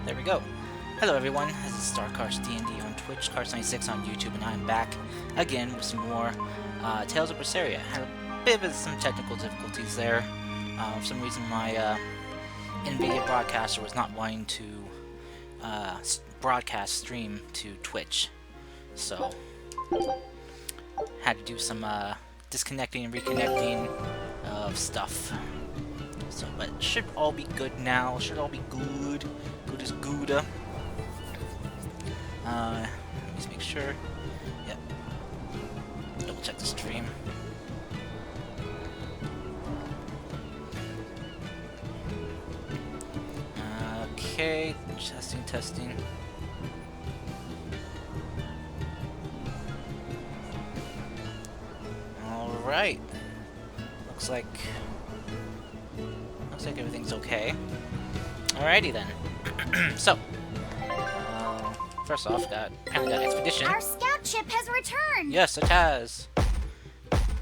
There we go. Hello everyone, this is StarCars D&D on Twitch, Cars96 on YouTube, and I'm back again with some more Tales of Berseria. Had a bit of some technical difficulties there. For some reason my NVIDIA broadcaster was not wanting to broadcast stream to Twitch. So, had to do some disconnecting and reconnecting of stuff. So, but it should all be good now. Should all be good. Good as Gouda. Let me just make sure. Yep. Double check the stream. Okay. Testing. Alright. Looks like everything's okay. Alrighty then. So, first off, apparently got expedition. Our scout ship has returned. Yes, it has.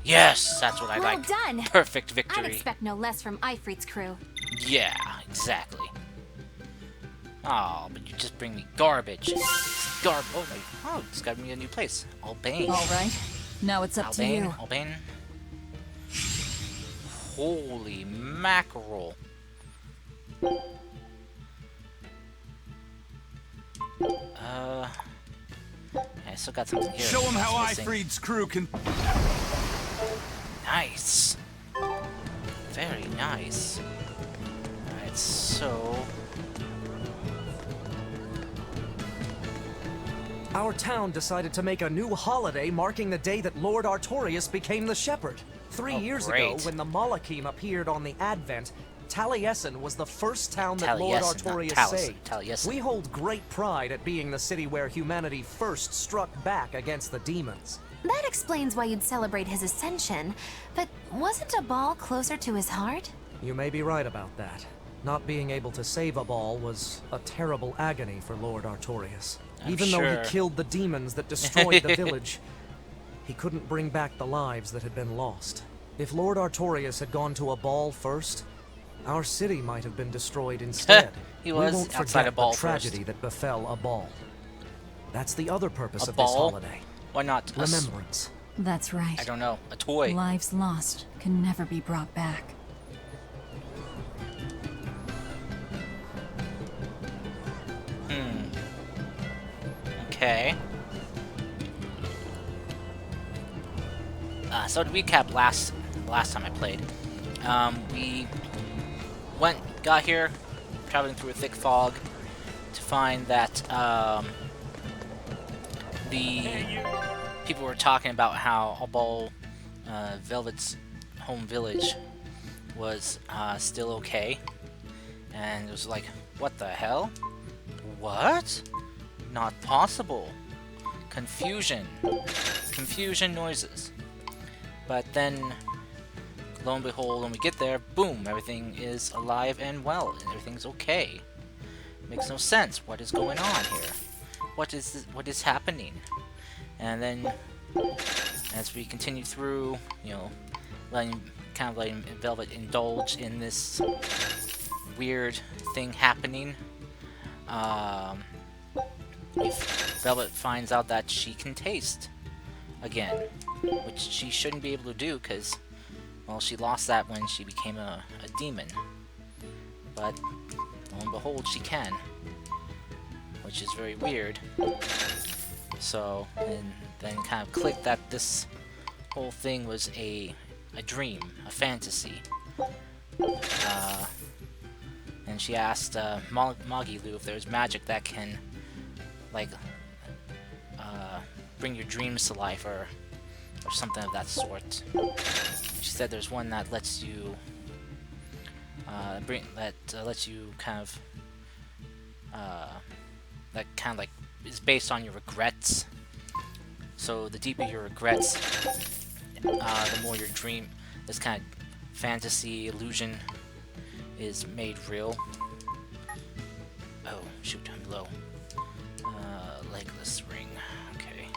Yes, that's what I Well like. done. Perfect I'd victory. expect no less from Ifrit's crew. Yeah, exactly. Oh, but you just bring me garbage. Oh, it's got me a new place. Albane. All right. Now it's up to you. Albane. Holy mackerel. I still got something here. Show them how that's missing. Ifrit's crew can. Nice. Very nice. Alright, so... Our town decided to make a new holiday marking the day that Lord Artorius became the Shepherd. 3 years ago, great. when the Malachim appeared on the Advent, Taliesin was the first town that Lord Taliesin, not Artorius Taliesin, saved. Taliesin. We hold great pride at being the city where humanity first struck back against the demons. That explains why you'd celebrate his ascension. But wasn't a ball closer to his heart? You may be right about that. Not being able to save a ball was a terrible agony for Lord Artorius. Even though sure. he killed the demons that destroyed the village, he couldn't bring back the lives that had been lost. If Lord Artorius had gone to a ball first, our city might have been destroyed instead. He we was won't outside forget a ball the tragedy first. that befell a ball. That's the other purpose A of ball? this holiday. Why not a Remembrance. That's right. I don't know, a toy. Lives lost can never be brought back. Okay. So to recap, last time I played, we got here, traveling through a thick fog, to find that the people were talking about how Albal Velvet's home village was still okay, and it was like, what the hell? What? Not possible. Confusion noises. But then, lo and behold, when we get there, boom, everything is alive and well, and everything's okay. Makes no sense. What is going on here? What is happening? And then, as we continue through, you know, letting Velvet indulge in this weird thing happening, Velvet finds out that she can taste again, which she shouldn't be able to do because, well, she lost that when she became a demon. But lo and behold, she can, which is very weird. So, and then kind of clicked that this whole thing was a dream, a fantasy. And she asked Magilu if there's magic that can, like, bring your dreams to life, or something of that sort. She said there's one that lets you lets you kind of that kind of like is based on your regrets. So the deeper your regrets, the more your dream, this kind of fantasy illusion, is made real. Oh shoot, I'm low. Legless ring. Okay.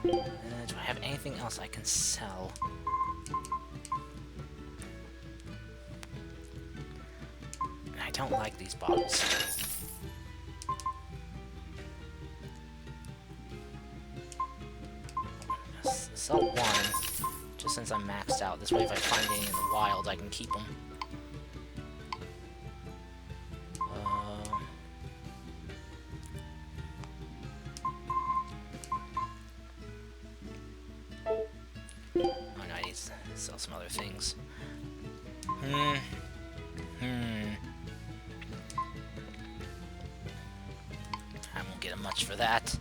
Do I have anything else I can sell? don't like these bottles. Sell one, just since I'm maxed out. This way, if I find any in the wild, I can keep them. Oh no, I need to sell some other things. I won't get much for that.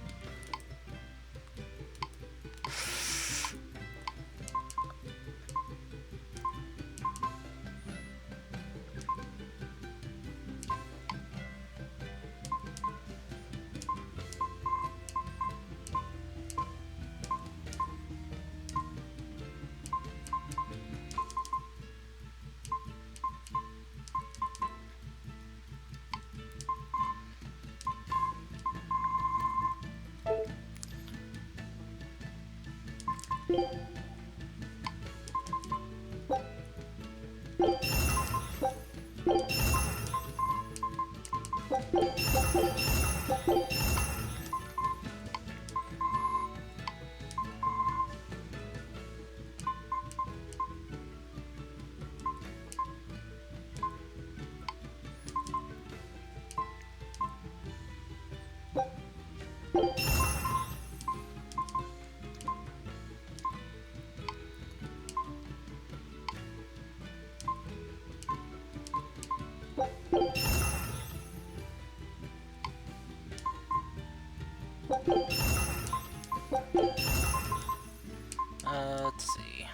Let's see.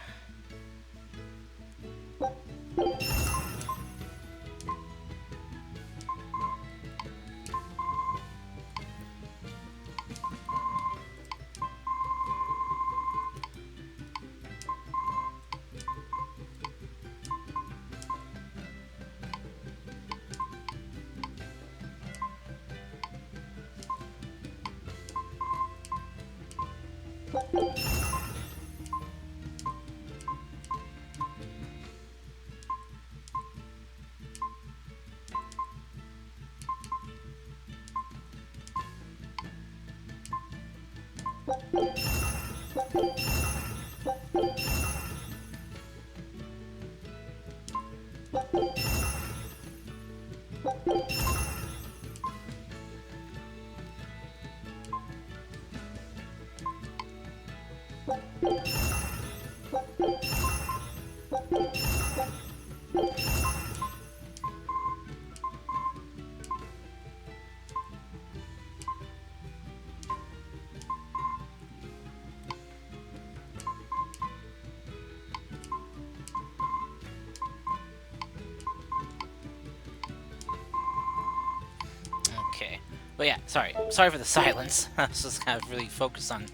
Okay, but yeah, sorry for the silence. I was just kind of really focused on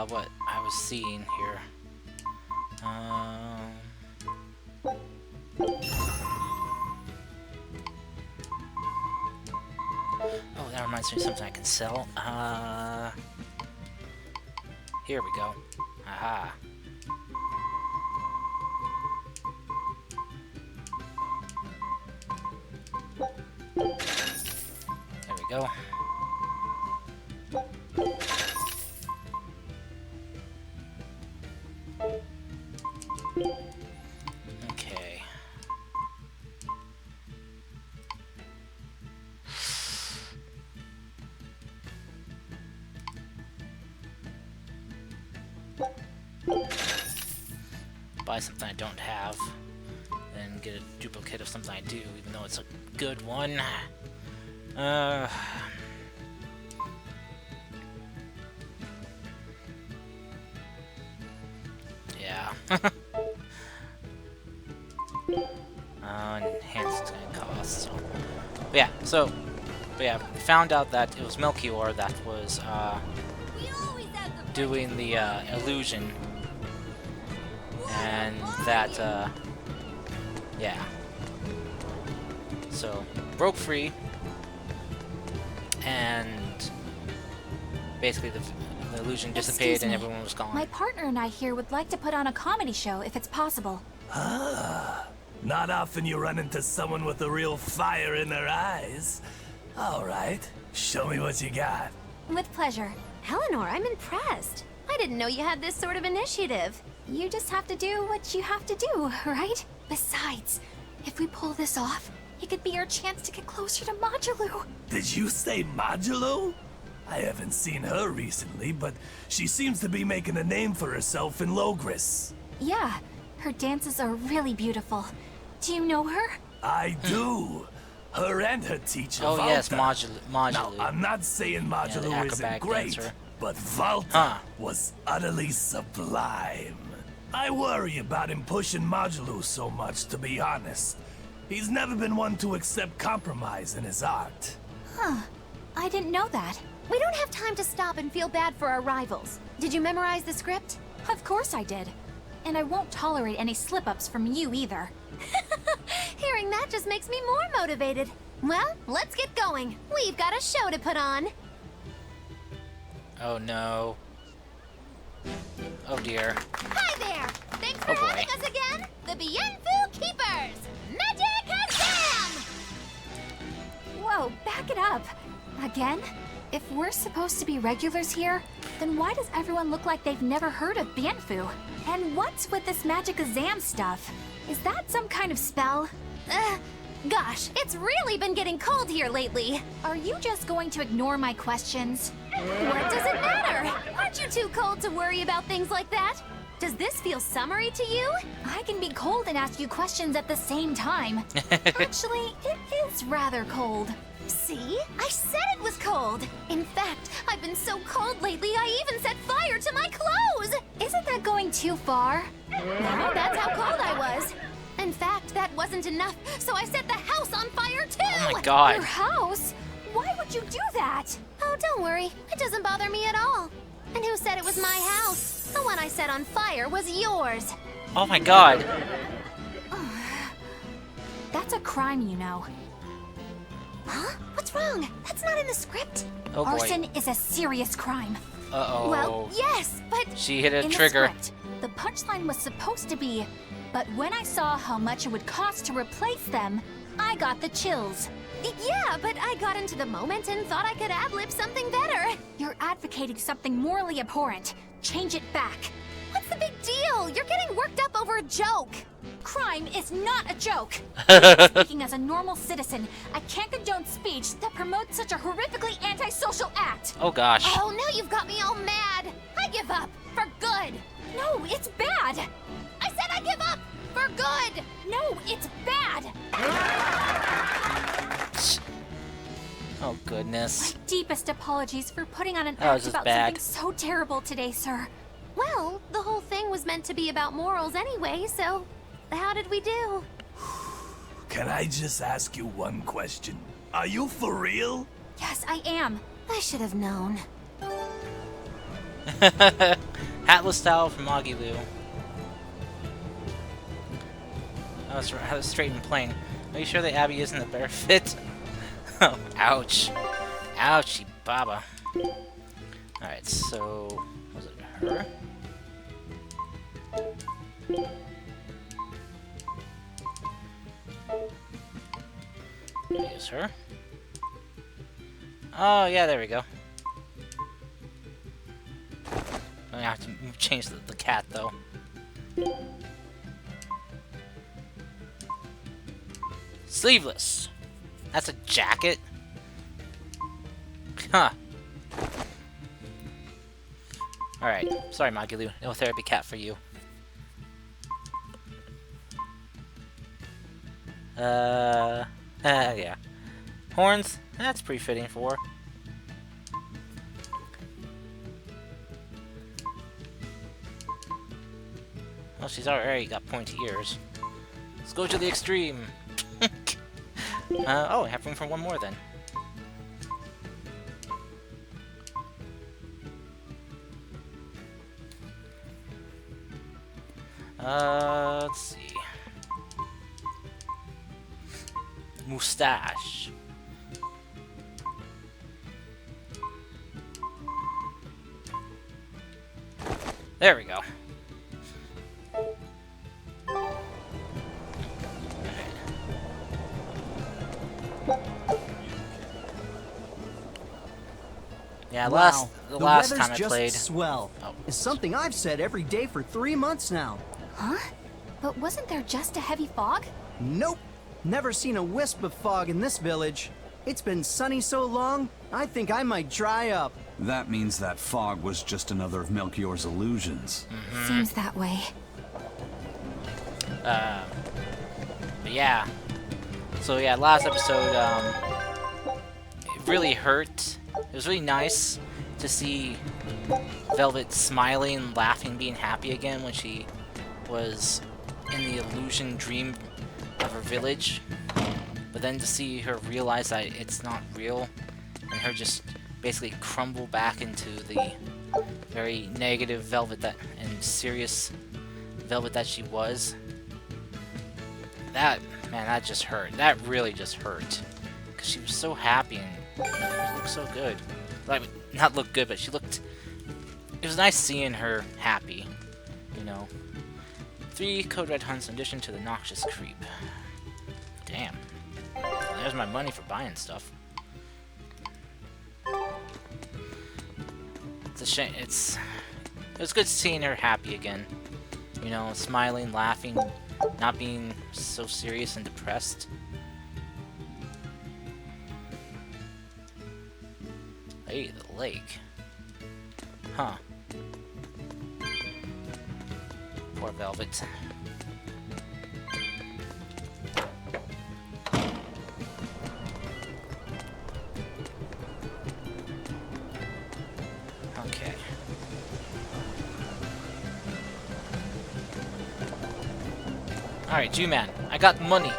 what I was seeing here. Oh, that reminds me of something I can sell. Here we go. Aha. There we go. Okay. Buy something I don't have, then get a duplicate of something I do, even though it's a good one. Yeah. Enhanced cost. But yeah, found out that it was Melchior that was doing the illusion, and that yeah. So broke free, and basically the illusion dissipated Excuse and me. everyone was gone. My partner and I here would like to put on a comedy show if it's possible. Not often you run into someone with a real fire in their eyes. All right, show me what you got. With pleasure. Eleanor, I'm impressed. I didn't know you had this sort of initiative. You just have to do what you have to do, right? Besides, if we pull this off, it could be our chance to get closer to Modulu. Did you say Modulu? I haven't seen her recently, but she seems to be making a name for herself in Logris. Yeah, her dances are really beautiful. Do you know her? I do. Her and her teacher, Oh Valta. yes, Modulu. Now, I'm not saying Modulu isn't acrobatic great, dancer. but Valta was utterly sublime. I worry about him pushing Modulu so much, to be honest. He's never been one to accept compromise in his art. Huh. I didn't know that. We don't have time to stop and feel bad for our rivals. Did you memorize the script? Of course I did. And I won't tolerate any slip-ups from you either. Hearing that just makes me more motivated. Well, let's get going. We've got a show to put on. Oh no. Oh dear. Hi there! Thanks for Oh, boy. having us again, the Bienfu Keepers! Magic Kazam! Whoa, back it up. Again? If we're supposed to be regulars here, then why does everyone look like they've never heard of Bienfu? And what's with this Magic Kazam stuff? Is that some kind of spell? Gosh, it's really been getting cold here lately. Are you just going to ignore my questions? What does it matter? Aren't you too cold to worry about things like that? Does this feel summery to you? I can be cold and ask you questions at the same time. Actually, it is rather cold. See? I said it was cold. In fact, I've been so cold lately, I even set fire to my clothes. Isn't that going too far? No, that's how cold I was. In fact, that wasn't enough, so I set the house on fire too. Oh my god. Your house? Why would you do that? Oh, don't worry. It doesn't bother me at all. And who said it was my house? The one I set on fire was yours. Oh my god. That's a crime, you know. Huh? What's wrong? That's not in the script. Oh boy. Arson is a serious crime. Uh-oh. Well, yes, but She hit a In trigger. the script, the punchline was supposed to be, but when I saw how much it would cost to replace them, I got the chills. yeah, but I got into the moment and thought I could ad-lib something better. You're advocating something morally abhorrent. Change it back. What's the big deal? You're getting worked up over a joke. Crime is not a joke. Speaking as a normal citizen, I can't condone speech that promotes such a horrifically antisocial act. Oh gosh. Oh, now you've got me all mad. I give up. For good. No, it's bad. I said I give up. For good. No, it's bad. Oh goodness. Deepest apologies for putting on an That was act just about bad. something so terrible today, sir. Well, the whole thing was meant to be about morals anyway, so how did we do? Can I just ask you one question? Are you for real? Yes, I am. I should have known. Hatless style from Magilu. That was straight and plain. Are you sure the Abbey isn't a better fit? Oh, ouch. Ouchie baba. Alright, so... was it her? Use her. Oh, yeah, there we go. I have to change the cat, though. Sleeveless. That's a jacket? Huh. Alright. Sorry, Magilu. No therapy cat for you. Yeah. Horns? That's pretty fitting for her. Well, she's already got pointy ears. Let's go to the extreme. Oh, I have room for one more then. Let's see. Mustache. There we go. Yeah, Wow, the the last weather's time I just played. swell. Oh. It's something I've said every day for 3 months now. Huh? But wasn't there just a heavy fog? Nope. Never seen a wisp of fog in this village. It's been sunny so long, I think I might dry up. That means that fog was just another of Melchior's illusions. Seems that way. But yeah. So yeah, last episode, it really hurt. It was really nice to see Velvet smiling, laughing, being happy again when she was in the illusion dream of her village. But then to see her realize that it's not real, and her just basically crumble back into the very negative Velvet and serious Velvet that she was. That, man, that just hurt. That really just hurt. Because she was so happy and she looked so good. Like, not look good, but she looked... It was nice seeing her happy, you know. 3 Code Red Hunts in addition to the Noxious Creep. Damn. Well, there's my money for buying stuff. It's a shame. It was good seeing her happy again. You know, smiling, laughing, not being so serious and depressed. Hey, the lake. Huh. Poor Velvet. Okay. Alright, G-Man, I got money.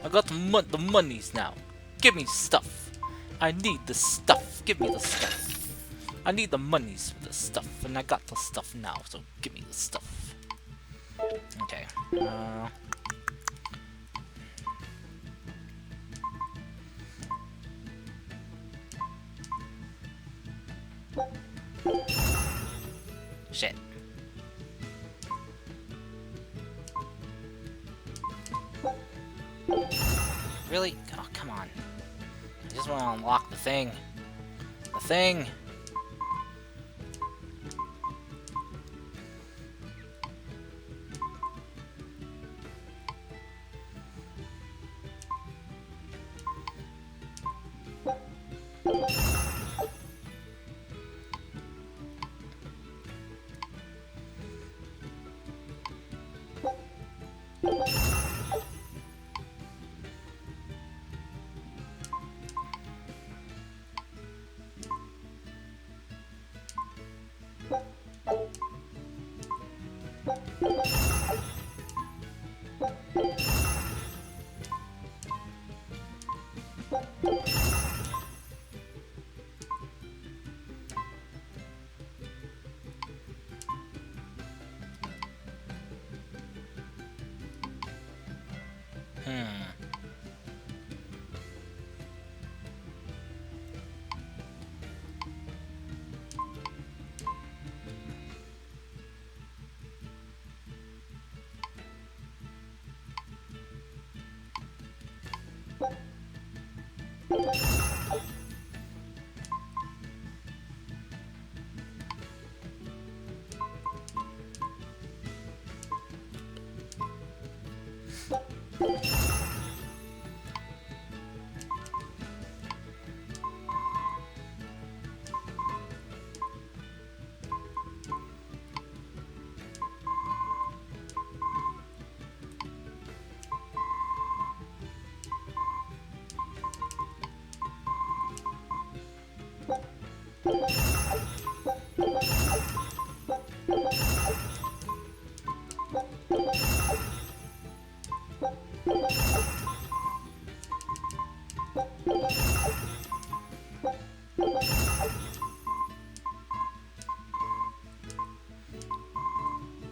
I got the monies now. Give me stuff. I need the stuff. Give me the stuff. I need the monies for the stuff, and I got the stuff now, so give me the stuff. Okay. Shit. Really? Oh, come on. I just want to unlock the thing. The thing!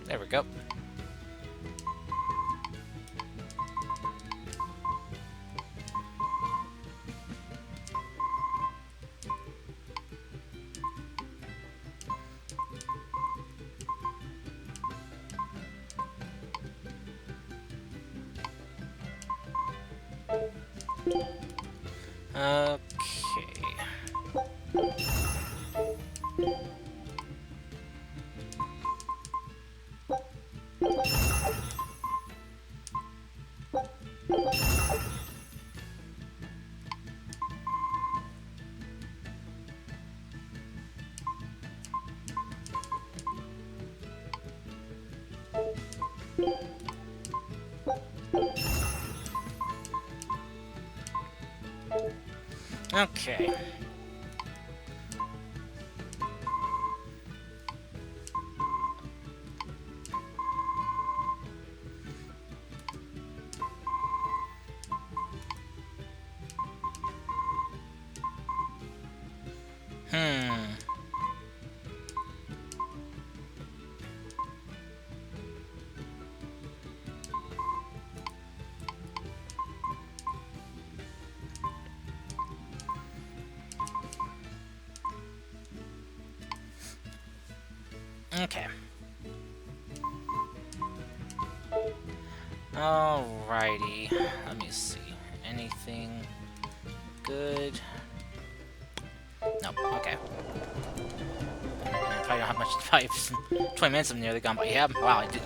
There we go. Okay. Okay. Okay. Alrighty. Let me see. Anything good? Nope. Okay. I probably don't have much. Probably 20 minutes. I'm nearly gone. But yeah. Wow. I did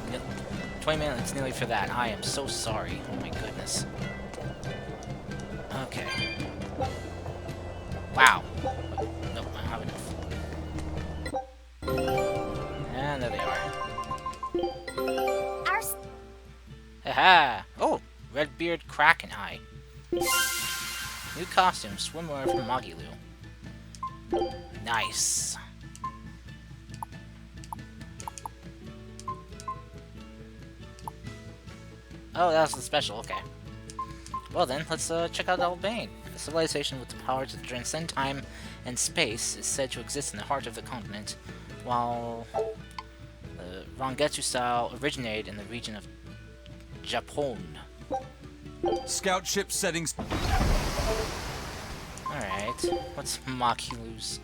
20 minutes nearly for that. I am so sorry. Oh my goodness. Okay. Wow. Nope. I don't have enough. And there they are. Haha! Oh! Redbeard Kraken Eye. New costume, swimwear from Magilu. Nice. Oh, that was the special, okay. Well then, let's check out Albane. A civilization with the power to transcend time and space is said to exist in the heart of the continent, while the Rangetsu style originated in the region of Japon. Scout ship settings. Alright, what's Makilu's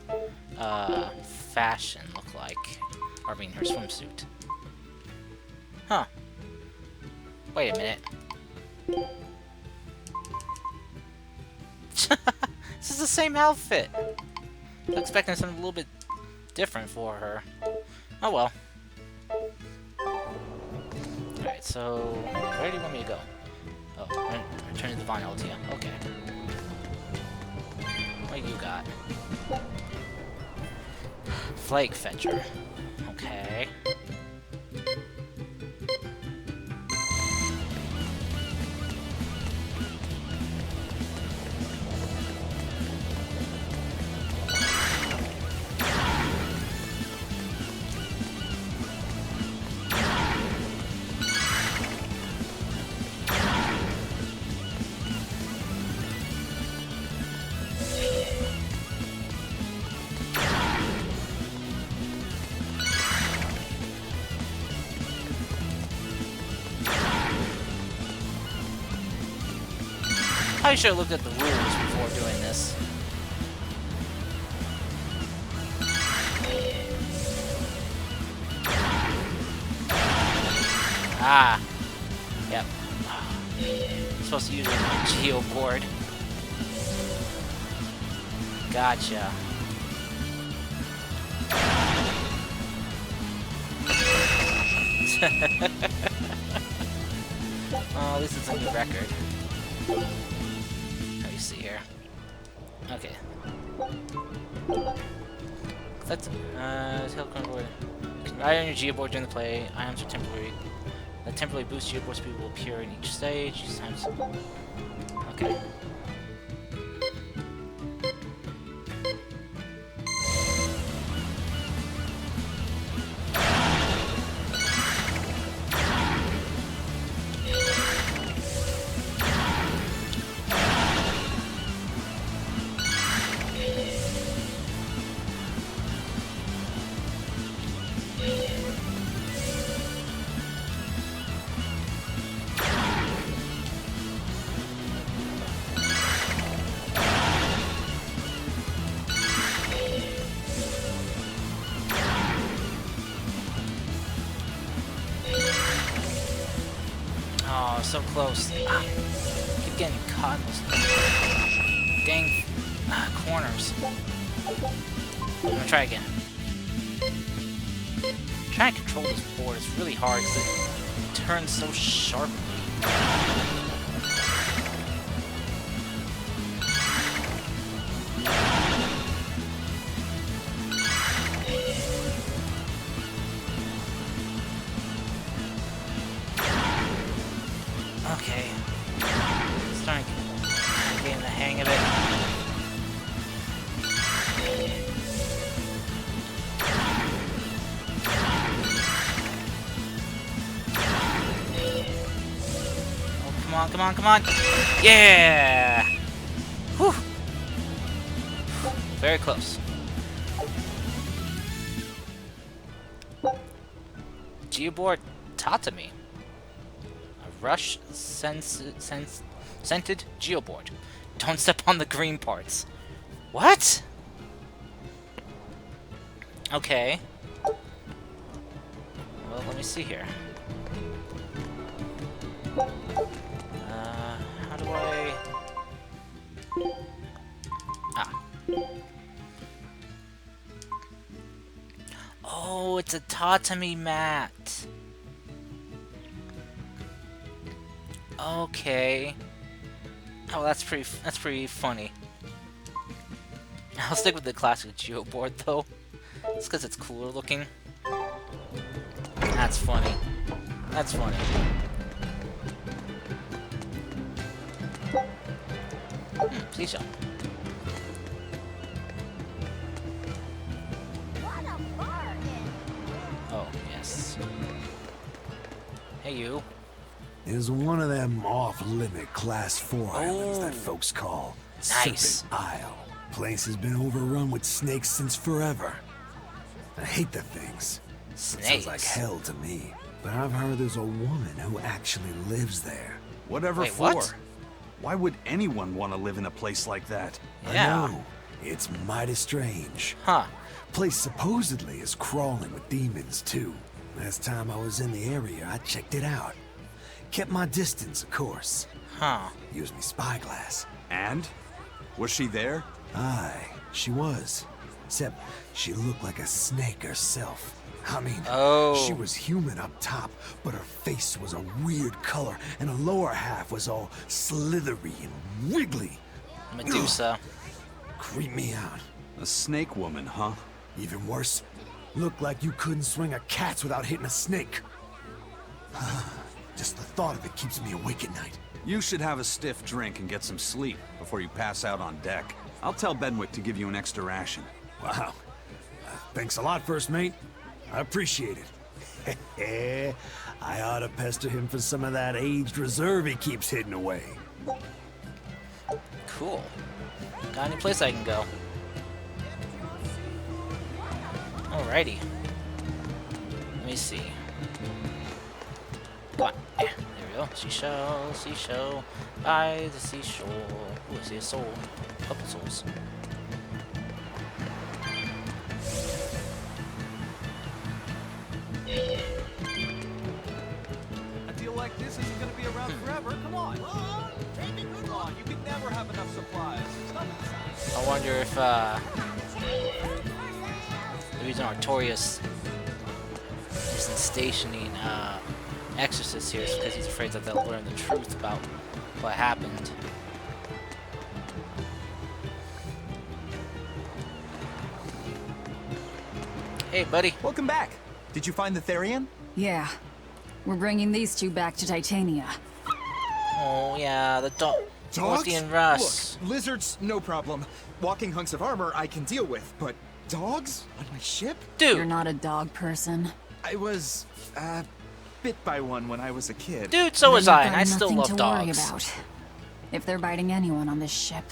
fashion look like? Or I mean, her swimsuit. Huh. Wait a minute. This is the same outfit! I was expecting something a little bit different for her. Oh well. Alright, so where do you want me to go? Oh, return to Divine Altia. Okay. What you got? Flake Fetcher. Okay. I should have looked at the rules before doing this. Ah. Yep. I'm supposed to use a Geo Board. Gotcha. Oh, at least it's a new record. Let me see here. Okay. Let's teleport. Ride on your Geo Board during the play. Items are temporary. The temporarily boost Geo Board speed will appear in each stage. Each time. Okay. Oh, so close. Ah, keep getting caught in those dang corners. I'm gonna try again. Trying to control this board is really hard because it turns so sharply. starting getting the hang of it. Oh, come on, come on, come on! Yeah! Whew! Very close. Geo Board Tatami. A rush scented Geo Board. Don't step on the green parts. What? Okay. Well, let me see here. How do I... Ah. Oh, it's a tatami mat. Okay. Oh, that's pretty funny. I'll stick with the classic Geo Board though. It's because it's cooler looking. That's funny. That's funny. Seashell. Oh, yes. Hey, you. Is one of them off-limit Class 4 islands that Oh. folks call Nice. Serpent Isle. Place has been overrun with snakes since forever. I hate the things. It sounds like Snakes. hell to me. But I've heard there's a woman who actually lives there. Whatever Wait, for? what? Why would anyone want to live in a place like that? Yeah. I know. It's mighty strange. Huh. Place supposedly is crawling with demons, too. Last time I was in the area, I checked it out. Kept my distance, of course. Huh. Used me spyglass. And? Was she there? Aye, she was. Except she looked like a snake herself. I mean, Oh. she was human up top, but her face was a weird color, and her lower half was all slithery and wiggly. Medusa. Creeped me out. A snake woman, huh? Even worse, looked like you couldn't swing a cat's without hitting a snake. Just the thought of it keeps me awake at night. You should have a stiff drink and get some sleep before you pass out on deck. I'll tell Benwick to give you an extra ration. Wow. Thanks a lot, First Mate. I appreciate it. I ought to pester him for some of that aged reserve he keeps hidden away. Cool. Got any place I can go? Alrighty. Let me see. Come on. Yeah, there we go. Seashell, seashell, by the seashore. Ooh, I see a soul. A couple souls. I feel like this isn't gonna be around forever. Come on. Come on, you could never have enough supplies. I wonder if, the reason Artorias isn't stationing, Exorcist here is because he's afraid that they'll learn the truth about what happened. Hey, buddy. Welcome back. Did you find the Therian? Yeah. We're bringing these two back to Titania. Oh, yeah, the dog. Dorothy and Russ. Look, lizards, no problem. Walking hunks of armor I can deal with, but dogs on my ship? You're Dude, not a dog person. I was, bit by one when I was a kid. dude, so was Then I, you've and got I still nothing love to dogs. worry about. If they're biting anyone on this ship,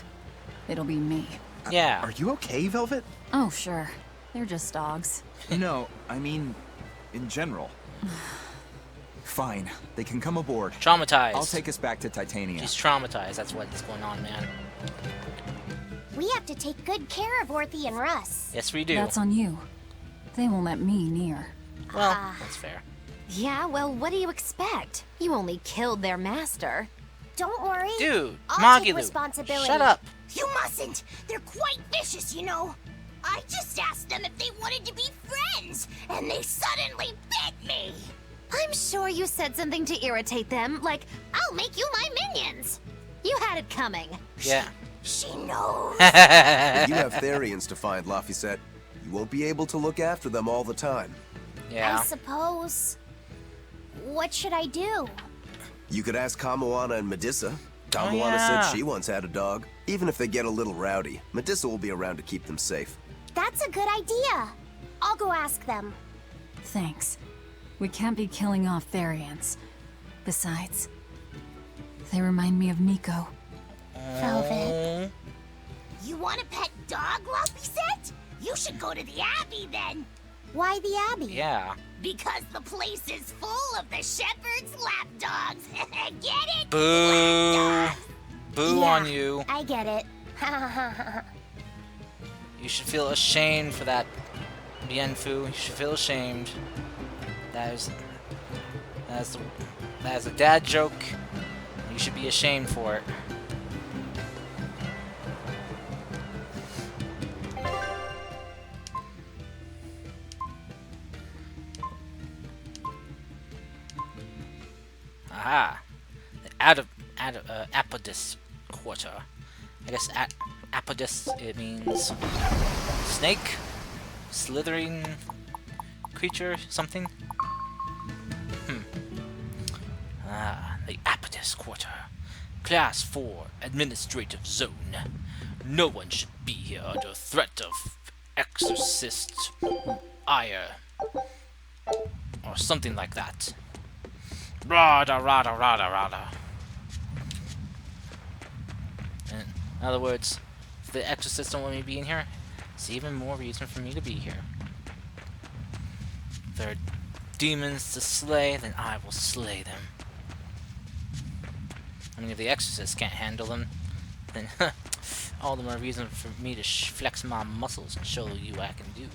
it'll be me. Yeah. Are you okay, Velvet? Oh, sure. They're just dogs. No, I mean, in general. Fine, they can come aboard. Traumatized. I'll take us back to Titania. She's traumatized. That's what's going on, man. We have to take good care of Orthy and Russ. Yes, we do. That's on you. They won't let me near. Well, that's fair. Yeah, well, what do you expect? You only killed their master. Don't worry. Dude, I'll take Magilu, responsibility. shut up. You mustn't. They're quite vicious, you know. I just asked them if they wanted to be friends, and they suddenly bit me. I'm sure you said something to irritate them, like, I'll make you my minions. You had it coming. Yeah. She knows. If you have Therians to find, Laphicet, you won't be able to look after them all the time. Yeah. I suppose. What should I do? You could ask Kamoana and Medusa. Tamuana yeah. said she once had a dog. Even if they get a little rowdy, Medusa will be around to keep them safe. That's a good idea. I'll go ask them. Thanks. We can't be killing off Therians. Besides, they remind me of Nico. Velvet. You want a pet dog, Laphicet? You should go to the Abbey then. Why the Abbey? Yeah. Because the place is full of the shepherd's lapdogs. Get it? Boo. Lapdogs. Boo on you. I get it. You should feel ashamed for that, Bienfu. You should feel ashamed. That is a dad joke. You should be ashamed for it. Aha! The Apodus quarter. I guess Apodus, it means snake, slithering creature, something. The Apodus quarter. Class 4, administrative zone. No one should be here under threat of exorcist ire. Or something like that. Rada rada rada rada. In other words, if the exorcists don't want me being here, it's even more reason for me to be here. If there are demons to slay, then I will slay them. I mean, if the exorcists can't handle them, then all the more reason for me to flex my muscles and show you what I can do.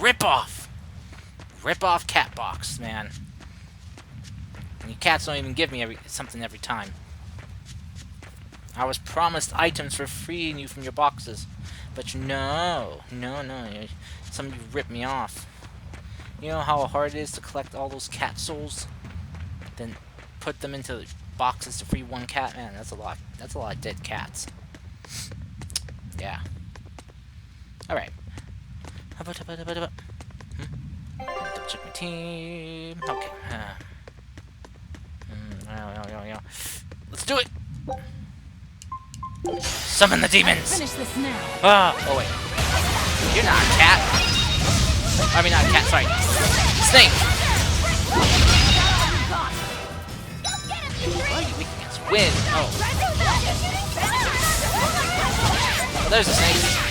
Rip off! Rip off cat box, man. And you cats don't even give me something every time. I was promised items for freeing you from your boxes. But no. Some of you ripped me off. You know how hard it is to collect all those cat souls? Then put them into boxes to free one cat? Man, that's a lot. That's a lot of dead cats. Yeah. Alright. Double check my team. Okay. Yeah. Let's do it! Summon the demons! Finish this now. Oh wait. You're not a cat. I mean, not a cat, sorry. Snake! Why are you weak against wind? Oh. Oh, there's a snake.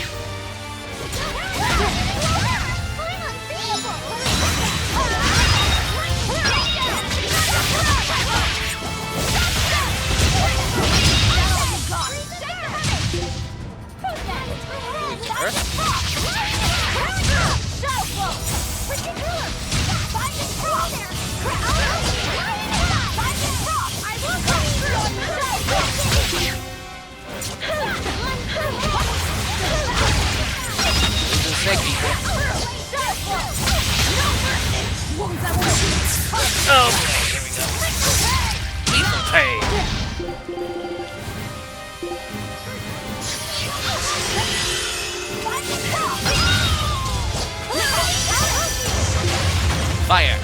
Snake people. Oh, here we go. Evil pain. Fire.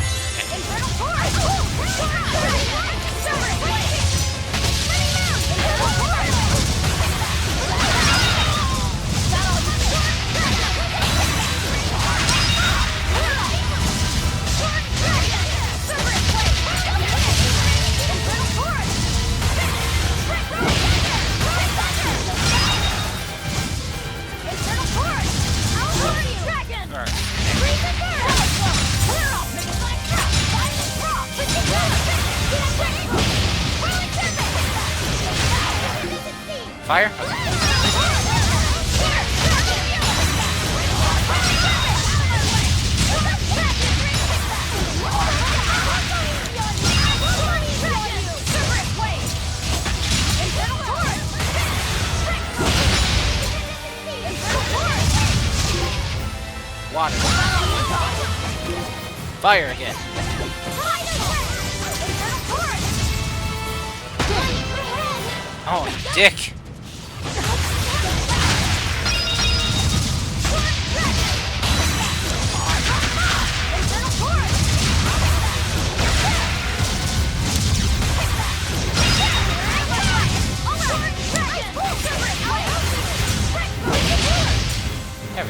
Fire? Water. Fire again. Oh, you dick.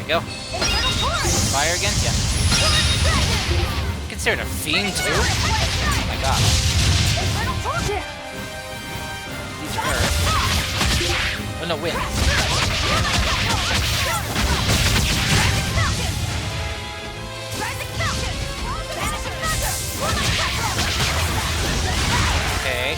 we go. Fire again? Yeah. Considered a fiend too? Oh my god. These are earth. Oh no, wind. Okay.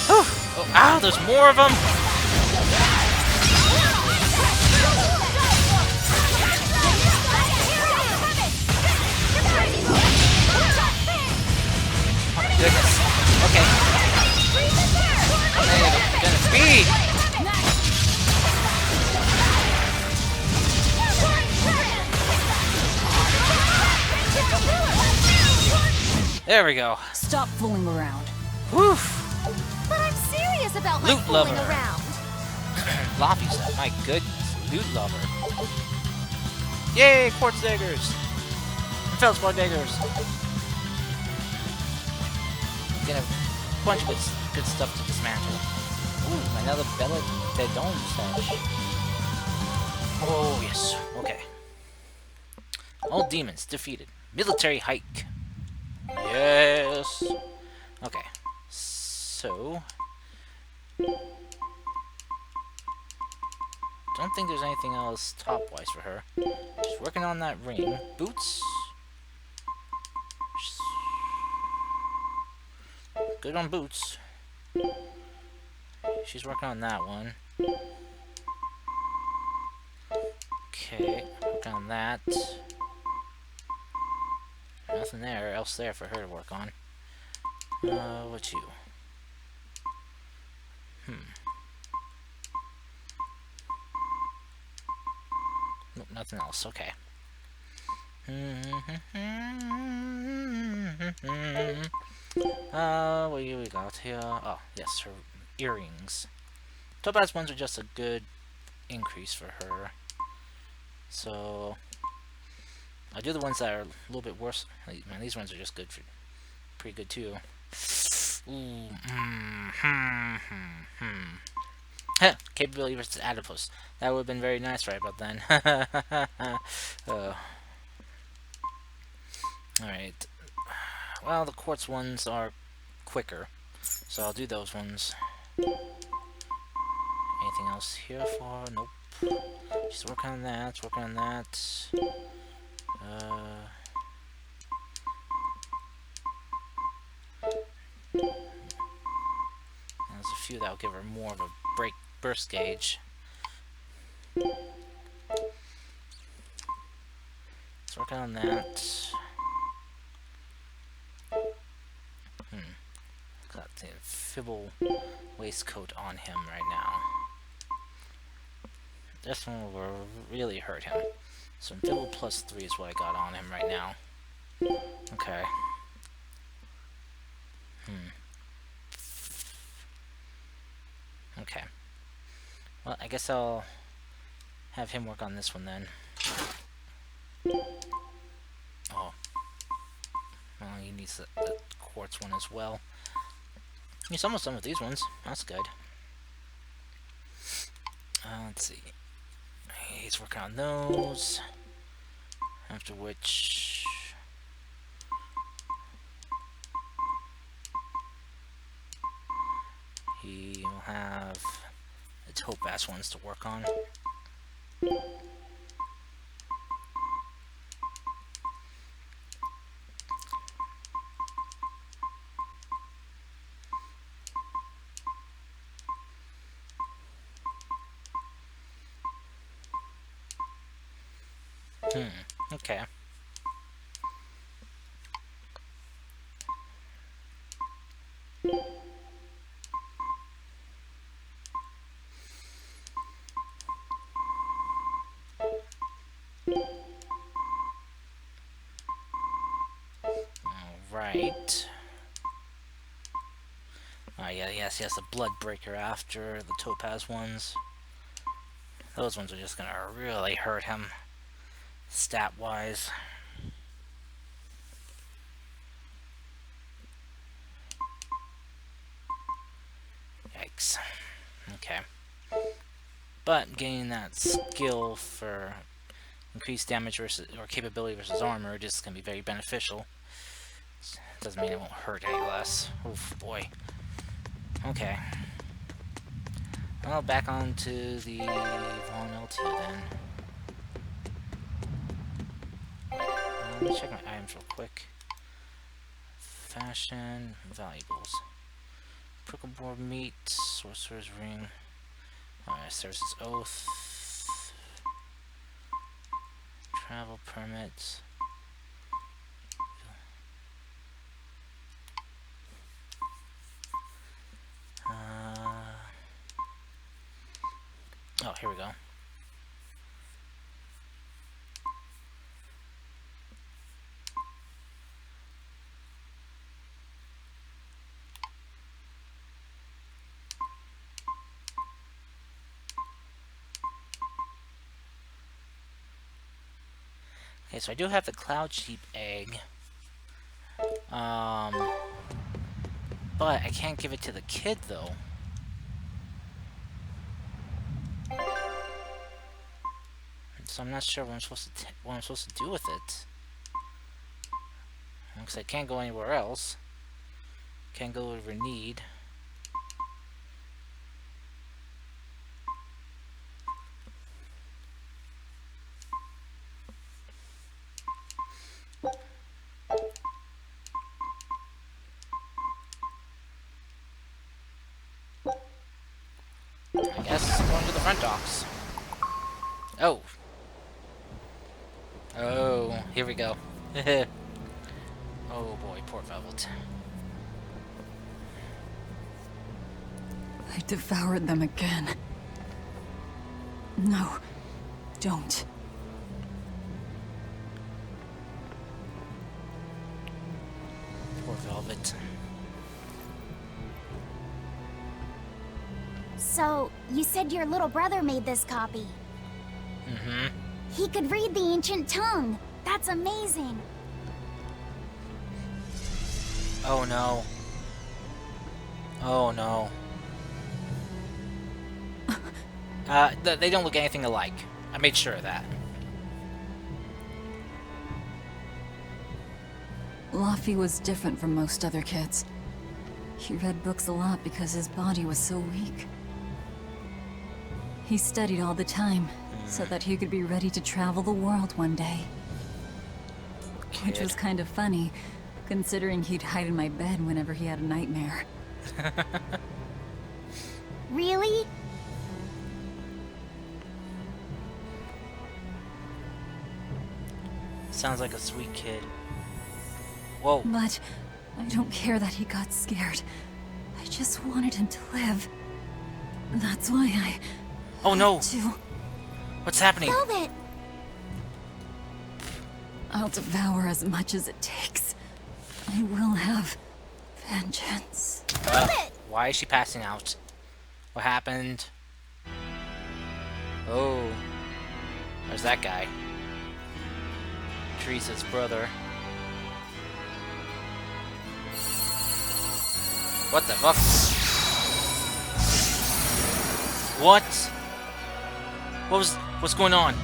Oh, ow, there's more of them! Oh my goodness. Okay. How many of them gonna be? There we go. Stop fooling around. Whew. But I'm serious about my Loot fooling lover. around. Loppy said, my goodness. Loot lover. Yay, quartz daggers. And feldspar daggers. Get a bunch of good stuff to dismantle. Ooh, another Bella Bedon stash. Oh, yes. Okay. All demons defeated. Military hike. Yes. Okay. So... don't think there's anything else top-wise for her. She's working on that ring. Boots. Good on boots. She's working on that one. Okay, working on that. Nothing else there for her to work on. What's you? Nope, nothing else. Okay. What do we got here? Oh, yes, her earrings. Topaz ones are just a good increase for her. So I'll do the ones that are a little bit worse. Man, these ones are just good for, pretty good too. Ooh, Capability versus Adipose. That would have been very nice right about then. Alright. Well, the quartz ones are quicker, so I'll do those ones. Anything else here for? Nope. Just working on that, working on that. There's a few that'll give her more of a burst gauge. Let's work on that. Got the Fibble waistcoat on him right now. This one will really hurt him. So Fibble plus 3 is what I got on him right now. Okay. Okay. Well, I guess I'll have him work on this one then. Oh. Well, he needs the quartz one as well. He's almost done with these ones. That's good. Let's see. He's working on those. After which... he will have the topaz ones to work on. Okay. Alright. Oh yeah, yes, the Blood Breaker after the Topaz ones. Those ones are just gonna really hurt him, stat-wise. Yikes. Okay. But getting that skill for increased damage versus or capability versus armor just gonna be very beneficial. Doesn't mean it won't hurt any less. Oof, boy. Okay. Well, back on to the Vaughn LT then. Let me check my items real quick. Fashion, valuables. Prickle board meat, sorcerer's ring. Alright, services oath. Travel permits. Oh, here we go. Okay, so I do have the Cloud Sheep egg. But I can't give it to the kid though. So I'm not sure what I'm supposed to do with it. Because I can't go anywhere else. Can't go over need. I guess I'm going to the front docks. Oh. Oh, here we go. Oh boy, poor Velvet. I devoured them again. No, don't. Poor Velvet. So, you said your little brother made this copy. Mm-hmm. He could read the ancient tongue. That's amazing. Oh no. Oh no. They don't look anything alike. I made sure of that. Laffy was different from most other kids. He read books a lot because his body was so weak. He studied all the time, so that he could be ready to travel the world one day. Which was kind of funny, considering he'd hide in my bed whenever he had a nightmare. Really? Sounds like a sweet kid. Whoa. But I don't care that he got scared. I just wanted him to live. That's why I... Oh no! To... What's happening? Velvet! I'll devour as much as it takes. I will have vengeance. Why is she passing out? What happened? Oh. There's that guy. Teresa's brother. What the fuck? What? What's going on?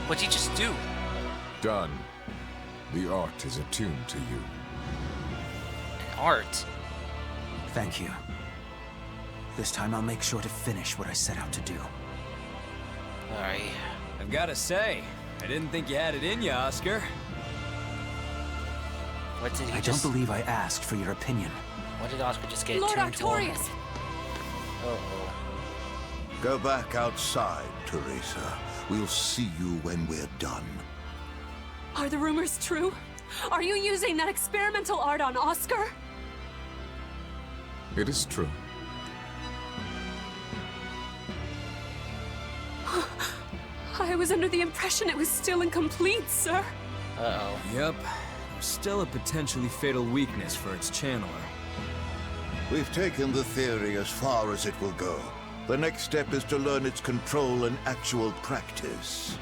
What'd he just do? Done. The art is attuned to you. An art? Thank you. This time I'll make sure to finish what I set out to do. Alright. I've gotta say, I didn't think you had it in you, Oscar. What did he I don't believe I asked for your opinion. What did Oscar just get Lord tuned for? Artorias! Uh-oh. Go back outside, Teresa. We'll see you when we're done. Are the rumors true? Are you using that experimental art on Oscar? It is true. I was under the impression it was still incomplete, sir. Uh-oh. Yep. still a potentially fatal weakness for its channeler. We've taken the theory as far as it will go. The next step is to learn its control in actual practice.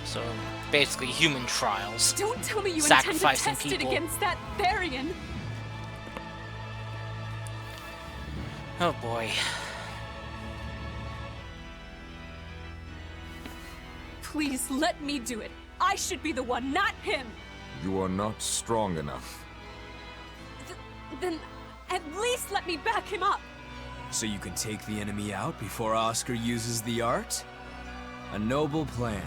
So, basically human trials. Don't tell me you Sacrificing intend to test it people. against that Therian. Oh boy. Please let me do it. I should be the one, not him. You are not strong enough. Then at least let me back him up. So you can take the enemy out before Oscar uses the art? A noble plan,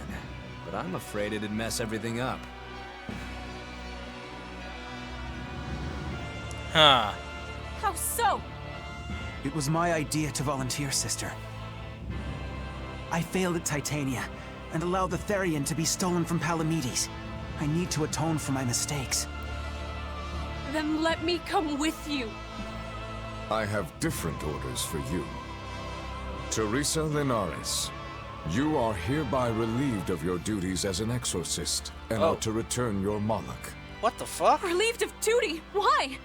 but I'm afraid it'd mess everything up. Huh. How so? It was my idea to volunteer, sister. I failed at Titania, and allowed the Therian to be stolen from Palamedes. I need to atone for my mistakes. Then let me come with you. I have different orders for you. Teresa Linares, you are hereby relieved of your duties as an exorcist, and are to return your Moloch. What the fuck? Relieved of duty? Why?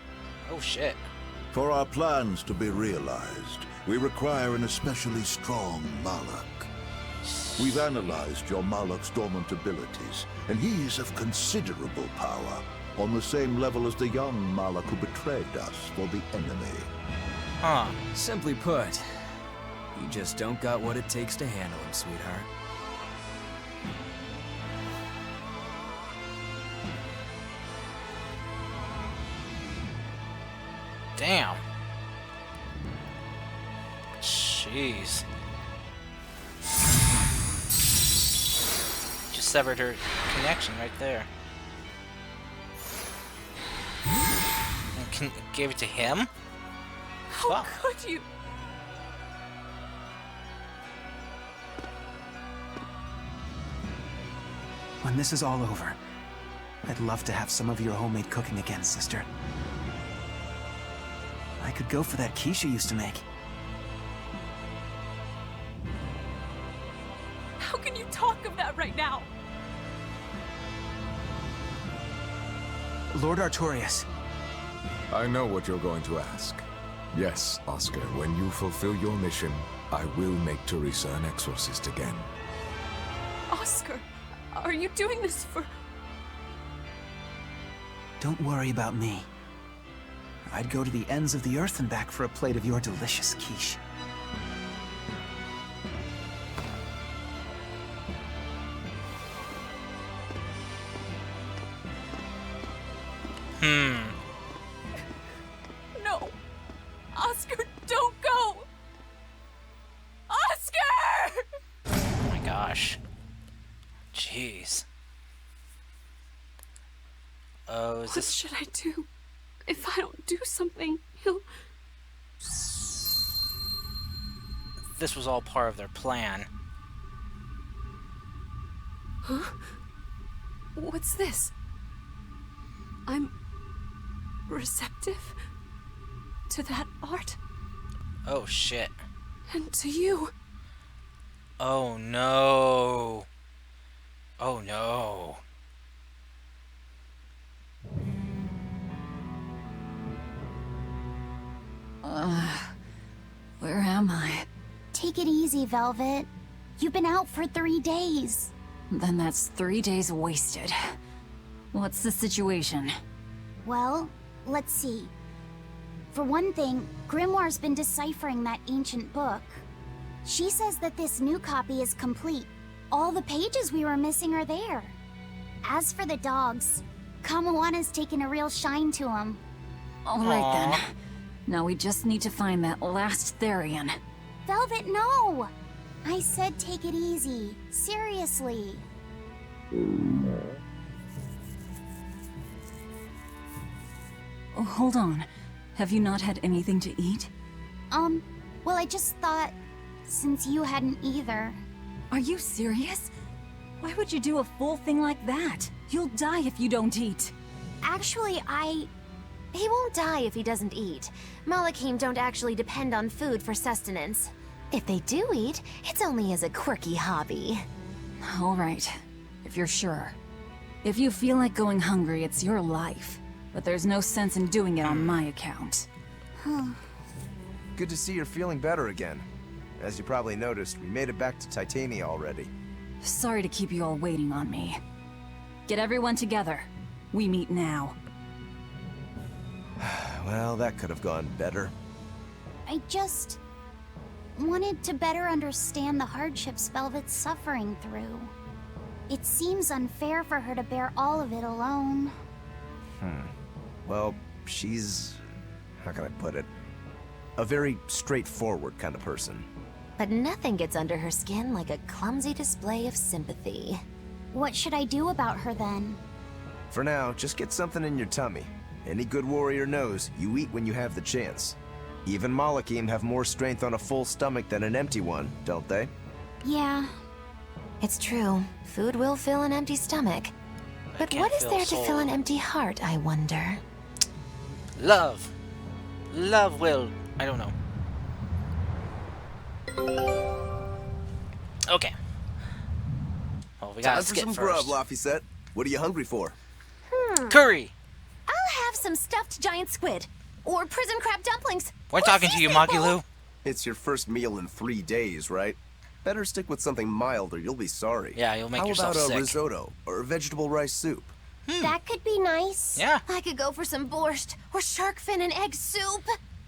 Oh shit. For our plans to be realized, we require an especially strong Moloch. We've analyzed your Moloch's dormant abilities, and he is of considerable power, on the same level as the young Moloch who betrayed us for the enemy. Huh. Simply put, you just don't got what it takes to handle him, sweetheart. Damn. Jeez. Just severed her connection right there. And gave it to him? How could you? When this is all over, I'd love to have some of your homemade cooking again, sister. I could go for that quiche you used to make. How can you talk of that right now? Lord Artorias. I know what you're going to ask. Yes, Oscar, when you fulfill your mission, I will make Teresa an exorcist again. Oscar, are you doing this for... Don't worry about me. I'd go to the ends of the earth and back for a plate of your delicious quiche. No. Oscar, don't go! Oscar! Oh my gosh. Jeez. Oh, is What this... should I do? If I don't do something, he'll... This was all part of their plan. Huh? What's this? I'm... receptive to that art, Oh shit. and to you. Oh no. Oh no. Where am I? Take it easy, Velvet. You've been out for 3 days. Then that's 3 days wasted. What's the situation? Well, let's see. For one thing, Grimoire's been deciphering that ancient book. She says that this new copy is complete. All the pages we were missing are there. As for the dogs, Kamoana's taken a real shine to them. All right then. Now we just need to find that last Therian. Velvet, no! I said take it easy. Seriously. Oh, hold on. Have you not had anything to eat? Well, I just thought, since you hadn't either. Are you serious? Why would you do a full thing like that? You'll die if you don't eat. Actually, He won't die if he doesn't eat. Malachim don't actually depend on food for sustenance. If they do eat, it's only as a quirky hobby. All right, if you're sure. If you feel like going hungry, it's your life. But there's no sense in doing it on my account. Good to see you're feeling better again. As you probably noticed, we made it back to Titania already. Sorry to keep you all waiting on me. Get everyone together. We meet now. Well, that could have gone better. I just wanted to better understand the hardships Velvet's suffering through. It seems unfair for her to bear all of it alone. Well, she's... how can I put it? A very straightforward kind of person. But nothing gets under her skin like a clumsy display of sympathy. What should I do about her then? For now, just get something in your tummy. Any good warrior knows you eat when you have the chance. Even Malachim have more strength on a full stomach than an empty one, don't they? Yeah. It's true. Food will fill an empty stomach. But what is there to fill an empty heart, I wonder? Love. Love will... I don't know. Okay. Well, we gotta skip some first. grub, Laphicet. What are you hungry for? Curry. I'll have some stuffed giant squid. Or prison crab dumplings. We're talking to you, Magilu. It's your first meal in 3 days, right? Better stick with something mild or you'll be sorry. Yeah, you'll make yourself sick. How sick. about a risotto or vegetable rice soup? That could be nice. Yeah. I could go for some borscht or shark fin and egg soup.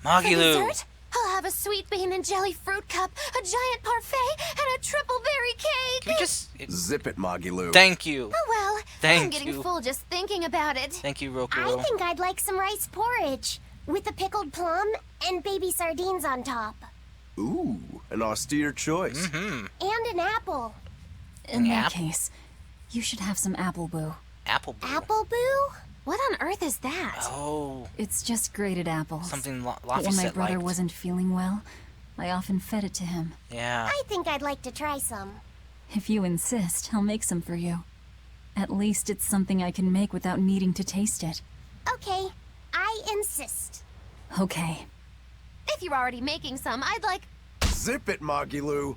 Magilu. For dessert, I'll have a sweet bean and jelly fruit cup, a giant parfait, and a triple berry cake. Can you just... Zip it, Magilu. Thank you. Oh well, Thank I'm getting you. full just thinking about it. Thank you, I Rokuro. think I'd like some rice porridge with a pickled plum and baby sardines on top. Ooh, an austere choice. And an apple. In that case, you should have some apple boo. Apple boo. Apple boo? What on earth is that? Oh. It's just grated apples. Something But when my Laphicet brother liked. wasn't feeling well, I often fed it to him. Yeah. I think I'd like to try some. If you insist, I'll make some for you. At least it's something I can make without needing to taste it. Okay, I insist. Okay. If you're already making some, I'd like... Zip it, Magilu.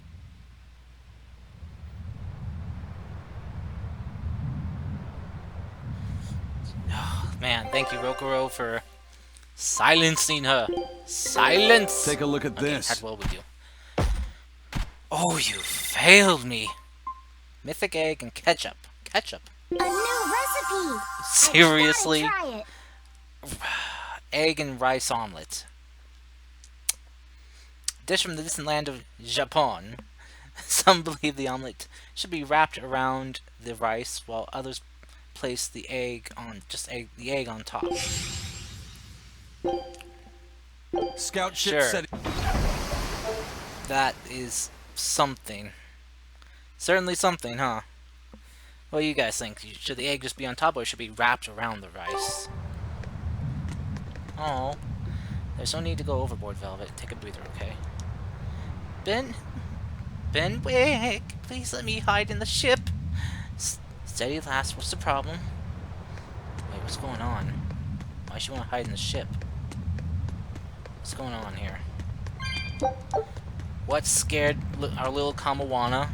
Man, thank you, Rokuro, for silencing her. Silence! Take a look at Okay, this. How well we do. Oh, you failed me. Mythic egg and ketchup. Ketchup. A new recipe! Seriously? I gotta try it. Egg and rice omelet. Dish from the distant land of Japan. Some believe the omelet should be wrapped around the rice, while others place the egg on the egg on top. Scout ship Sure. said... That is something. Certainly something, huh? What do you guys think? Should the egg just be on top, or should it be wrapped around the rice? Oh, there's no need to go overboard, Velvet. Take a breather, okay? Benwick, please let me hide in the ship. Steady, lass. What's the problem? Wait, what's going on? Why should you want to hide in the ship? What's going on here? What scared our little Kamawana?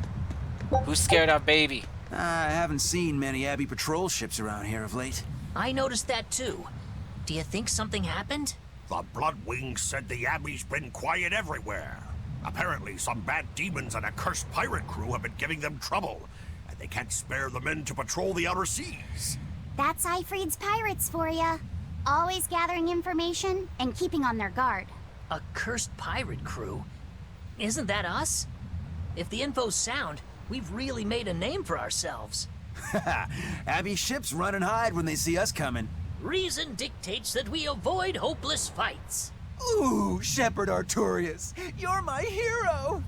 Who scared our baby? I haven't seen many Abbey patrol ships around here of late. I noticed that too. Do you think something happened? The Bloodwings said the Abbey's been quiet everywhere. Apparently, some bad demons and a cursed pirate crew have been giving them trouble, and they can't spare the men to patrol the outer seas. That's Ifreed's pirates for ya. Always gathering information and keeping on their guard. A cursed pirate crew? Isn't that us? If the info's sound, we've really made a name for ourselves. Abbey ships run and hide when they see us coming. Reason dictates that we avoid hopeless fights. Ooh, Shepherd Artorias, you're my hero!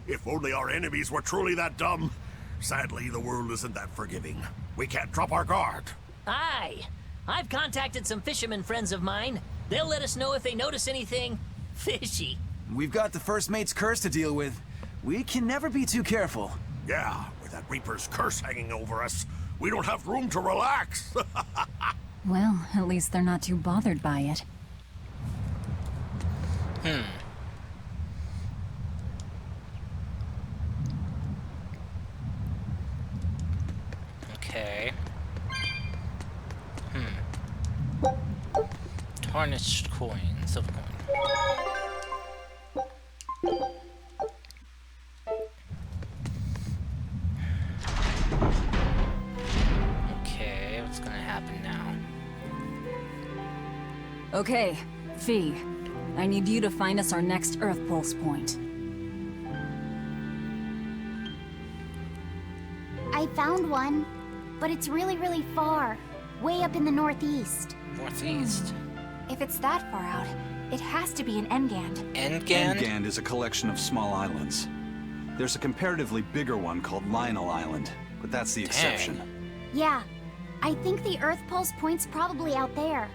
If only our enemies were truly that dumb. Sadly, the world isn't that forgiving. We can't drop our guard. Aye. I've contacted some fishermen friends of mine. They'll let us know if they notice anything fishy. We've got the First Mate's curse to deal with. We can never be too careful. Yeah, with that Reaper's curse hanging over us, we don't have room to relax. Well, at least they're not too bothered by it. Okay. Tarnished coin, silver coin. Okay, what's gonna happen now? Okay, Fee. I need you to find us our next Earth Pulse point. I found one, but it's really, really far. Way up in the northeast. Northeast? If it's that far out, it has to be an Engand. Engand? Engand is a collection of small islands. There's a comparatively bigger one called Lionel Island, but that's the exception. Yeah, I think the Earth Pulse point's probably out there.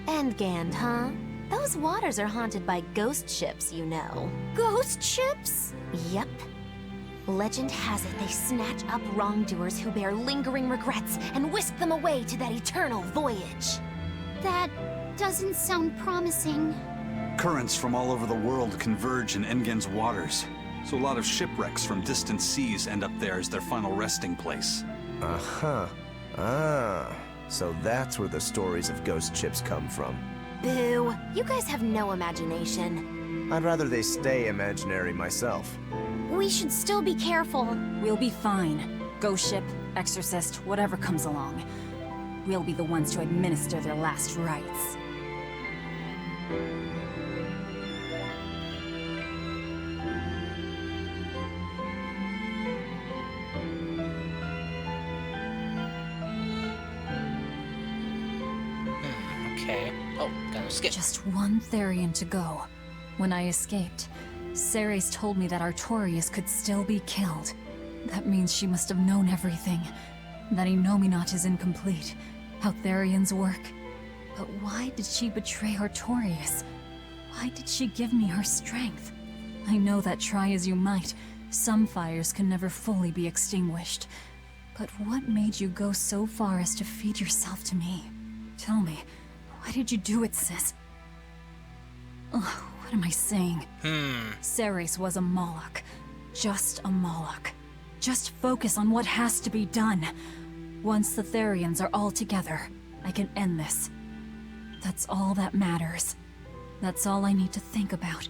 Engand, huh? Those waters are haunted by ghost ships, you know. Ghost ships? Yep. Legend has it they snatch up wrongdoers who bear lingering regrets and whisk them away to that eternal voyage. That doesn't sound promising. Currents from all over the world converge in Engand's waters, so a lot of shipwrecks from distant seas end up there as their final resting place. Uh-huh. Ah, so that's where the stories of ghost ships come from. Boo! You guys have no imagination. I'd rather they stay imaginary myself. We should still be careful. We'll be fine. Ghost ship, exorcist, whatever comes along. We'll be the ones to administer their last rites. Okay. Oh, gotta skip. Just one Therian to go. When I escaped, Ceres told me that Artorias could still be killed. That means she must have known everything. That Innominat is incomplete. How Therians work. But why did she betray Artorias? Why did she give me her strength? I know that try as you might, some fires can never fully be extinguished. But what made you go so far as to feed yourself to me? Tell me, why did you do it, sis? Ugh, what am I saying? Ceres was a Moloch. Just a Moloch. Just focus on what has to be done. Once the Therians are all together, I can end this. That's all that matters. That's all I need to think about.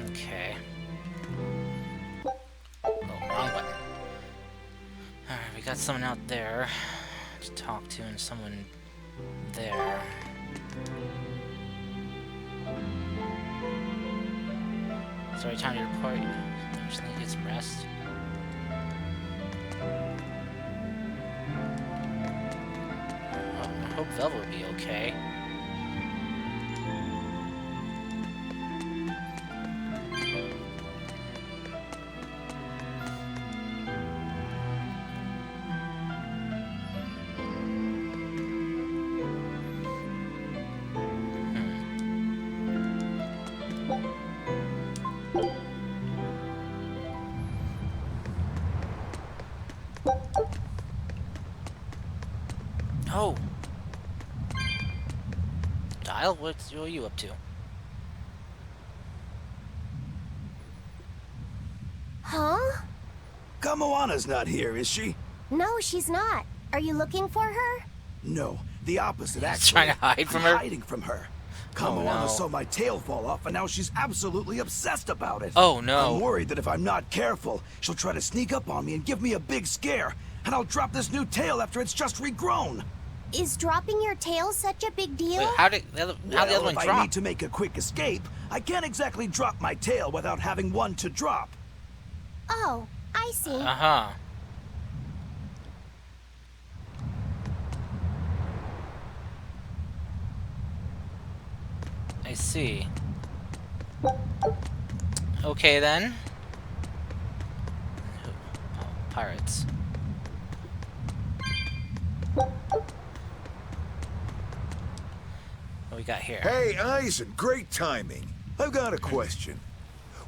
Okay. Oh, wrong button. Alright, we got someone out there to talk to and someone there. Sorry, time to report. I just need to get some rest. Oh, I hope Velva will be okay. Oh! Dial? What are you up to? Huh? Kamoana's not here, is she? No, she's not. Are you looking for her? No, the opposite, actually. Trying to hide from her? I'm hiding from her. Kamoana no. saw my tail fall off, and now she's absolutely obsessed about it. Oh, no. I'm worried that if I'm not careful, she'll try to sneak up on me and give me a big scare, and I'll drop this new tail after it's just regrown. Is dropping your tail such a big deal? Wait, how did the other one If I drop? need to make a quick escape, I can't exactly drop my tail without having one to drop. Oh, I see. Uh-huh. I see. Okay then. Oh, pirates. What we got here? Hey, Eisen, great timing. I've got a question.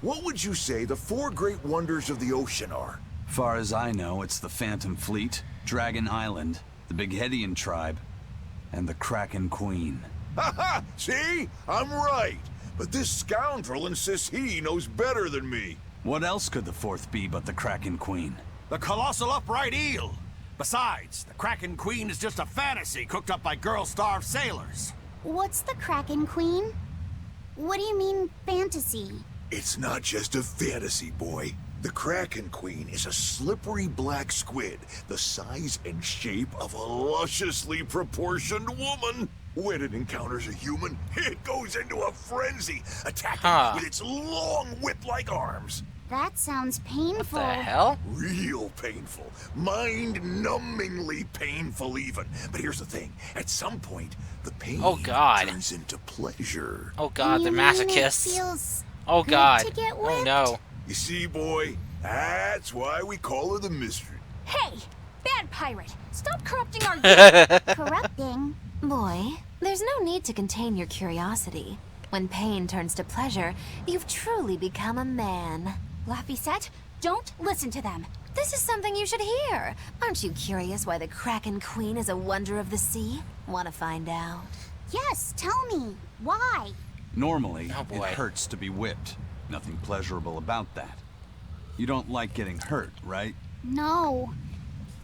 What would you say the 4 great wonders of the ocean are? Far as I know, it's the Phantom Fleet, Dragon Island, the Bighedian tribe, and the Kraken Queen. Haha! See? I'm right. but this scoundrel insists he knows better than me. What else could the fourth be but the Kraken Queen? The colossal upright eel. Besides, the Kraken Queen is just a fantasy cooked up by girl-starved sailors. What's the Kraken Queen? What do you mean, fantasy? It's not just a fantasy, boy. The Kraken Queen is a slippery black squid, the size and shape of a lusciously proportioned woman. When it encounters a human, it goes into a frenzy, attacking with its long whip-like arms. That sounds painful. What the hell? Real painful. Mind-numbingly painful even. But here's the thing. At some point, the pain turns into pleasure. Oh god, they're masochists. Oh god. Oh no. You see, boy? That's why we call her the Mistress. Hey! Bad pirate! Stop corrupting our Corrupting? Boy, there's no need to contain your curiosity. When pain turns to pleasure, you've truly become a man. Laphicet, don't listen to them. This is something you should hear. Aren't you curious why the Kraken Queen is a wonder of the sea? Want to find out? Yes, tell me. Why? Normally, it hurts to be whipped. Nothing pleasurable about that. You don't like getting hurt, right? No.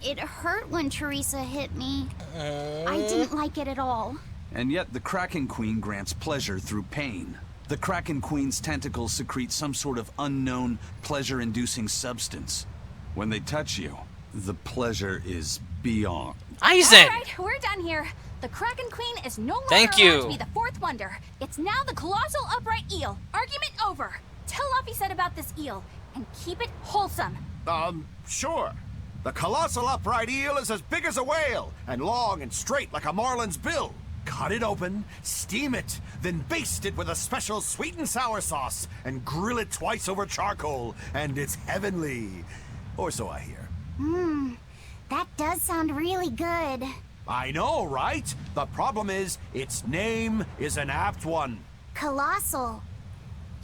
It hurt when Teresa hit me. I didn't like it at all. And yet the Kraken Queen grants pleasure through pain. The Kraken Queen's tentacles secrete some sort of unknown, pleasure-inducing substance. When they touch you, the pleasure is beyond. Eisen! Alright, we're done here. The Kraken Queen is no longer Thank allowed you. to be the fourth wonder. It's now the colossal upright eel. Argument over. Tell Laphicet about this eel, and keep it wholesome. Sure. The colossal upright eel is as big as a whale, and long and straight like a marlin's bill. Cut it open, steam it, then baste it with a special sweet and sour sauce, and grill it twice over charcoal, and it's heavenly. Or so I hear. That does sound really good. I know, right? The problem is, its name is an apt one. Colossal.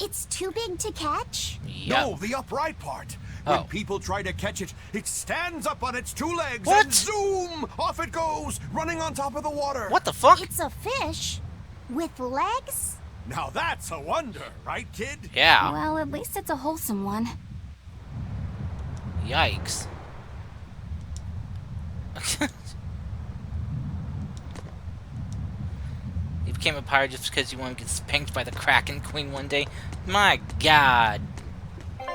It's too big to catch? No, the upright part. When people try to catch it, it stands up on its two legs and zoom! Off it goes, running on top of the water. What the fuck? It's a fish? With legs? Now that's a wonder, right, kid? Yeah. Well, at least it's a wholesome one. Yikes. You became a pirate just because you want to get spanked by the Kraken Queen one day? My god.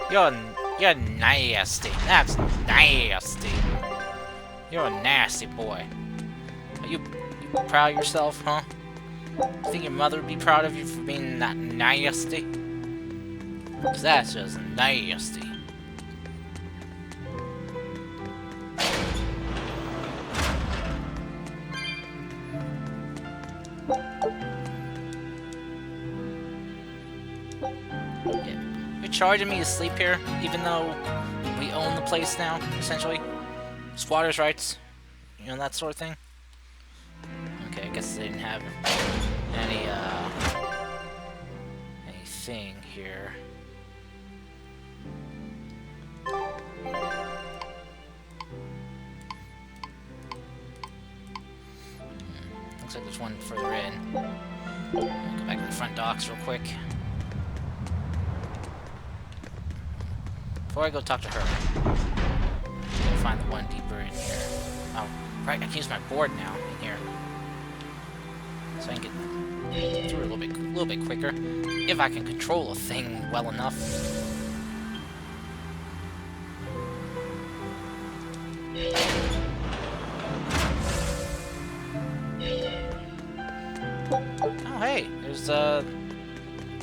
You're nasty. That's nasty. You're a nasty boy. Are you proud of yourself, huh? You think your mother would be proud of you for being that nasty? Because that's just nasty. You're charging me to sleep here, even though we own the place now, essentially? Squatters' rights, you know, that sort of thing? Okay, I guess they didn't have anything here. Looks like there's one further in. Go back to the front docks real quick. Before I go talk to her, I'll find the one deeper in here. Oh, right, I can use my board now in here. So I can get through a little bit quicker. If I can control a thing well enough. Oh, hey, there's,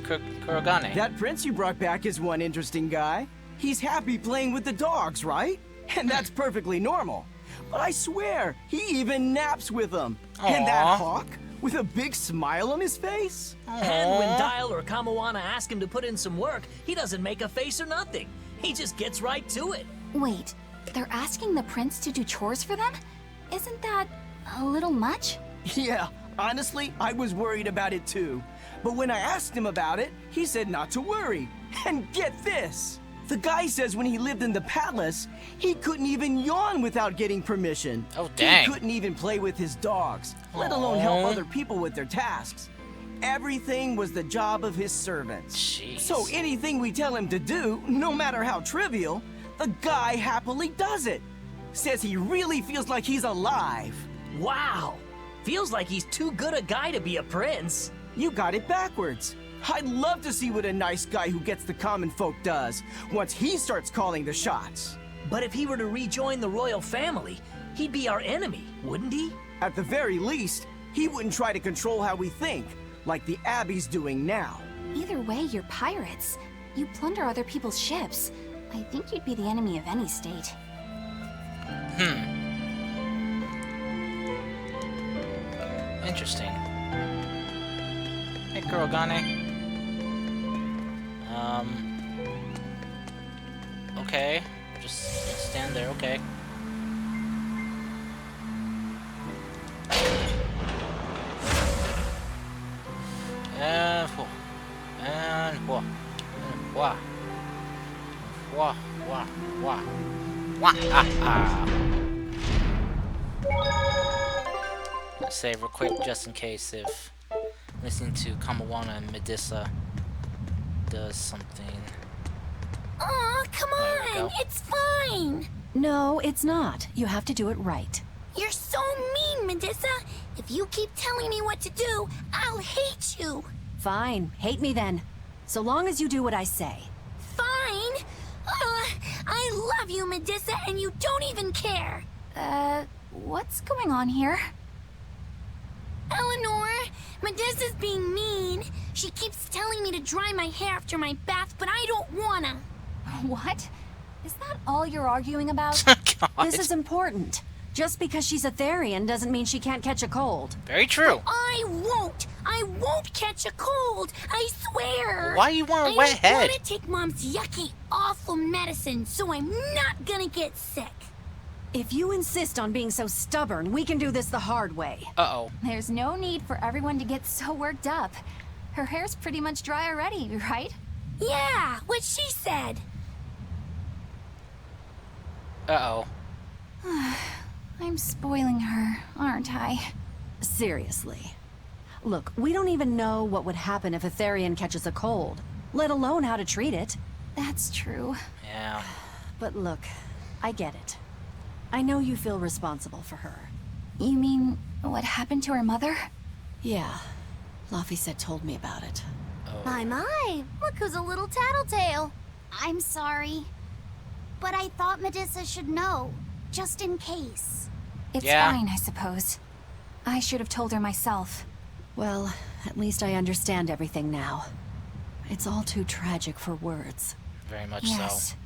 Kurogane. That prince you brought back is one interesting guy. He's happy playing with the dogs, right? And that's perfectly normal. But I swear, he even naps with them. And that hawk, with a big smile on his face? And when Dial or Kamawana ask him to put in some work, he doesn't make a face or nothing. He just gets right to it. Wait, they're asking the prince to do chores for them? Isn't that a little much? Yeah, honestly, I was worried about it too. But when I asked him about it, he said not to worry. And get this! The guy says when he lived in the palace, he couldn't even yawn without getting permission. Oh, dang. He couldn't even play with his dogs, let alone help other people with their tasks. everything was the job of his servants. Jeez. So anything we tell him to do, no matter how trivial, the guy happily does it. Says he really feels like he's alive. Wow! Feels like he's too good a guy to be a prince. You got it backwards. I'd love to see what a nice guy who gets the common folk does once he starts calling the shots. But if he were to rejoin the royal family, he'd be our enemy, wouldn't he? At the very least, he wouldn't try to control how we think, like the Abbey's doing now. Either way, you're pirates. You plunder other people's ships. I think you'd be the enemy of any state. Interesting. Hey, Kurogane. Okay. Just stand there, okay. And whoa. And whoa. And whoa. Whoa. Whoa. Whoa. Wah, ah, ah. Let's save real quick just in case if listening to Kamawana and Medusa does something. Aw, come on! It's fine! No, it's not. You have to do it right. You're so mean, Medusa! If you keep telling me what to do, I'll hate you! Fine, hate me then. So long as you do what I say. Fine! I love you, Medusa, and you don't even care! What's going on here? Eleanor, Medusa's being mean. She keeps telling me to dry my hair after my bath, but I don't wanna. What? Is that all you're arguing about? This is important. Just because she's a Therian doesn't mean she can't catch a cold. Very true. I won't! I won't catch a cold! I swear! Why you want a wet head? I want to take Mom's yucky, awful medicine, so I'm not gonna get sick. If you insist on being so stubborn, we can do this the hard way. Uh-oh. There's no need for everyone to get so worked up. Her hair's pretty much dry already, right? Yeah, what she said. Uh-oh. I'm spoiling her, aren't I? Seriously. Look, we don't even know what would happen if a Therian catches a cold, let alone how to treat it. That's true. Yeah. But look, I get it. I know you feel responsible for her. You mean what happened to her mother? Yeah. Laphicet told me about it. Oh. My, look who's a little tattletale. I'm sorry. But I thought Medusa should know, just in case. It's fine, I suppose. I should have told her myself. Well, at least I understand everything now. It's all too tragic for words. Very much yes. so.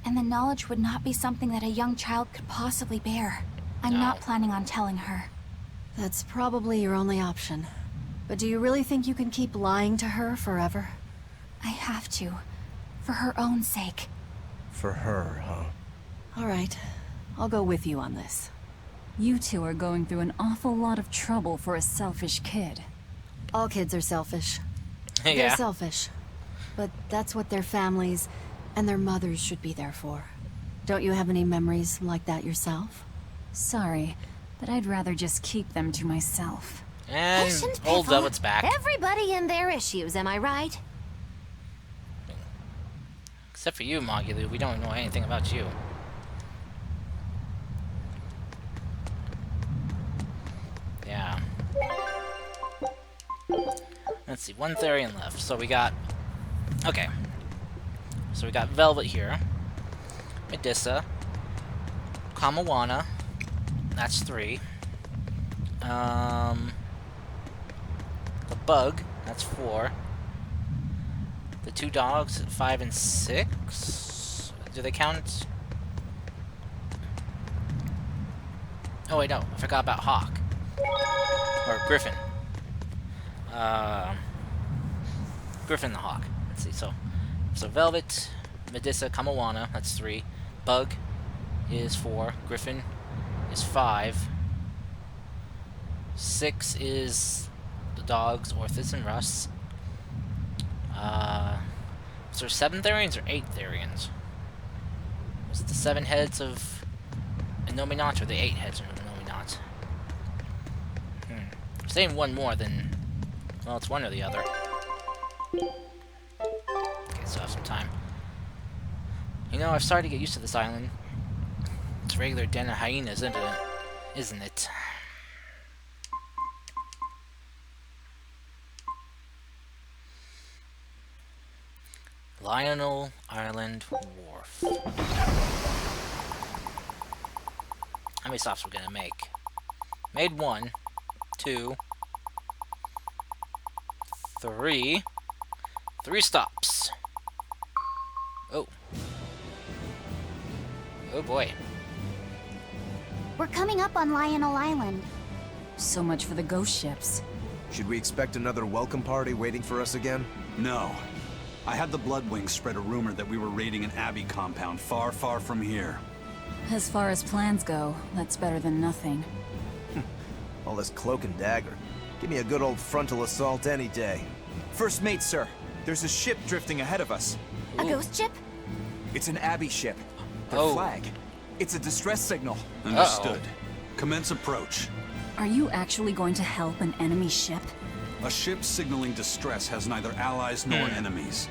And the knowledge would not be something that a young child could possibly bear. I'm not planning on telling her. That's probably your only option. But do you really think you can keep lying to her forever? I have to. For her own sake. For her, huh? All right. I'll go with you on this. You two are going through an awful lot of trouble for a selfish kid. All kids are selfish. Yeah. They're selfish. But that's what their families and their mothers should be there for. Don't you have any memories like that yourself? Sorry, but I'd rather just keep them to myself. And Patient old Piffle. Velvet's back. Everybody and their issues, am I right? Except for you, Mogulu. We don't know anything about you. Yeah. Let's see, one Therian left. So we got... Okay. So we got Velvet here. Medusa. Kamawana. That's 3. The Bug. That's 4. The 2 dogs, 5 and 6? Do they count? Oh wait, no. I forgot about Hawk. Or Griffin. Griffin the Hawk. Let's see, so Velvet, Medusa, Kamawana, that's 3. Bug is 4. Griffin is 5. 6 is the dogs, Orthus and Russ. So there's 7 Therians or 8 Therians? Was it the 7 heads of Innominat or the 8 heads of Innominat? If saying one more, then Well, it's one or the other. Okay, so I have some time. You know, I've started to get used to this island. It's a regular den of hyenas, isn't it? Isn't it? Lionel Island Wharf. How many stops are we gonna make? Made 1, 2, 3. 3 stops. Oh. Oh boy. We're coming up on Lionel Island. So much for the ghost ships. Should we expect another welcome party waiting for us again? No. I had the Bloodwings spread a rumor that we were raiding an Abbey compound far, far from here. As far as plans go, that's better than nothing. All this cloak and dagger. Give me a good old frontal assault any day. First mate, sir. There's a ship drifting ahead of us. A ghost ship? It's an Abbey ship. Their flag. It's a distress signal. Understood. Commence approach. Are you actually going to help an enemy ship? A ship signaling distress has neither allies nor enemies.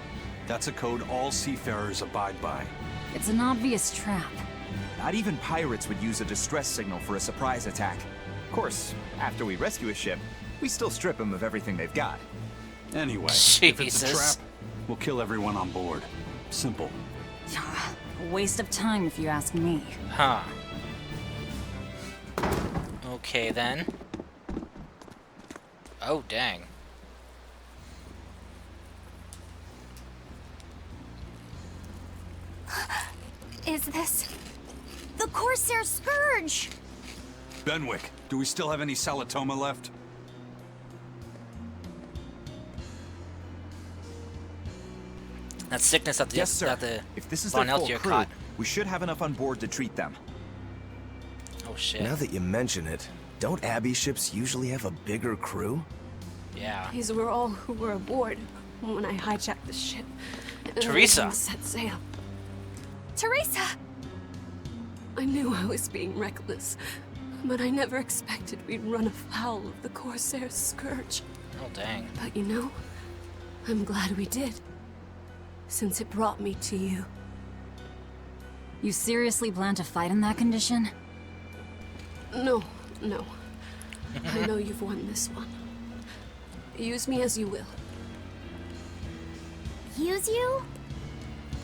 That's a code all seafarers abide by. It's an obvious trap. Not even pirates would use a distress signal for a surprise attack. Of course, after we rescue a ship, we still strip them of everything they've got. Anyway, if it's a trap, we'll kill everyone on board. Simple. A waste of time if you ask me. Huh. Okay then. Oh, dang. Is this... the Corsair Scourge? Benwick, do we still have any Salatoma left? That sickness that the Yes, sir. that the if this is Von their full Eltier crew, caught. we should have enough on board to treat them. Oh shit. Now that you mention it, don't Abbey ships usually have a bigger crew? Yeah. These were all who were aboard when I hijacked the ship. and Teresa. everything set sail. Teresa! I knew I was being reckless, but I never expected we'd run afoul of the Corsair Scourge. Oh, dang. But you know, I'm glad we did, since it brought me to you. You seriously plan to fight in that condition? No. I know you've won this one. Use me as you will. Use you?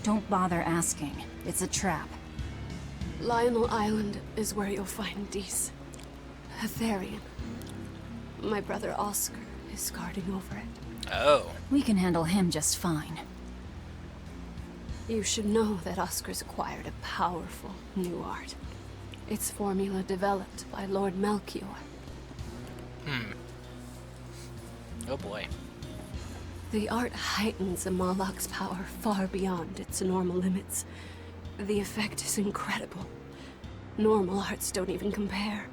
Don't bother asking. It's a trap. Lionel Island is where you'll find Dees. A Therian. My brother Oscar is guarding over it. Oh. We can handle him just fine. You should know that Oscar's acquired a powerful new art. Its formula developed by Lord Melchior. Oh boy. The art heightens a Moloch's power far beyond its normal limits. The effect is incredible. Normal arts don't even compare.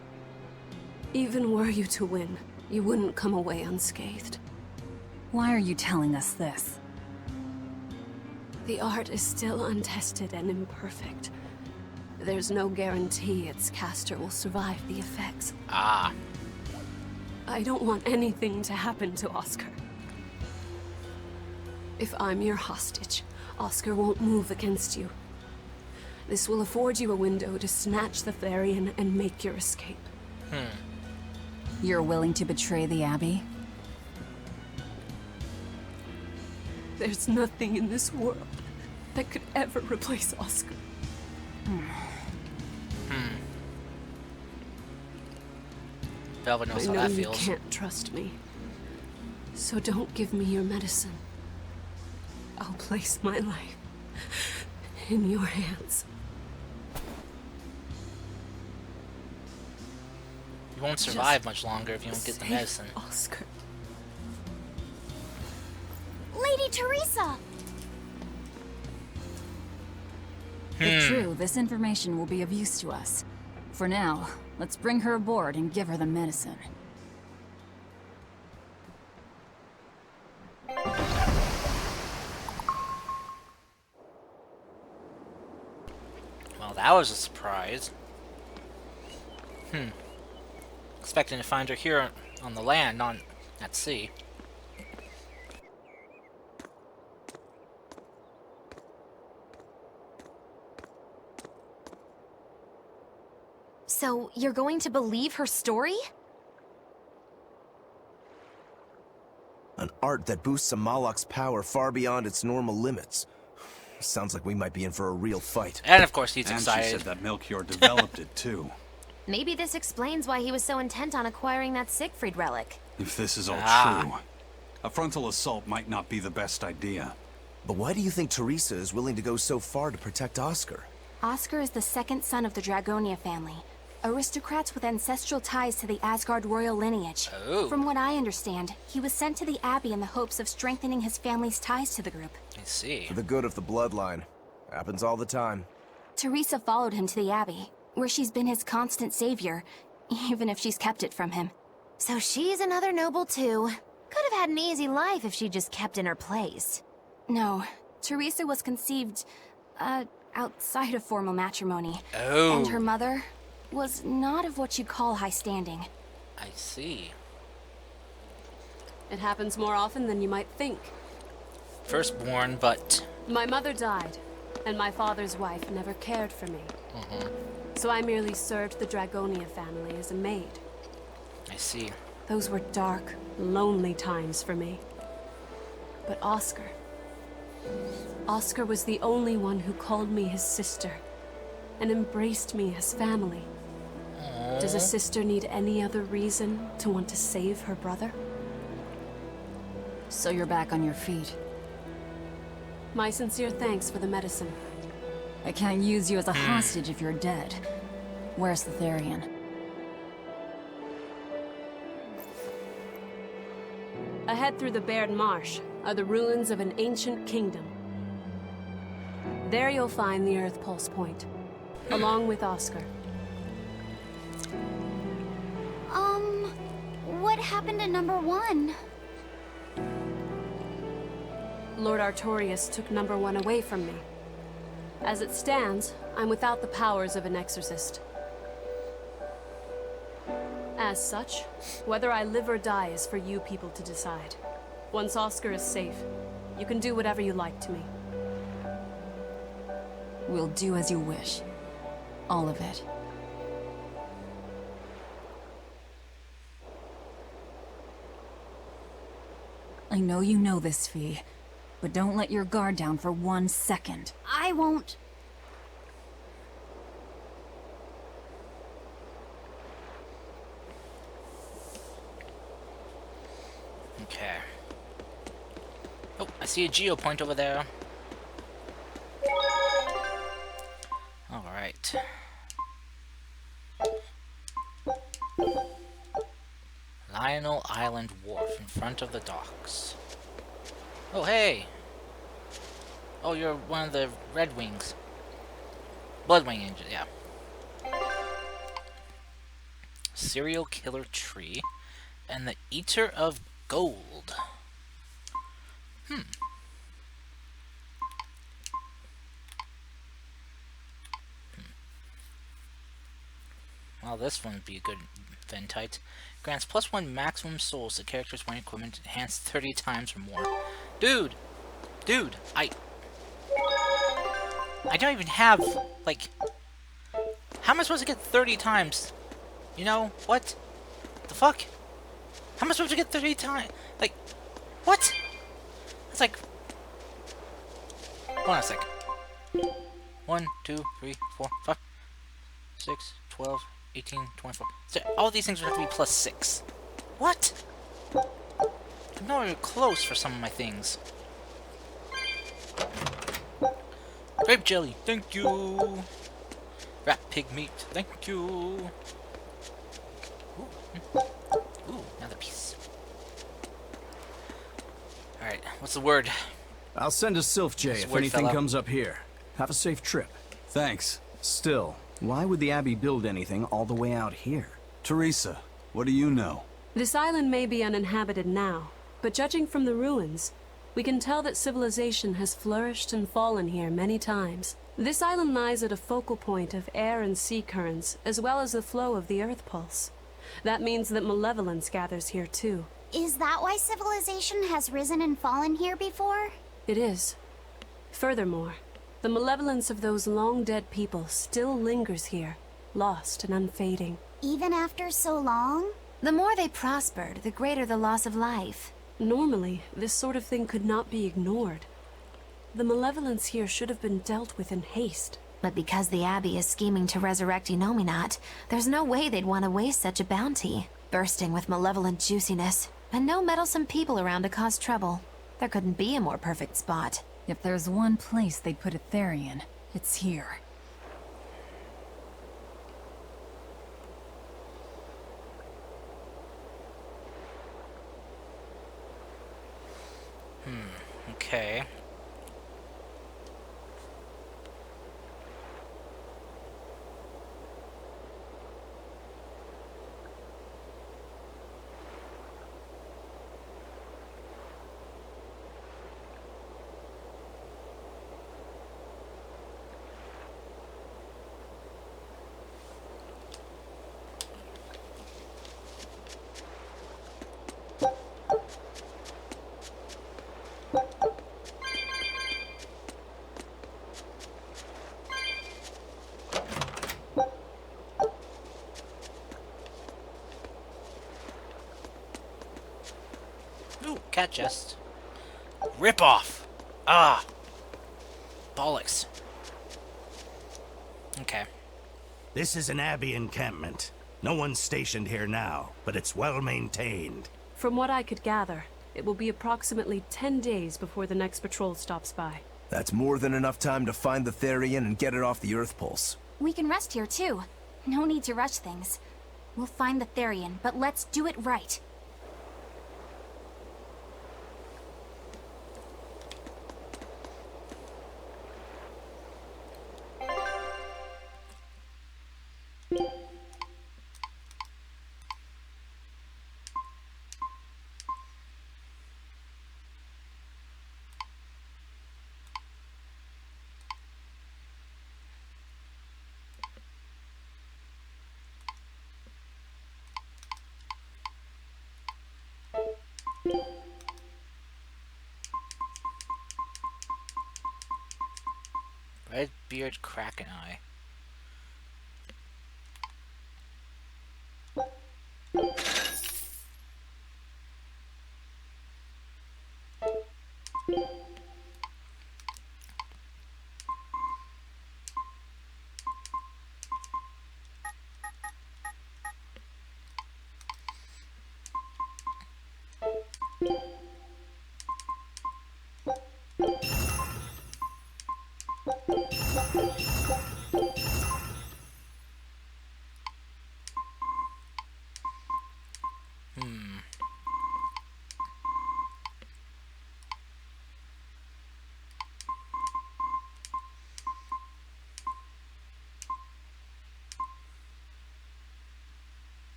Even were you to win, you wouldn't come away unscathed. Why are you telling us this? The art is still untested and imperfect. There's no guarantee its caster will survive the effects. Ah. I don't want anything to happen to Oscar. If I'm your hostage, Oscar won't move against you. This will afford you a window to snatch the Therian and make your escape. You're willing to betray the Abbey? There's nothing in this world that could ever replace Oscar. Velvet knows I how know that you feels. can't trust me, so don't give me your medicine. I'll place my life in your hands. You won't survive much longer if you don't get the Save medicine. Oscar. Lady Teresa! If true, this information will be of use to us. For now, let's bring her aboard and give her the medicine. Well, that was a surprise. Expecting to find her here on the land, not at sea. So, you're going to believe her story? An art that boosts a Malak's power far beyond its normal limits. Sounds like we might be in for a real fight. And of course he's and excited. She said that Melchior developed it too. Maybe this explains why he was so intent on acquiring that Siegfried relic. If this is all true, a frontal assault might not be the best idea. But why do you think Teresa is willing to go so far to protect Oscar? Oscar is the second son of the Dragonia family. Aristocrats with ancestral ties to the Asgard royal lineage. Oh. From what I understand, he was sent to the Abbey in the hopes of strengthening his family's ties to the group. I see. For the good of the bloodline. Happens all the time. Teresa followed him to the Abbey, where she's been his constant savior, even if she's kept it from him. So she's another noble too. Could have had an easy life if she just kept in her place. No, Teresa was conceived, outside of formal matrimony. Oh. And her mother was not of what you'd call high standing. I see. It happens more often than you might think. Firstborn, but... My mother died, and my father's wife never cared for me. So I merely served the Dragonia family as a maid. I see. Those were dark, lonely times for me. But Oscar was the only one who called me his sister and embraced me as family. Does a sister need any other reason to want to save her brother? So you're back on your feet. My sincere thanks for the medicine. I can't use you as a hostage if you're dead. Where's the Therian? Ahead through the Baird Marsh are the ruins of an ancient kingdom. There you'll find the Earth Pulse Point, along with Oscar. What happened to number 1? Lord Artorius took number 1 away from me. As it stands, I'm without the powers of an exorcist. As such, whether I live or die is for you people to decide. Once Oscar is safe, you can do whatever you like to me. We'll do as you wish. All of it. I know you know this, Fee, but don't let your guard down for 1 second. I won't. Okay. Oh, I see a Geo point over there. Alright. Lionel Island Wharf in front of the docks. Oh, hey! Oh, you're one of the Red Wings. Bloodwing Angel, yeah. Serial Killer Tree. And the Eater of Gold. Well, this one would be a good Ventite. Grants +1 maximum souls to characters when equipment enhanced 30 times or more. Dude! Dude, I don't even have, like... How am I supposed to get 30 times? You know, what? The fuck? How am I supposed to get 30 times? Like, what? It's like... Hold on a sec. 1, 2, 3, 4, 5, 6, 12, 18, 24. So all these things would have to be +6. What? I'm not even close for some of my things. Grape jelly, thank you. Rat pig meat, thank you. Ooh, another piece. Alright, what's the word? I'll send a Sylph J if anything comes up here. Have a safe trip. Thanks. Still, why would the Abbey build anything all the way out here? Teresa, what do you know? This island may be uninhabited now, but judging from the ruins, we can tell that civilization has flourished and fallen here many times. This island lies at a focal point of air and sea currents, as well as the flow of the Earth Pulse. That means that malevolence gathers here too. Is that why civilization has risen and fallen here before? It is. Furthermore, the malevolence of those long-dead people still lingers here, lost and unfading. Even after so long? The more they prospered, the greater the loss of life. Normally, this sort of thing could not be ignored. The malevolence here should have been dealt with in haste. But because the Abbey is scheming to resurrect Inominat, there's no way they'd want to waste such a bounty. Bursting with malevolent juiciness, and no meddlesome people around to cause trouble. There couldn't be a more perfect spot. If there's one place they'd put a Therian, it's here. Okay. Ooh, cat chest. Rip off! Ah! Bollocks. Okay. This is an Abbey encampment. No one's stationed here now, but it's well maintained. From what I could gather, it will be approximately 10 days before the next patrol stops by. That's more than enough time to find the Therian and get it off the Earth Pulse. We can rest here too. No need to rush things. We'll find the Therian, but let's do it right. Red beard Kraken Eye.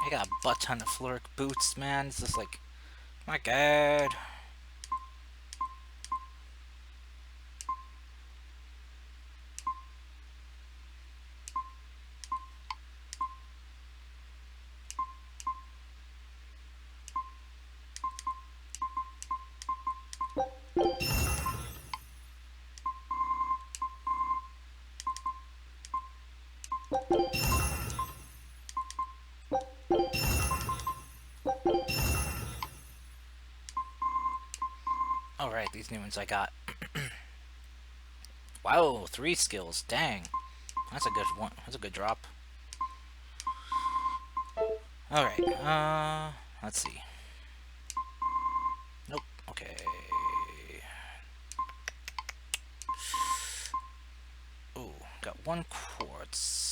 I got a butt ton of Floric boots, man. It's just like, my god. Alright, these new ones I got. Wow, 3 skills. Dang. That's a good one. That's a good drop. Alright, let's see. Nope. Okay. Ooh, got 1 quartz.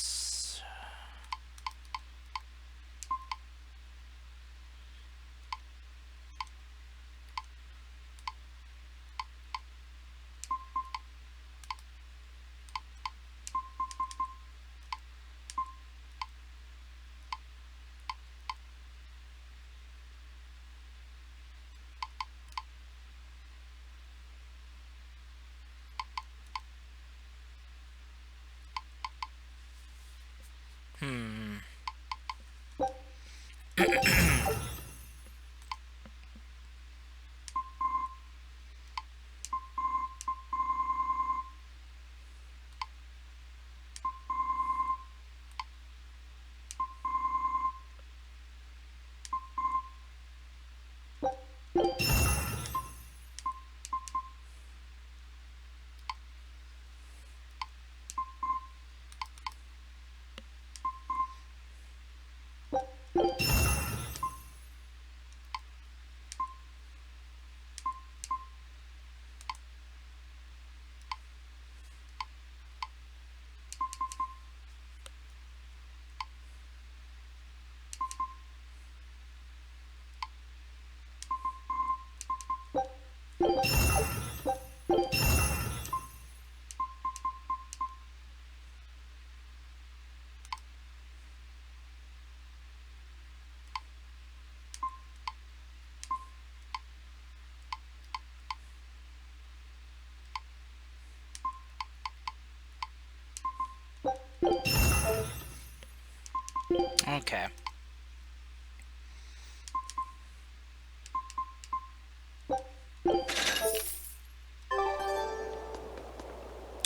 Okay.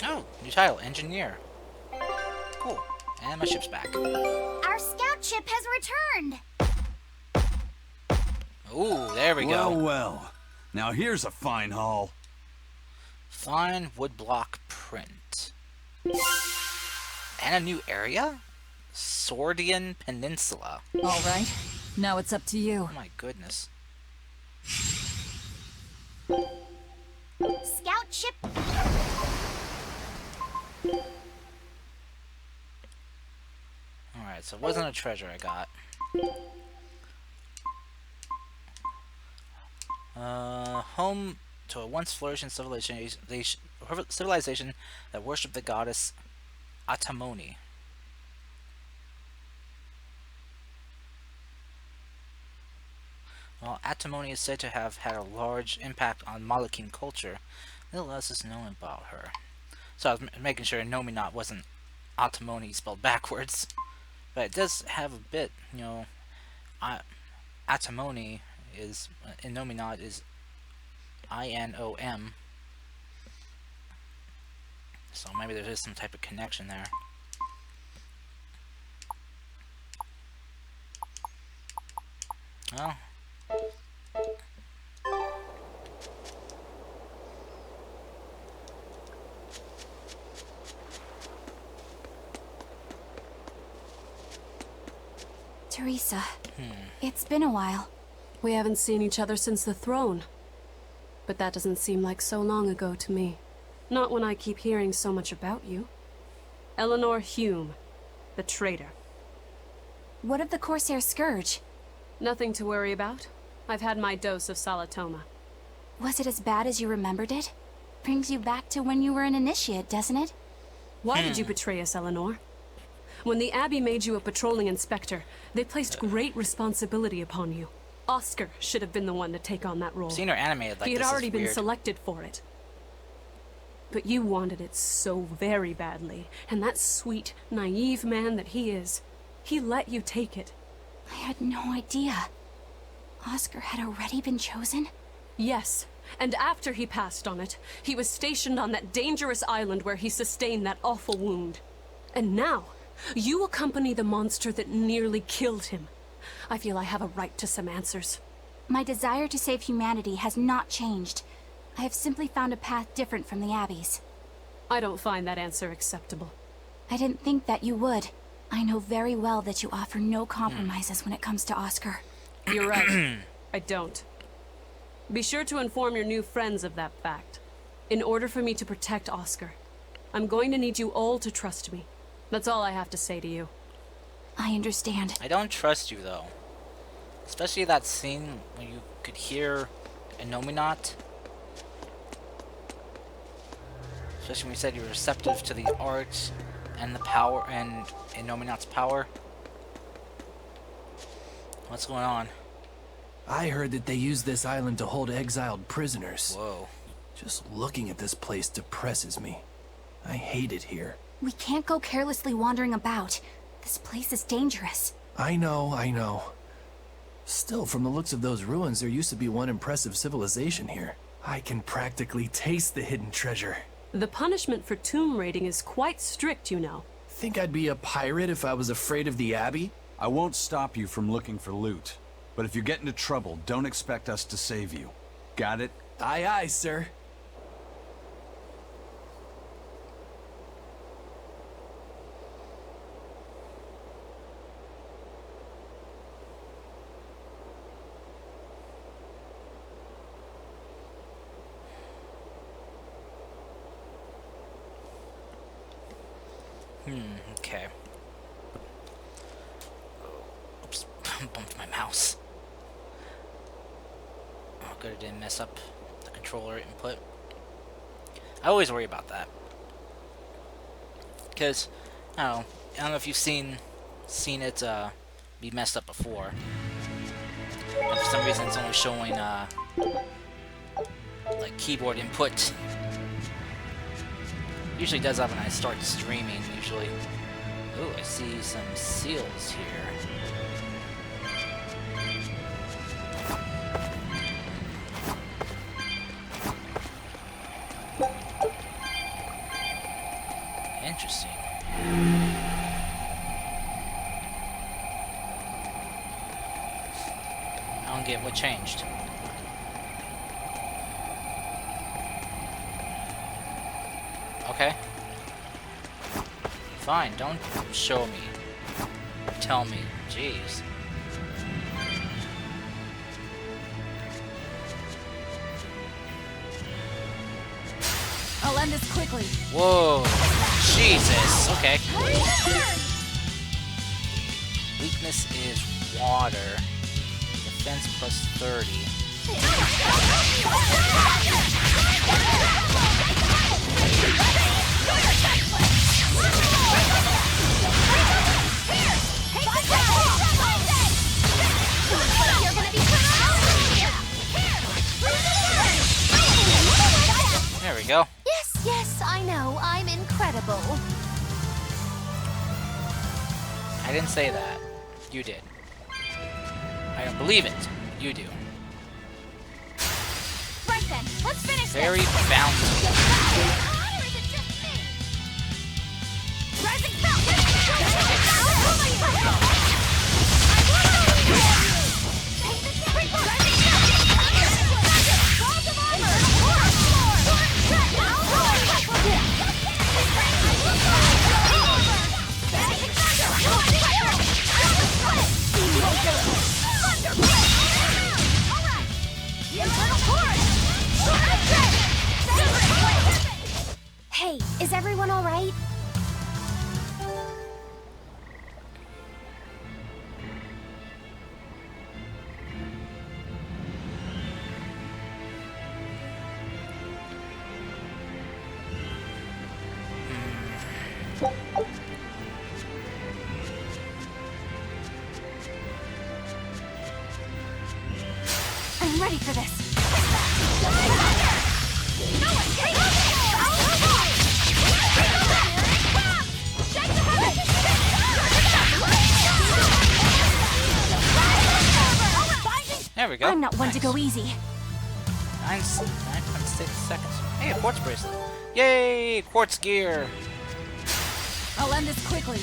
Oh, new title, Engineer. Cool. And my ship's back. Our scout ship has returned. Ooh, there we go. Well, well. Now here's a fine haul. Fine woodblock print. And a new area? Sordian Peninsula. Alright, now it's up to you. Oh my goodness. Scout ship. Alright, so it wasn't a treasure I got. Home to a once flourishing civilization that worshipped the goddess Atamoni. While Atamoni is said to have had a large impact on Malakim culture, little else is known about her. So I was making sure Nominat wasn't Atamoni spelled backwards. But it does have a bit, you know, Atamoni is, in Nominat is I-N-O-M. So maybe there is some type of connection there. Well. Teresa, it's been a while. We haven't seen each other since the throne. But that doesn't seem like so long ago to me. Not when I keep hearing so much about you. Eleanor Hume, the traitor. What of the Corsair Scourge? Nothing to worry about. I've had my dose of Salatoma. Was it as bad as you remembered it? Brings you back to when you were an initiate, doesn't it? Why did you betray us, Eleanor? When the Abbey made you a patrolling inspector, they placed great responsibility upon you. Oscar should have been the one to take on that role. Seen her animated like he had this already is been weird. selected for it. But you wanted it so very badly, and that sweet, naive man that he is, he let you take it. I had no idea. Oscar had already been chosen? Yes, and after he passed on it, he was stationed on that dangerous island where he sustained that awful wound. And now, you accompany the monster that nearly killed him. I feel I have a right to some answers. My desire to save humanity has not changed. I have simply found a path different from the Abbey's. I don't find that answer acceptable. I didn't think that you would. I know very well that you offer no compromises when it comes to Oscar. You're right. I don't. Be sure to inform your new friends of that fact. In order for me to protect Oscar, I'm going to need you all to trust me. That's all I have to say to you. I understand. I don't trust you, though. Especially that scene when you could hear Innominat. Especially when you said you were receptive to the art and the power and Innominat's power. What's going on? I heard that they use this island to hold exiled prisoners. Whoa. Just looking at this place depresses me. I hate it here. We can't go carelessly wandering about. This place is dangerous. I know. Still, from the looks of those ruins, there used to be one impressive civilization here. I can practically taste the hidden treasure. The punishment for tomb raiding is quite strict, you know. Think I'd be a pirate if I was afraid of the Abbey? I won't stop you from looking for loot. But if you get into trouble, don't expect us to save you. Got it? Aye, aye, sir. Okay. Oops, bumped my mouse. Oh, good, I didn't mess up the controller input. I always worry about that. Because, I don't know if you've seen it be messed up before. And for some reason it's only showing, like, keyboard input. Usually does that when I start streaming, usually. Ooh, I see some seals here. Interesting. I don't get what changed. Okay. Fine, don't show me. Tell me. Jeez. I'll end this quickly. Whoa. Jesus. Okay. Weakness is water. Defense plus 30. There we go. Yes, I know. I'm incredible. I didn't say that. You did. I don't believe it. You do. Right then, let's finish Very this. bouncy. Or is it just me? Rising spell! Hey, is everyone all right? I'm ready for this. There we go. I'm not one to go easy. 9.6 seconds. Hey, a quartz bracelet. Yay! Quartz gear. I'll end this quickly.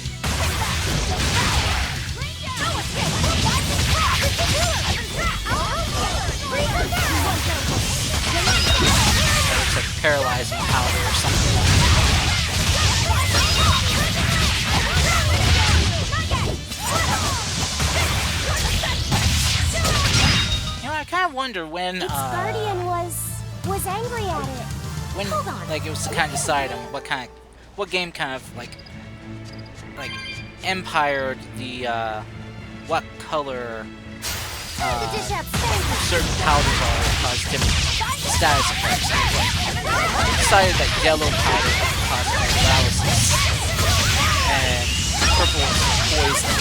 kind of wonder when its guardian was angry at it. when Hold on. like it was to kind of decide on what game kind of like empired the what color certain powders are cause different status effects. It decided that yellow powder caused paralysis and purple is poison,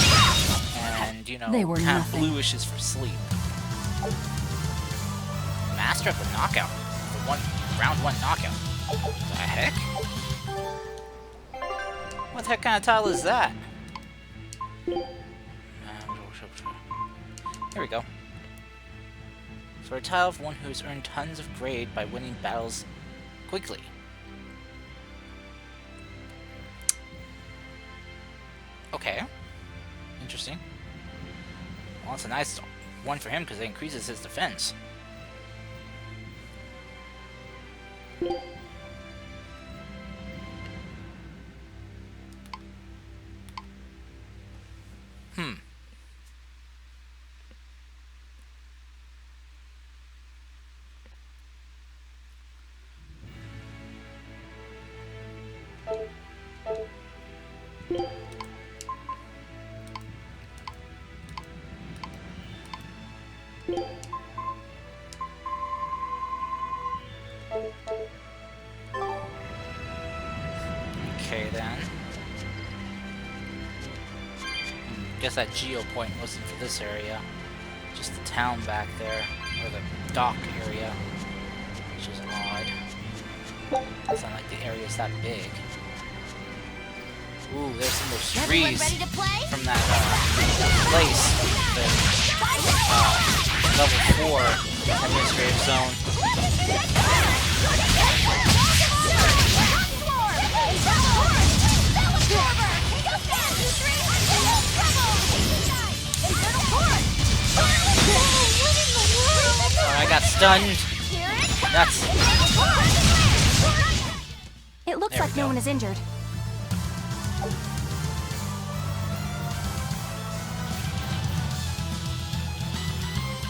and you know They were kind nothing. of bluish is for sleep. Master of the knockout. Round one knockout. The heck? What the heck kind of title is that? Here we go. For a title of one who has earned tons of grade by winning battles quickly. Okay. Interesting. Well, it's a nice one for him because it increases his defense. Okay then. Guess that Geo point wasn't for this area. Just the town back there, or the dock area, which is odd. It's not like the area's that big. Ooh, there's some of those trees from that place, the level 4 administrative zone. Oh, I got stunned. That's. It looks like no one is injured.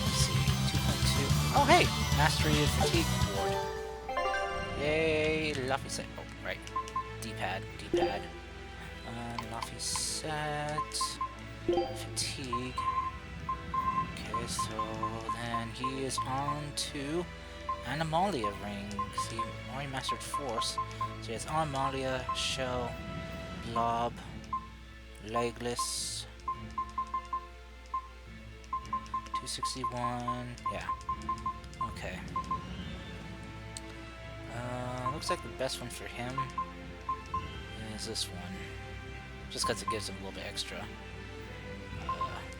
Let's see, 2.2. Oh, hey! Mastery of Fatigue Board. Yay, Laphicet. Oh, right. D-pad, D-pad. Laphicet. Fatigue. Okay, so then he is on to Animalia Ring. He already mastered Force. So he has Animalia, Shell, Blob, Legless. 261. Yeah. Okay. Looks like the best one for him is this one. Just because it gives him a little bit extra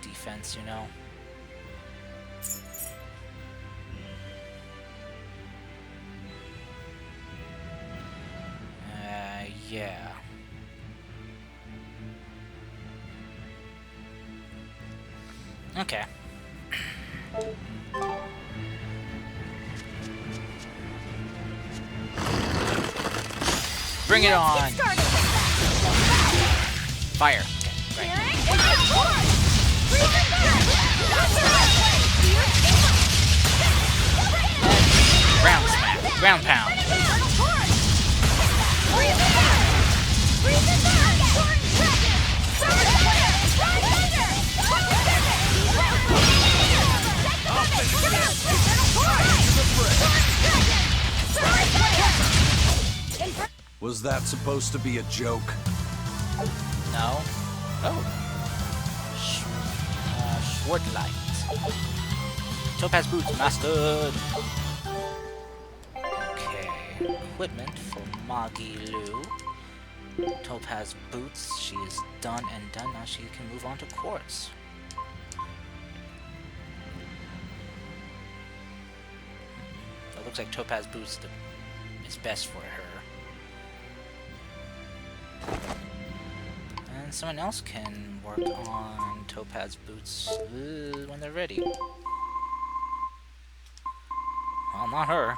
defense, you know. Yeah. Okay. Bring it on! Fire. Okay, right. Ground smack. Ground pound. Was that supposed to be a joke? No. Oh. Schwartlight. Topaz boots mastered. Okay. Equipment for Magilu. Topaz boots. She is done and done. Now she can move on to quartz. It looks like Topaz boots is best for her. And someone else can work on Topaz boots when they're ready. Well, not her.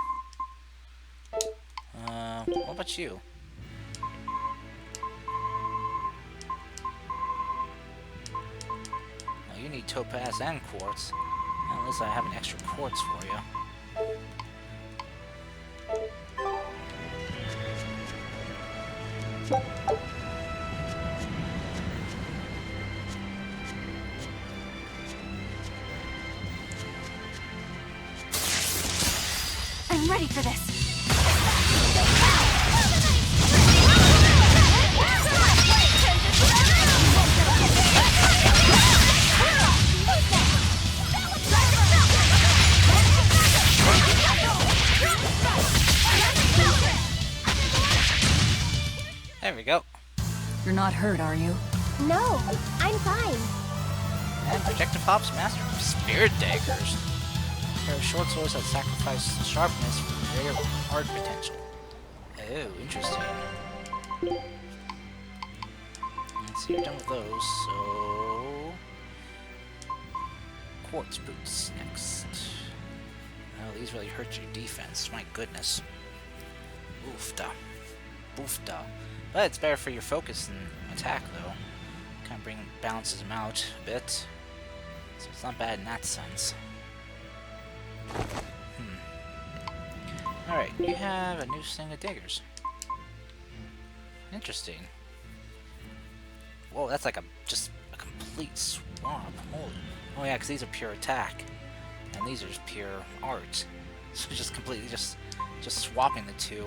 What about you? Oh, you need Topaz and quartz. Well, Unless I have an extra quartz for you. I'm ready for this. There we go. You're not hurt, are you? No, I'm fine. And Projectipops master Spirit Daggers. A pair of short swords that sacrifice sharpness for greater art potential. Oh, interesting. Let's see, you're done with those, so... Quartz boots next. Oh, these really hurt your defense, my goodness. Oofda. Oofda. But it's better for your focus and attack, though. Kind of balances them out a bit. So it's not bad in that sense. Alright, you have a new string of daggers. Interesting. Whoa, that's like just a complete swap. Holy. Oh yeah, because these are pure attack. And these are just pure art. So just completely just swapping the two.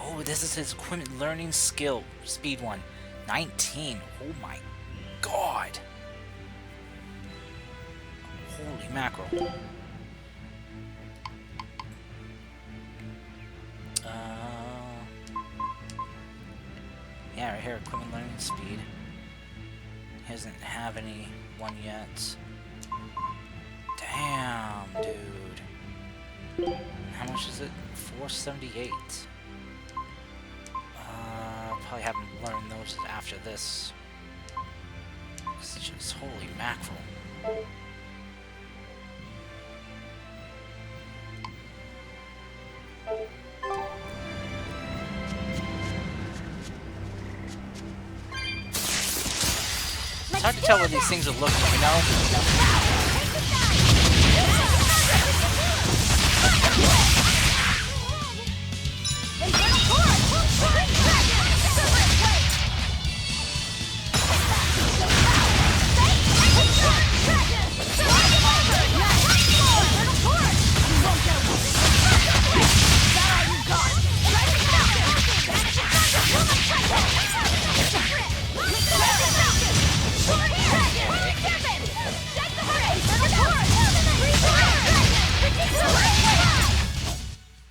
Oh, this is his equipment learning skill. Speed 1. 19. Oh my god. Holy mackerel. Yeah, right here, equipment learning speed. He doesn't have any one yet. Damn, dude. How much is it? 478. Probably haven't learned those after this. It's just holy mackerel. It's hard to tell where these things are looking, you know?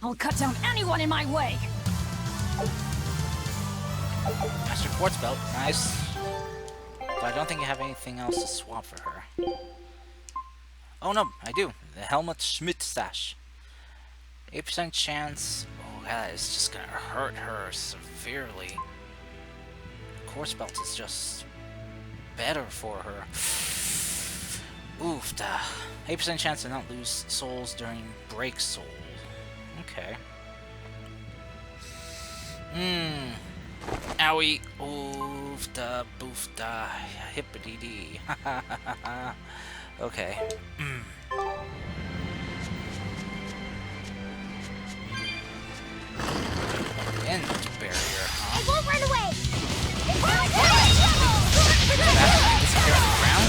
I'll cut down anyone in my way! Master Quartz Belt, nice. But I don't think you have anything else to swap for her. Oh no, I do. The Helmut Schmidt Sash. 8% chance. Oh, that is just gonna hurt her severely. Quartz Belt is just better for her. Oof, 8% chance to not lose souls during Break Soul. Okay. Owie. Oofda, boofda, hippity-dee. Okay. End barrier, huh? It won't run away! Disappear on the ground?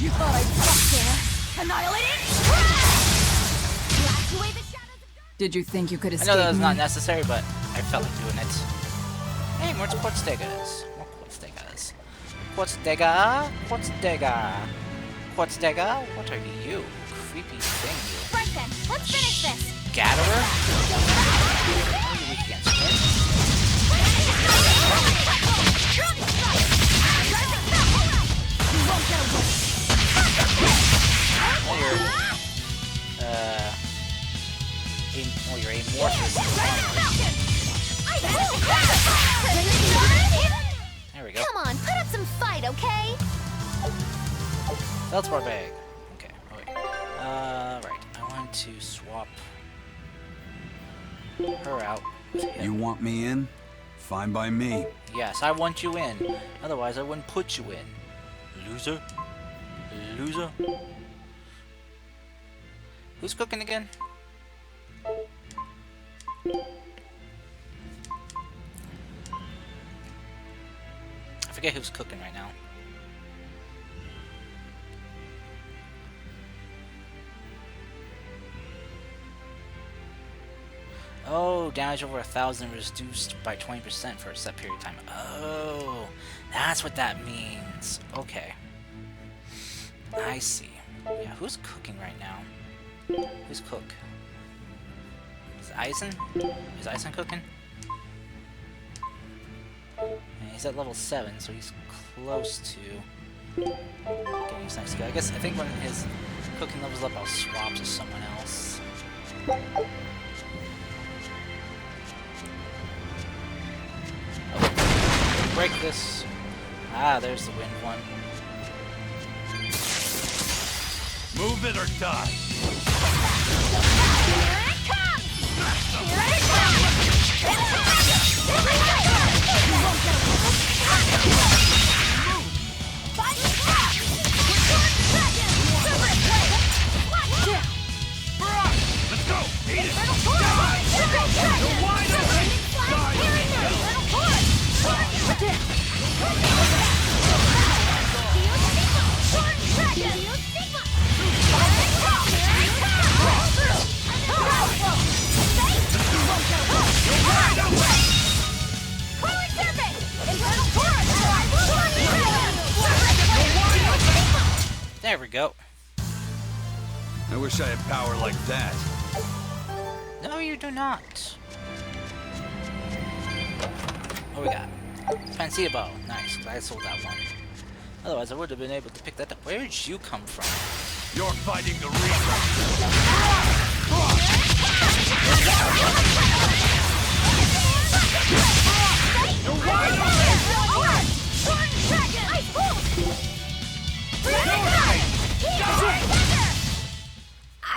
You thought I'd stop there? Annihilating? Blast away the shadows of... Did you think you could I escape know that was me? not necessary, but I felt like doing it. Hey, more Quartz Daggers. More Quartz Daggers. Quartz Dagger? Quartz Dagger. Quartz Dagger? What are you? Creepy thing, you. Right then, let's finish this. Scatterer? How are you weak against it? You're amorphous. There we go. Come on, put up some fight, okay? Feldspar bag. Okay. Oh wait. Right. I want to swap her out with him. You want me in? Fine by me. Yes, I want you in. Otherwise, I wouldn't put you in. Loser. Loser. Who's cooking again? I forget who's cooking right now. Oh, damage over 1,000 reduced by 20% for a set period of time. Oh, that's what that means. Okay. I see. Yeah, who's cooking right now? Who's cook? Is Eisen? Is Eisen cooking? And he's at level 7, so he's close to getting his next skill. I think when his cooking levels up, I'll swap to someone else. Oh, break this. Ah, there's the wind one. Move it or die. Here it comes! Here it comes! You won't get away. Fight back! Second! Super play! Let's go! Eat it! Little Torch! You're wide open! Here it is! Little Torch! There we go. I wish I had power like that. No, you do not. What we got? Fancy bow. Nice, glad I sold that one. Otherwise, I would have been able to pick that up. Where did you come from? You're fighting the Reaper. You're wide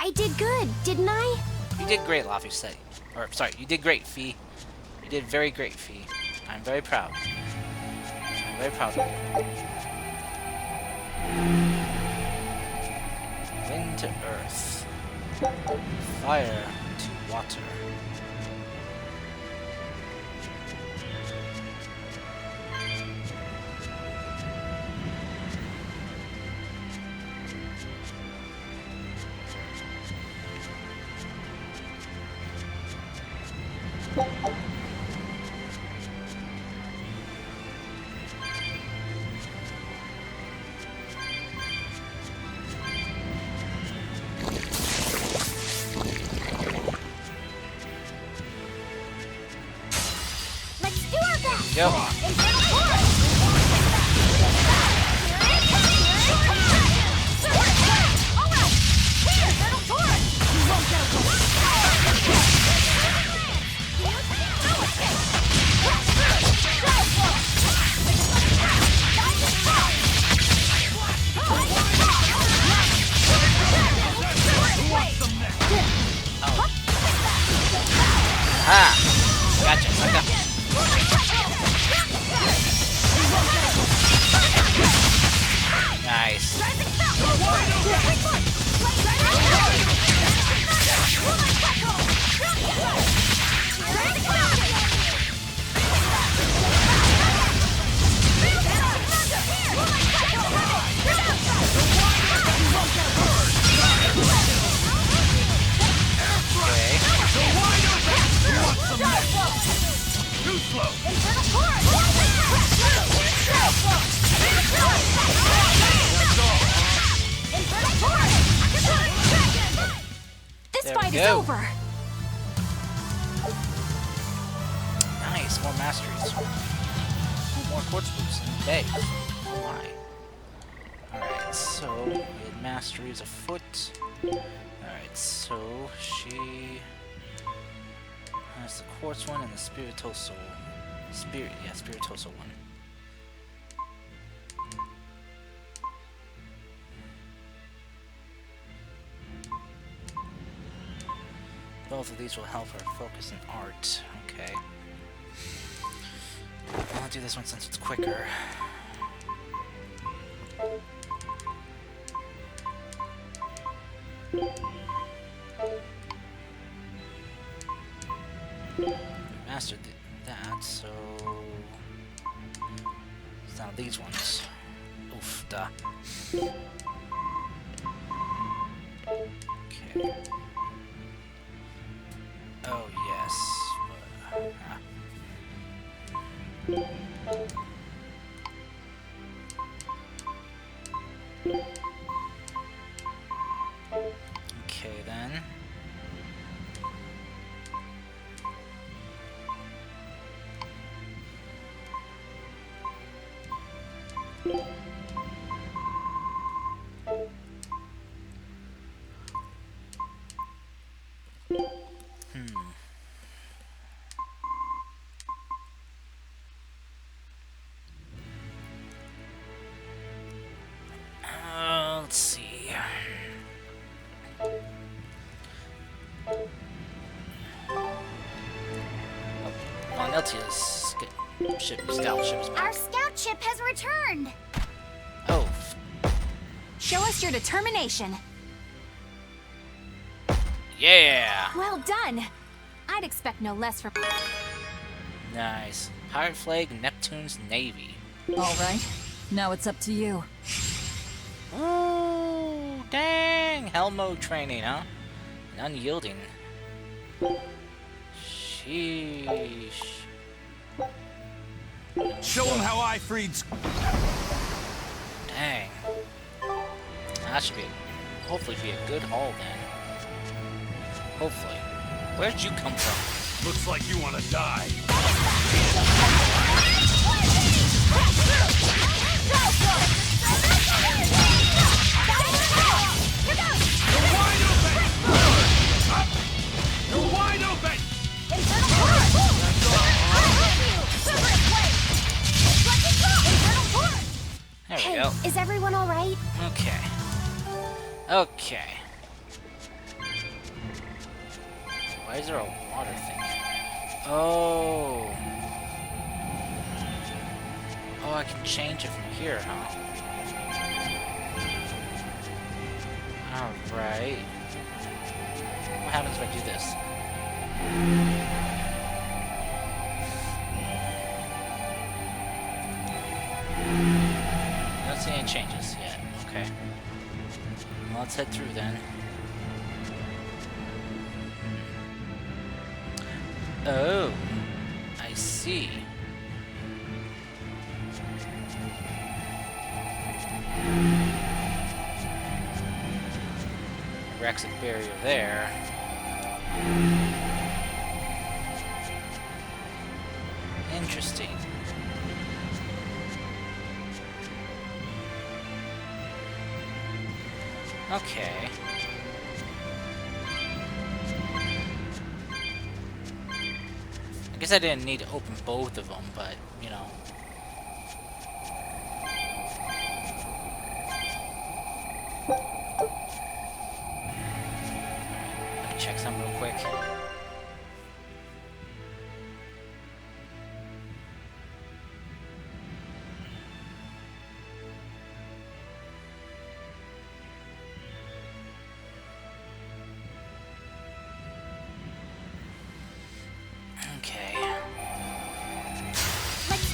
I did good, didn't I? You did great, Laffy. Or, sorry, you did great, Fee. You did very great, Fee. I'm very proud. I'm very proud of you. Wind to earth. Fire to water. Go. Ah, gotcha, sucker. Nice. This fight is over. Nice, more masteries. Ooh, more quartz boots and bags. Oh my. Alright, so we had masteries afoot. Alright, so she has the quartz one and the spirituoso. Spirituoso one. Both of these will help our focus in art. Okay. I'll do this one since it's quicker. Mastered that, so it's now these ones. Oof, duh. Okay. Oh yes. Okay then. Let's see. Von Eltia's scout ship is back. Our scout ship has returned. Oh. Show us your determination. Yeah. Well done. I'd expect no less from. Nice. Pirate flag, Neptune's navy. All right. Now it's up to you. Ooh, dang! Hell mode training, huh? And unyielding. Sheesh. Show him how I freed. Dang. That should be, hopefully, be a good haul then. Hopefully. Where'd you come from? Looks like you want to die. You're wide open! There we Hey, go. is everyone all right? Okay. Okay. Why is there a water thing? Oh. Oh, I can change it from here, huh? Alright. What happens if I do this? I don't see any changes yet. Okay. Well, let's head through then. Oh, I see. Rexic barrier there. Interesting. Okay. I guess I didn't need to open both of them, but, you know. Let me check something real quick. Okay.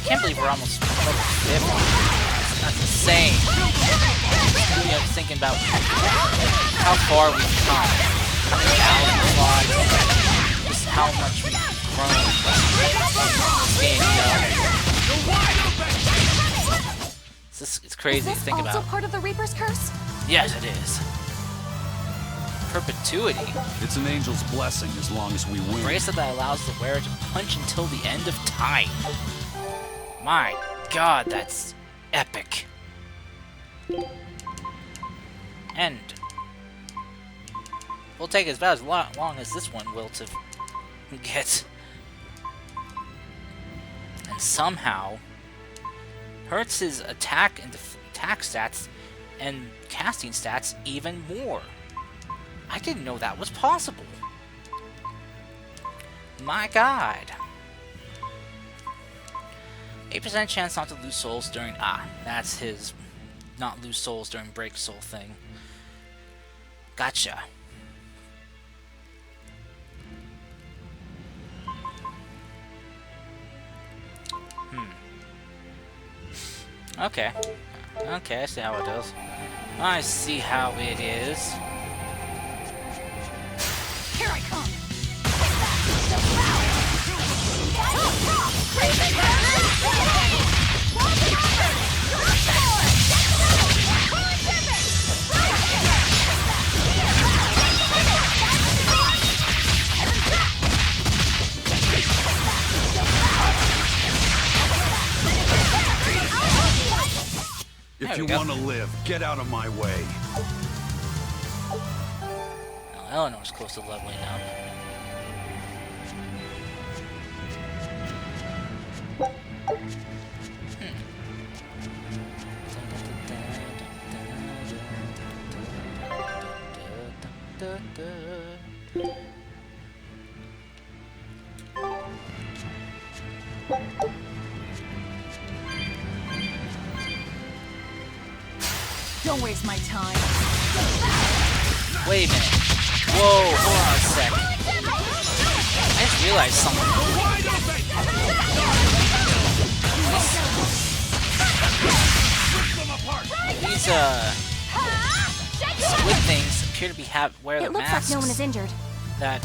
Can't believe we're almost level 50. That's insane. You know, thinking about how far we've come, how many thousand lives, just how much we've grown this game, you know. It's crazy to think Is this about. also part of the Reaper's curse? Yes, it is. Perpetuity. It's an angel's blessing as long as we win. Bracelet that allows the wearer to punch until the end of time. My god, that's epic. And we'll take as about as long as this one will to get. And somehow hurts his attack and attack stats and casting stats even more. I didn't know that was possible. My god. 8% chance not to lose souls during... that's his not lose souls during break soul thing. Gotcha. Okay. Okay, I see how it is. I see how it is. Here I come! If you want to live, get out of my way. Oh, Eleanor's close to leveling up. Don't waste my time. Wait a minute. Whoa, hold on a sec. I just realized something. These squid things appear to be wear the masks. It looks like no one is injured. That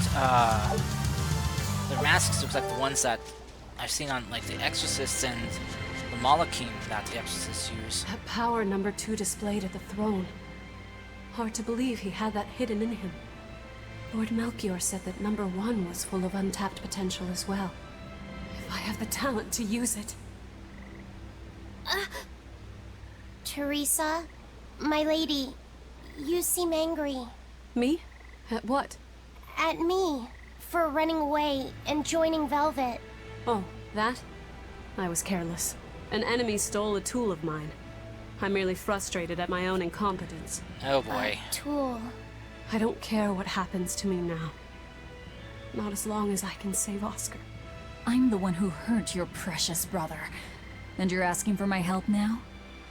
their masks look like the ones that I've seen on like the Exorcists and the Malachim that the Exorcists use. That power number 2 displayed at the throne. Hard to believe he had that hidden in him. Lord Melchior said that number 1 was full of untapped potential as well. If I have the talent to use it. Teresa, my lady, you seem angry. Me? At what? At me, for running away and joining Velvet. Oh, that? I was careless. An enemy stole a tool of mine. I'm merely frustrated at my own incompetence. Oh boy. A tool. I don't care what happens to me now. Not as long as I can save Oscar. I'm the one who hurt your precious brother. And you're asking for my help now?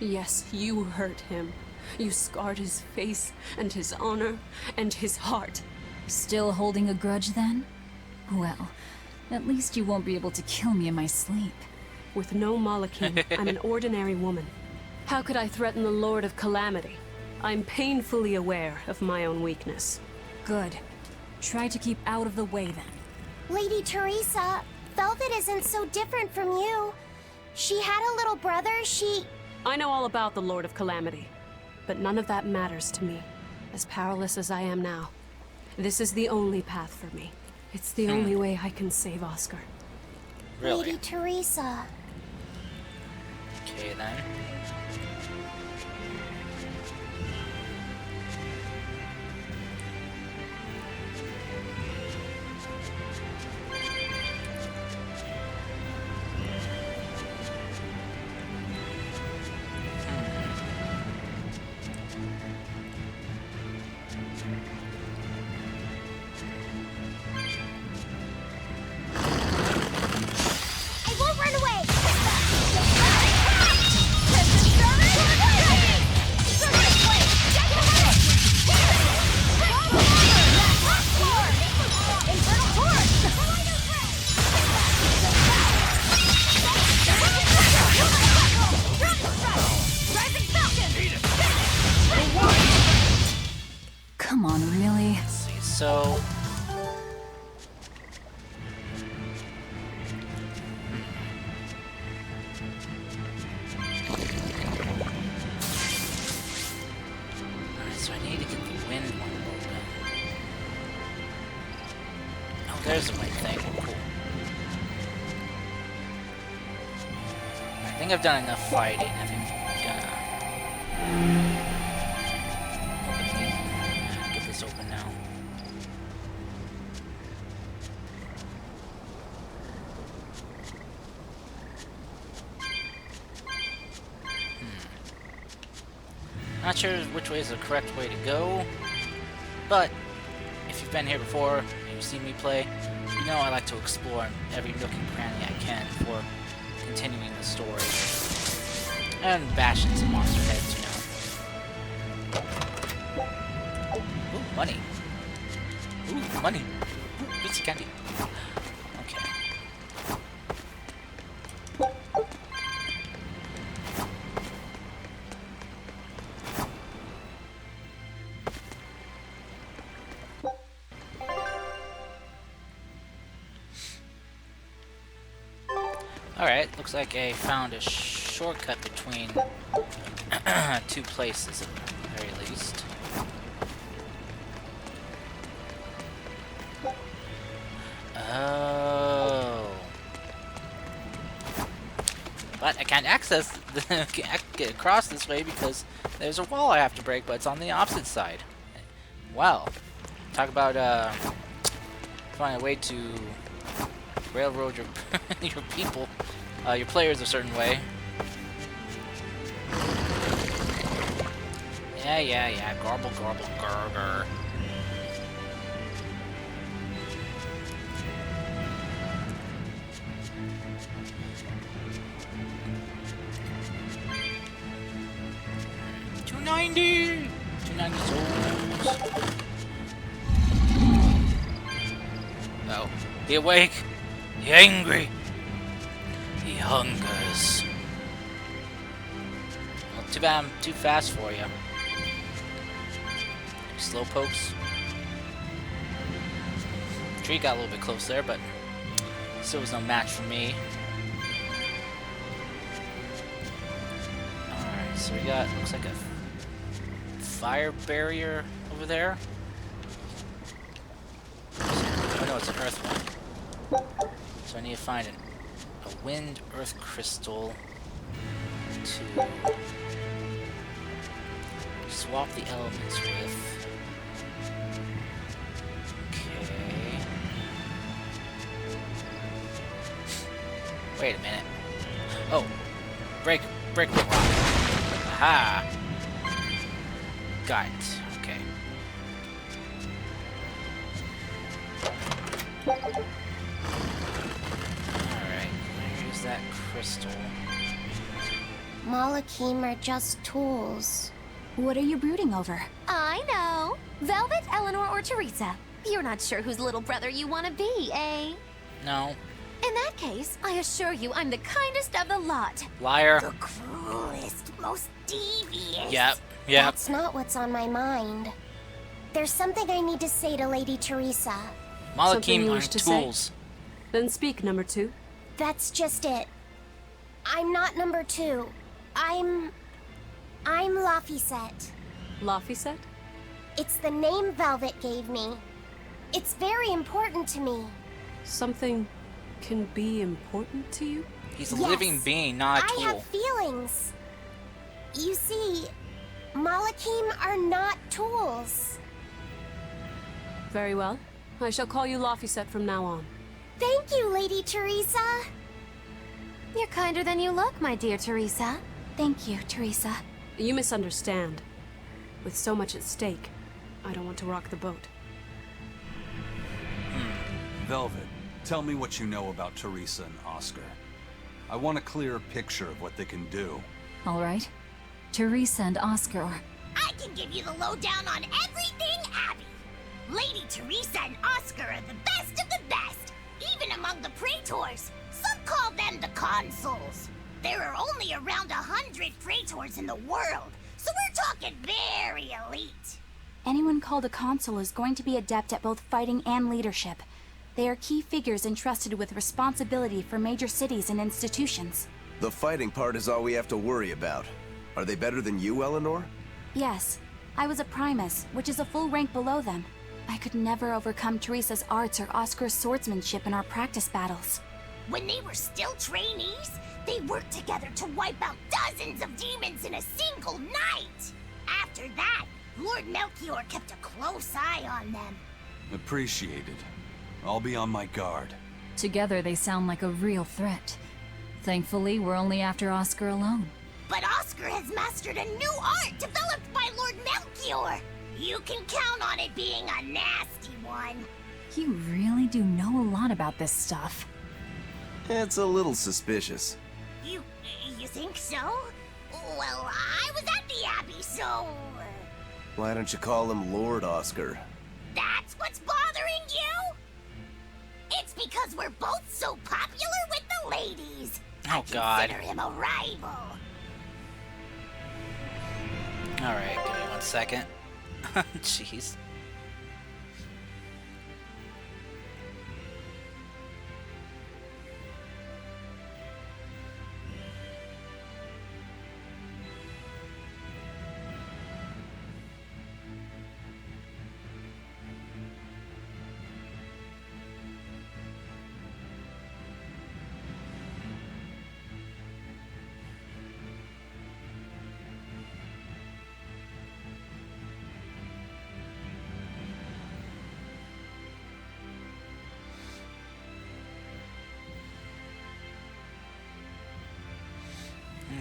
Yes, you hurt him. You scarred his face, and his honor, and his heart. Still holding a grudge then? Well, at least you won't be able to kill me in my sleep. With no Malachim, I'm an ordinary woman. How could I threaten the Lord of Calamity? I'm painfully aware of my own weakness. Good. Try to keep out of the way then. Lady Teresa, Velvet isn't so different from you. She had a little brother, I know all about the Lord of Calamity, but none of that matters to me. As powerless as I am now, this is the only path for me. It's the only way I can save Oscar. Really? Lady Teresa. Okay then. I won't run away! Come on, really? Let's see, so... Alright, so I need to get the wind one open. Oh, there's the wind thing. Cool. I think I've done enough fighting. I think I'm gonna... get this open now. Not sure which way is the correct way to go, but if you've been here before and you've seen me play, You know I like to explore every nook and cranny I can before continuing the story. And bashing some monster heads, you know. Ooh, money. Ooh, money. Ooh, pizza candy. Okay. Alright, looks like I found a shortcut between two places at the very least. Oh. But I can't access get across this way because there's a wall I have to break, but it's on the opposite side. Well, talk about find a way to railroad your your people, your players a certain way. Yeah. Garble, garble, gurgur. $290 souls. Oh, he awake. He angry. He hungers. Well, too bad I'm too fast for you. Slow pokes. Tree got a little bit close there, but still was no match for me. Alright, so we got, looks like a fire barrier over there. Oh no, it's an earth one. So I need to find a wind earth crystal to swap the elements with. Okay. Wait a minute. Oh, break the rock. Aha! Got it. Okay. Alright, here's that crystal. Malakim are just tools. What are you brooding over? I know. Velvet, Eleanor, or Teresa. You're not sure whose little brother you want to be, eh? No. In that case, I assure you I'm the kindest of the lot. Liar. The cruelest, most devious. Yep. That's not what's on my mind. There's something I need to say to Lady Teresa. Malakim are tools. Then speak, number 2. That's just it. I'm not number 2. I'm Laphicet. Laphicet? It's the name Velvet gave me. It's very important to me. Something can be important to you? He's a living being, not a tool. I have feelings. You see, Malakim are not tools. Very well. I shall call you Laphicet from now on. Thank you, Lady Teresa. You're kinder than you look, my dear Teresa. Thank you, Teresa. You misunderstand. With so much at stake, I don't want to rock the boat. Velvet, tell me what you know about Teresa and Oscar. I want a clearer picture of what they can do. All right. Teresa and Oscar are... I can give you the lowdown on everything Abby. Lady Teresa and Oscar are the best of the best, even among the praetors. Some call them the consuls. There are only around 100 praetors in the world, so we're talking very elite. Anyone called a consul is going to be adept at both fighting and leadership. They are key figures entrusted with responsibility for major cities and institutions. The fighting part is all we have to worry about. Are they better than you, Eleanor? Yes. I was a primus, which is a full rank below them. I could never overcome Teresa's arts or Oscar's swordsmanship in our practice battles. When they were still trainees, they worked together to wipe out dozens of demons in a single night. After that, Lord Melchior kept a close eye on them. Appreciated. I'll be on my guard. Together they sound like a real threat. Thankfully, we're only after Oscar alone. But Oscar has mastered a new art developed by Lord Melchior. You can count on it being a nasty one. You really do know a lot about this stuff. It's a little suspicious. You think so? Well, I was at the Abbey, so... Why don't you call him Lord Oscar? That's what's bothering you? It's because we're both so popular with the ladies. Oh, God. Consider him a rival. Alright, give me 1 second. Jeez.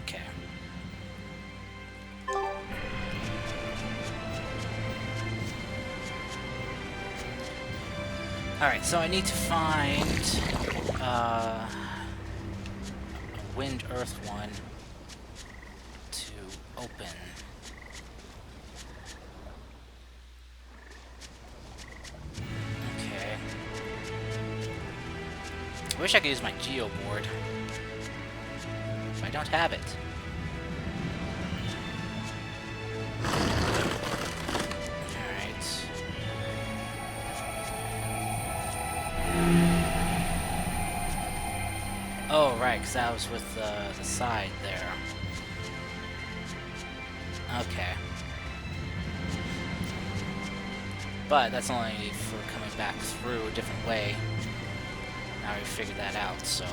Okay. Alright, so I need to find a Wind Earth one to open. Okay. I wish I could use my Geo Board. I don't have it. Alright. Oh, right, because that was with the side there. Okay. But that's only for coming back through a different way. Now we figured that out, so...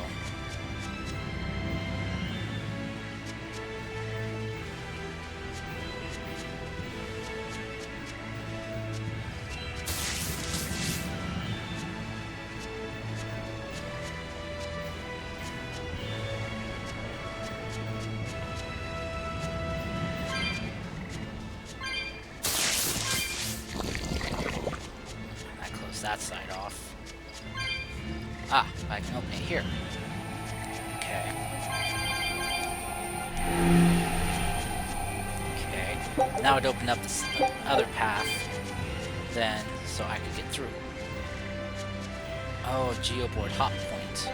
that side off. Ah, I can open it here. Okay. Okay. Now it opened up this other path, then, so I could get through. Oh, Geo Board hot point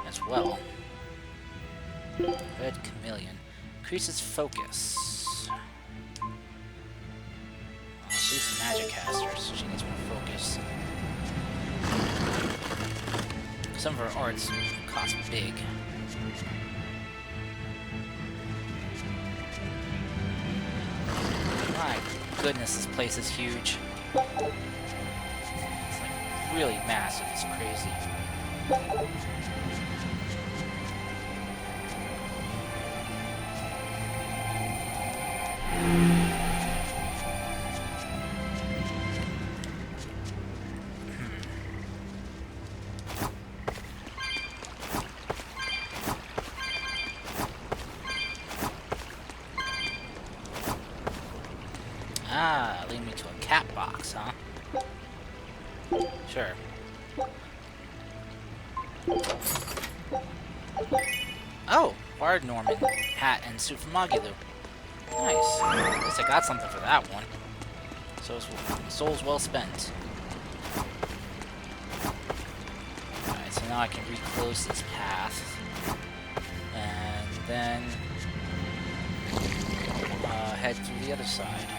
as well. Red Chameleon increases focus. She's a magic caster, so she needs more focus. Some of her arts cost big. My goodness, this place is huge. It's like really massive, it's crazy. Ah, lead me to a cat box, huh? Sure. Oh, Bard Norman hat and suit from Magilou. Nice. At least I got something for that one. So soul's well spent. Alright, so now I can reclose this path. And then head through the other side.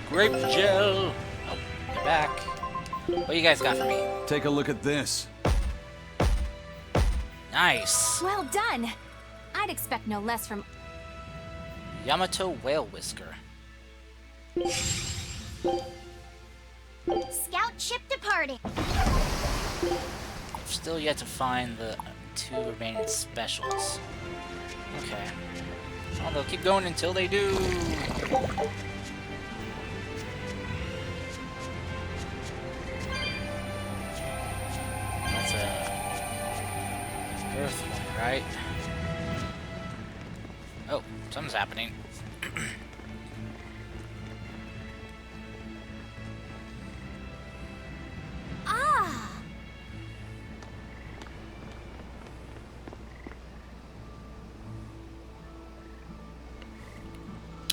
Grape gel! Oh, you're back. What do you guys got for me? Take a look at this. Nice! Well done! I'd expect no less from... Yamato Whale Whisker. Scout ship departing. Still yet to find the 2 remaining specials. Okay. Well, they'll keep going until they do. That's a Right? Oh, something's happening. Ah!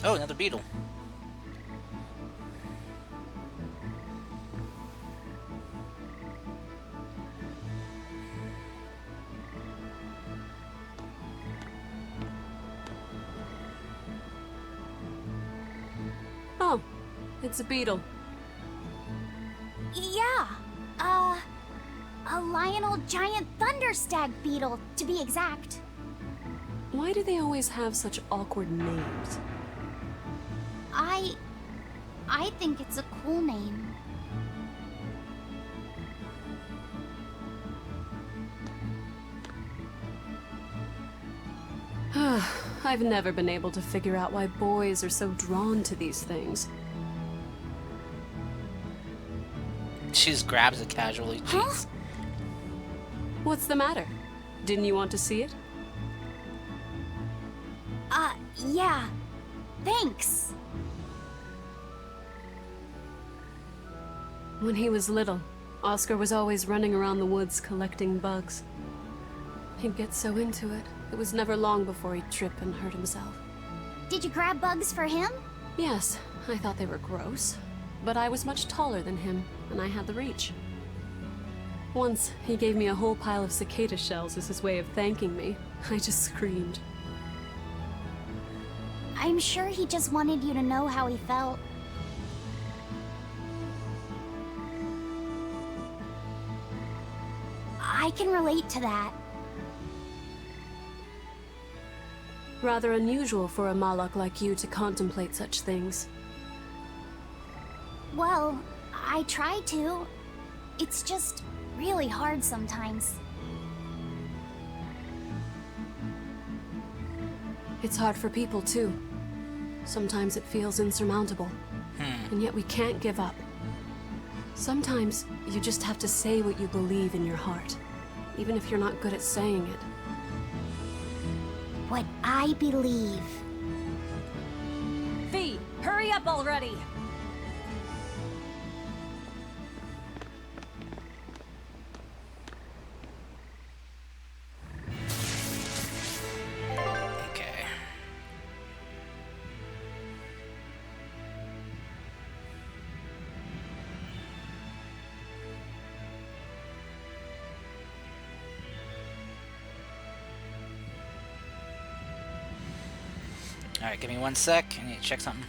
Oh, another beetle. Oh, it's a beetle. Yeah. A Lionel giant thunderstag beetle, to be exact. Why do they always have such awkward names? I think it's a cool name. I've never been able to figure out why boys are so drawn to these things. She just grabs it casually. Jeez. What's the matter? Didn't you want to see it? Yeah. Thanks. When he was little, Oscar was always running around the woods collecting bugs. He'd get so into it, it was never long before he'd trip and hurt himself. Did you grab bugs for him? Yes, I thought they were gross, but I was much taller than him, and I had the reach. Once, he gave me a whole pile of cicada shells as his way of thanking me. I just screamed. I'm sure he just wanted you to know how he felt. I can relate to that. Rather unusual for a Malak like you to contemplate such things. Well, I try to. It's just really hard sometimes. It's hard for people too. Sometimes it feels insurmountable. And yet we can't give up. Sometimes you just have to say what you believe in your heart, even if you're not good at saying it. What I believe. Fee, hurry up already! Okay. Alright, give me 1 sec. I need to check something.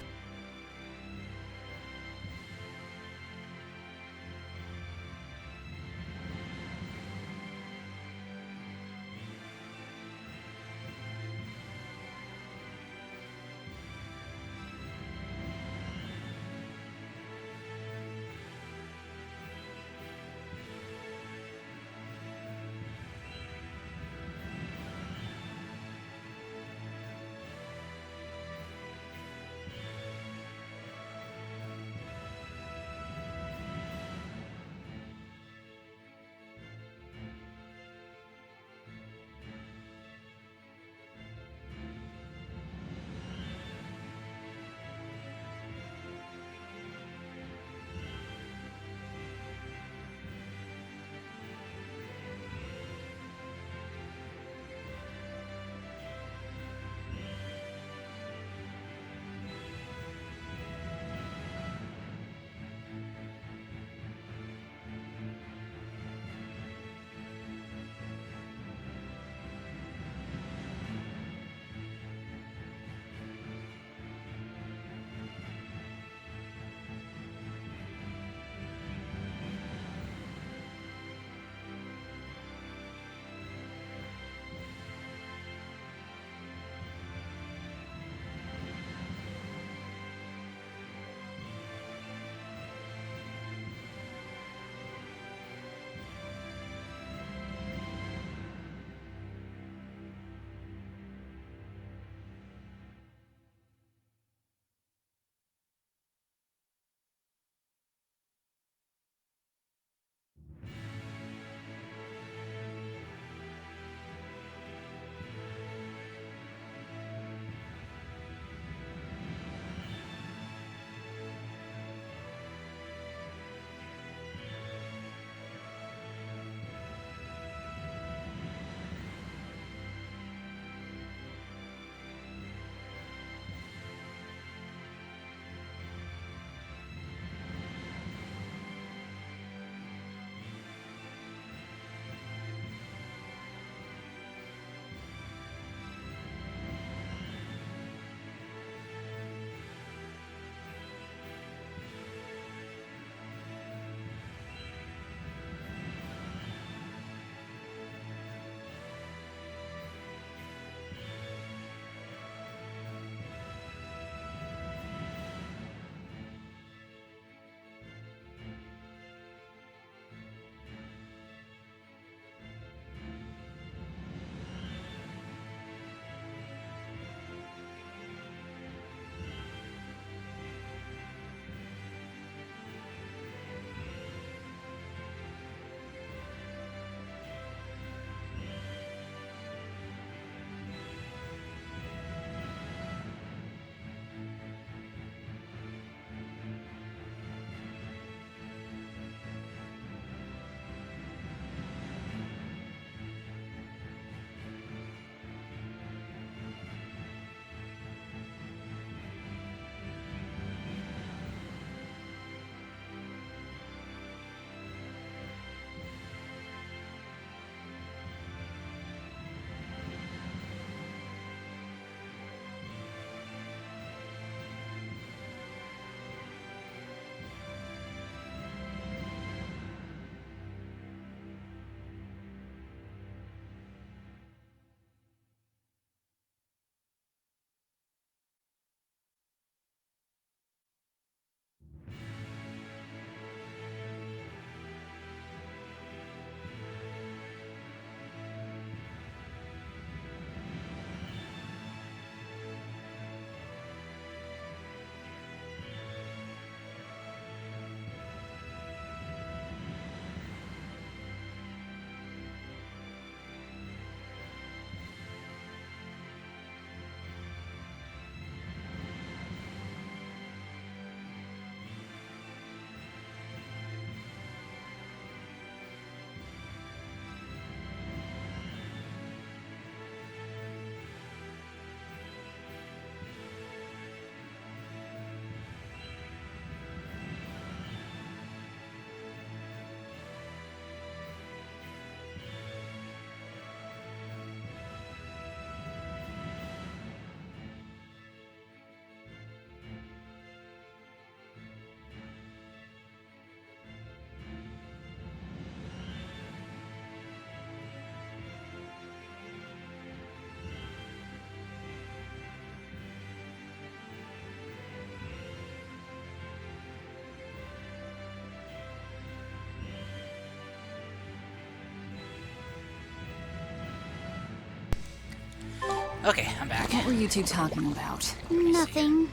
Okay, I'm back. What were you two talking about? Nothing.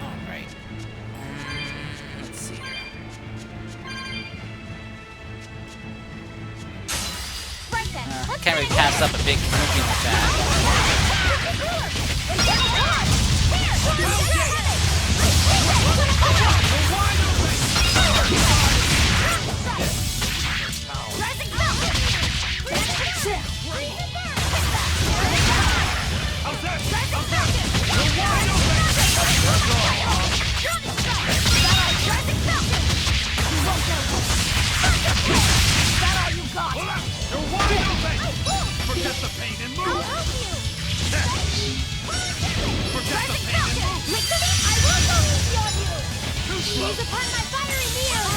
Alright. Let's see here. Can't really pass up a big grouping like that. Forget the pain and move! Forget the pain and move! I will go easy on you! Seize upon my fiery meal!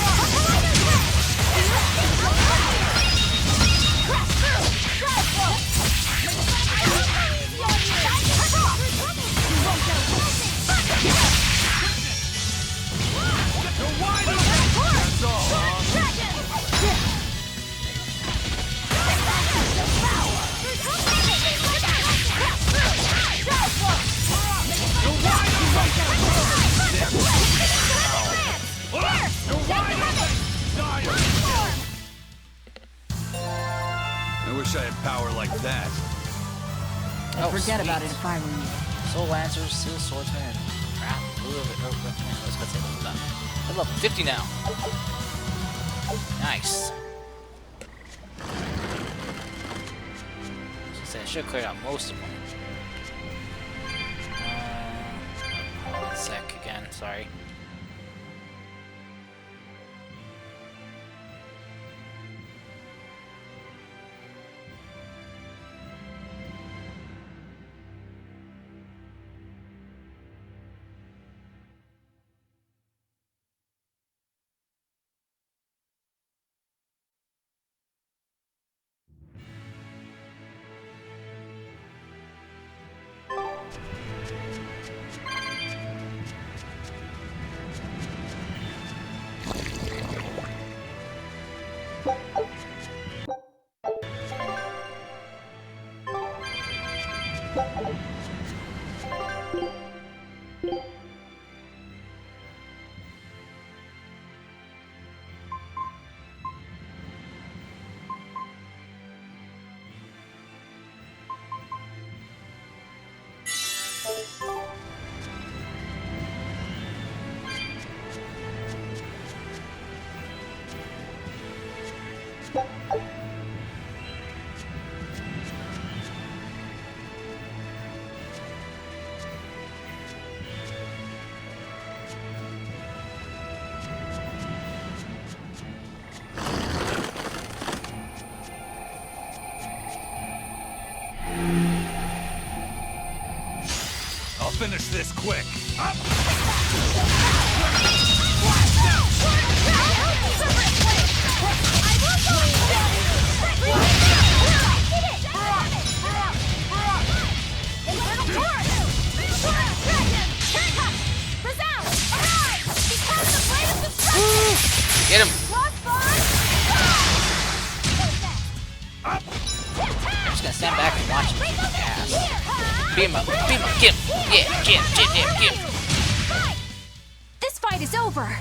Crash through! Drive through! I will go easy on you! You won't go You're wide open! That's all! I wish I had power like that. I'd forget about it if I were you. Soul Lancer, Steel Swordsman, and crap. Let's go say level up. I'm level 50 now. Nice. I should have cleared out most of them. Hold on a sec again, sorry. Finish this quick. Up! Get him! I'm just gonna stand back and watch him kick his ass. Beat him up, get him! Yeah, get him! This fight is over!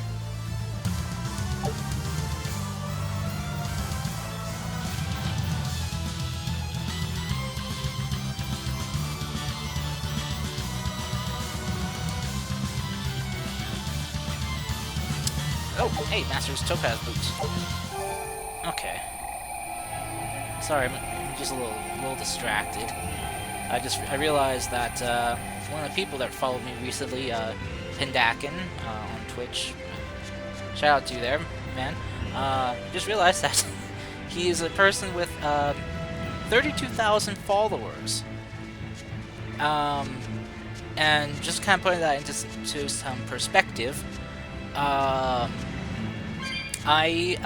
Oh, hey, Master's Topaz boots. Okay. Sorry, I'm just a little distracted. I realized that one of the people that followed me recently, Pindakin, on Twitch. Shout out to you there, man. Just realized that he is a person with 32,000 followers. And just kind of putting that into some perspective. I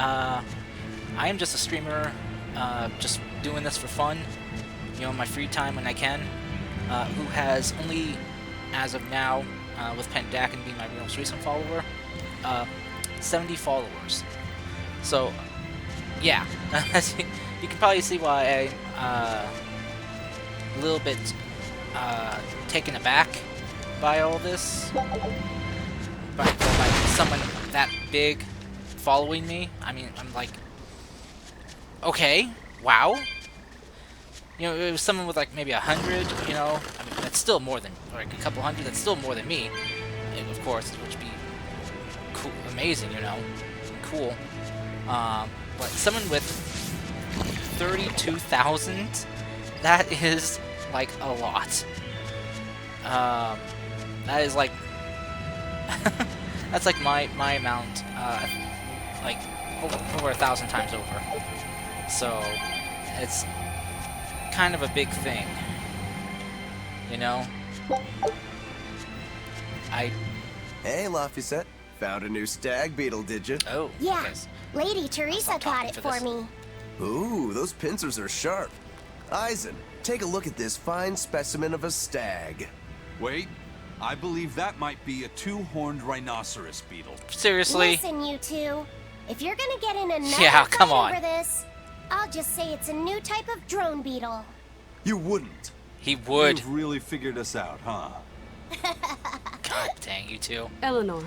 am just a streamer, just doing this for fun, you know, in my free time when I can, who has only, as of now, with Pendakin being my most recent follower, 70 followers. So, yeah, you can probably see why I'm a little bit taken aback by all this. By someone that big following me. I mean, I'm like, okay, wow. You know, it was someone with like maybe 100, you know. I mean, that's still more than, or like a couple hundred, that's still more than me. And of course, which would be cool, amazing, you know, cool. But someone with 32,000, that is like a lot. That is like, that's like my amount, like over 1,000 times over. So it's kind of a big thing, you know. Hey, Laphicet. Found a new stag beetle, did you? Oh, yeah. Lady Teresa got it for me. Ooh, those pincers are sharp. Eisen, take a look at this fine specimen of a stag. Wait, I believe that might be a two-horned rhinoceros beetle. Seriously? Listen, you two. If you're gonna get in another come fight on. over this, I'll just say it's a new type of drone beetle. You wouldn't. He would. You've really figured us out, huh? God dang, you two. Eleanor,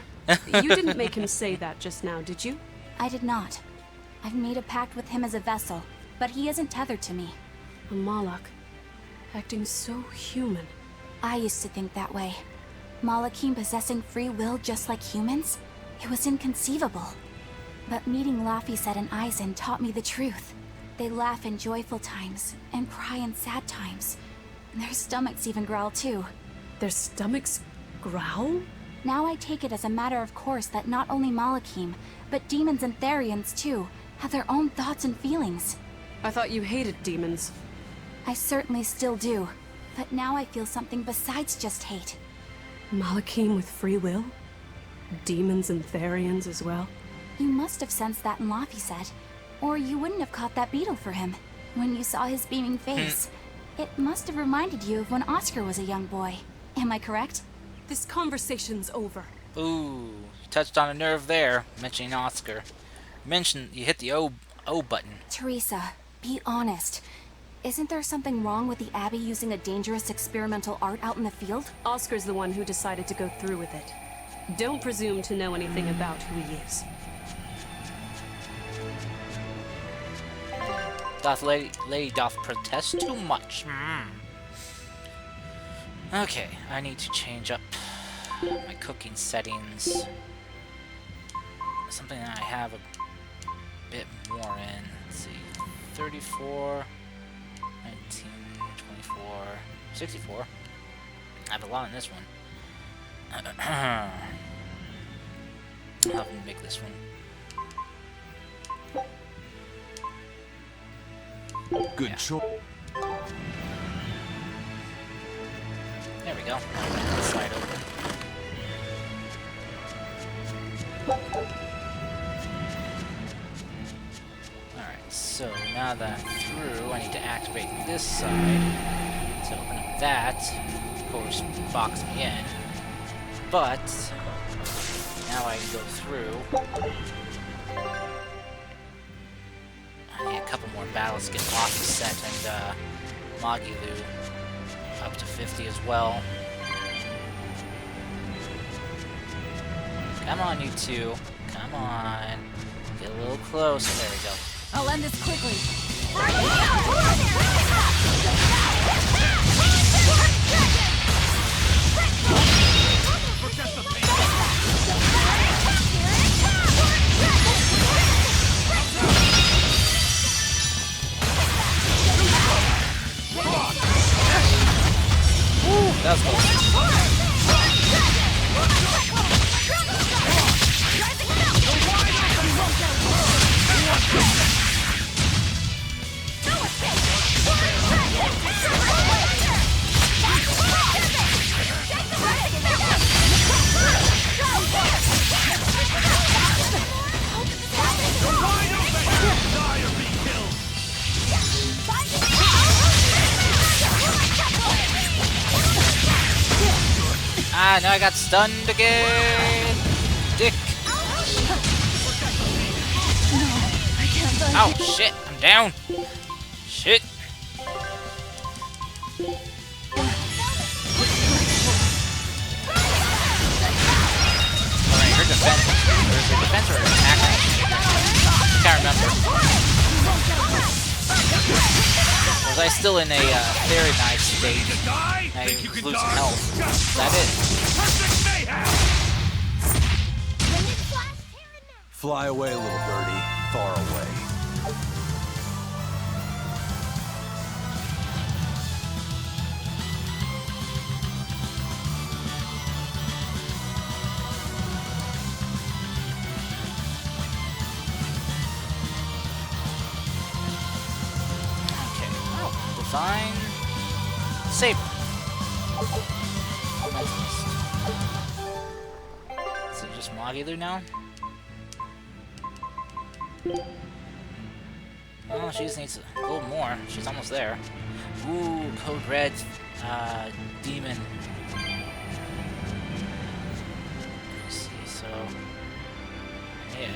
you didn't make him say that just now, did you? I did not. I've made a pact with him as a vessel, but he isn't tethered to me. A Malak, acting so human. I used to think that way. Malakim possessing free will just like humans? It was inconceivable. But meeting Laphicet and Eisen taught me the truth. They laugh in joyful times, and cry in sad times. And their stomachs even growl too. Their stomachs growl? Now I take it as a matter of course that not only Malakim, but demons and Therians too, have their own thoughts and feelings. I thought you hated demons. I certainly still do, but now I feel something besides just hate. Malakim with free will? Demons and Therians as well? You must have sensed that in Laphicet, or you wouldn't have caught that beetle for him. When you saw his beaming face, it must have reminded you of when Oscar was a young boy. Am I correct? This conversation's over. Ooh, you touched on a nerve there, mentioning Oscar. You hit the O button. Teresa, be honest. Isn't there something wrong with the Abbey using a dangerous experimental art out in the field? Oscar's the one who decided to go through with it. Don't presume to know anything about who he is. Lady doth protest too much. Okay, I need to change up my cooking settings. Something that I have a bit more in. Let's see. 34, 19, 24, 64. I have a lot in this one. I'll have to make this one. Good choice. There we go. Slide open. Alright, so now that I'm through, I need to activate this side to open up that. Of course, box me in. But now I can go through. I need a couple more battles to get Laphicet and Magilu up to 50 as well. Come on, you two. Come on. Get a little closer. There we go. I'll end this quickly. That's close. Ah, now I got stunned again! Dick! Oh shit, I'm down! Is it defense or attack? I can't remember. Was I still in a very nice state? I was losing health. Is that it? Fly away, little birdie. Far away. Okay. Oh, Divine Saber. Is it just modular now? Oh, she just needs a little more. She's almost there. Ooh, Code Red, Demon. Let's see, so... yeah,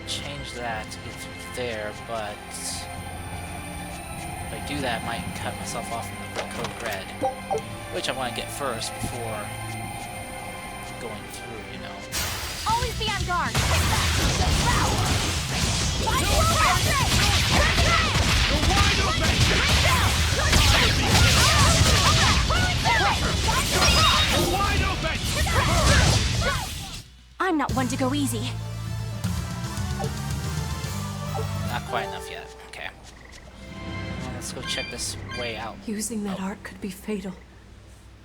change that to get through there, but... if I do that, I might cut myself off from the Code Red. Which I want to get first before going through, you know. Always be on guard. I'm not one to go easy. Not quite enough yet. Okay. Well, let's go check this way out. Using that art could be fatal.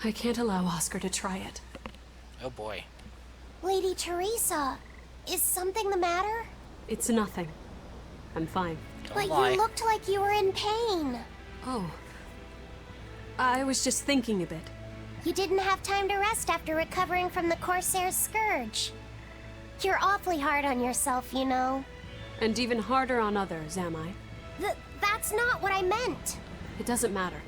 I can't allow Oscar to try it. Oh boy. Lady Teresa, is something the matter? It's nothing. I'm fine. But you looked like you were in pain. Oh. I was just thinking a bit. You didn't have time to rest after recovering from the Corsair's scourge. You're awfully hard on yourself, you know. And even harder on others, am I? That's not what I meant. It doesn't matter.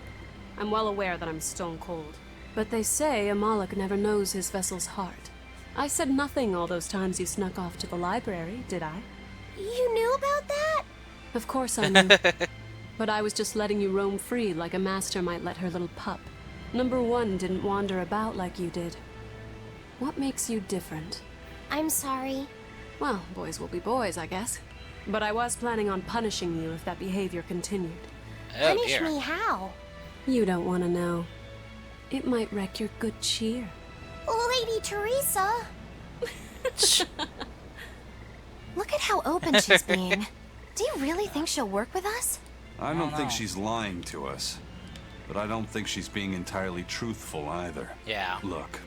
I'm well aware that I'm stone cold. But they say a Moloch never knows his vessel's heart. I said nothing all those times you snuck off to the library, did I? You knew about that? Of course I knew. But I was just letting you roam free like a master might let her little pup. Number one didn't wander about like you did. What makes you different? I'm sorry. Well, boys will be boys, I guess. But I was planning on punishing you if that behavior continued. Oh, Punish dear. me how? You don't want to know. It might wreck your good cheer. Lady Teresa! Look at how open she's being. Do you really think she'll work with us? I don't think she's lying to us. But I don't think she's being entirely truthful either. Yeah. Look,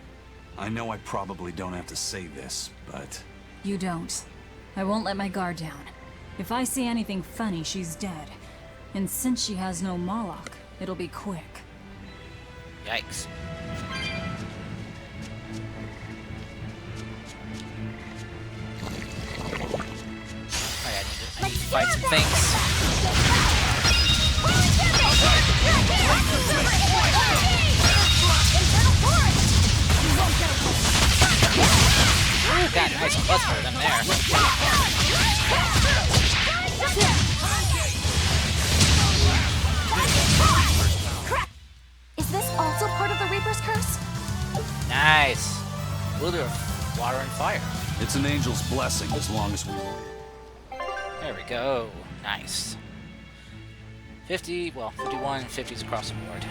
I know I probably don't have to say this, but... You don't. I won't let my guard down. If I see anything funny, she's dead. And since she has no Moloch, it'll be quick. Yikes. I need to fight some things. Ooh, got a nice buzz for them there. Is this also part of the Reaper's curse? Nice. Wielder of water and fire. It's an angel's blessing as long as we win. There we go. Nice. 50, well, 51, 50s across the board.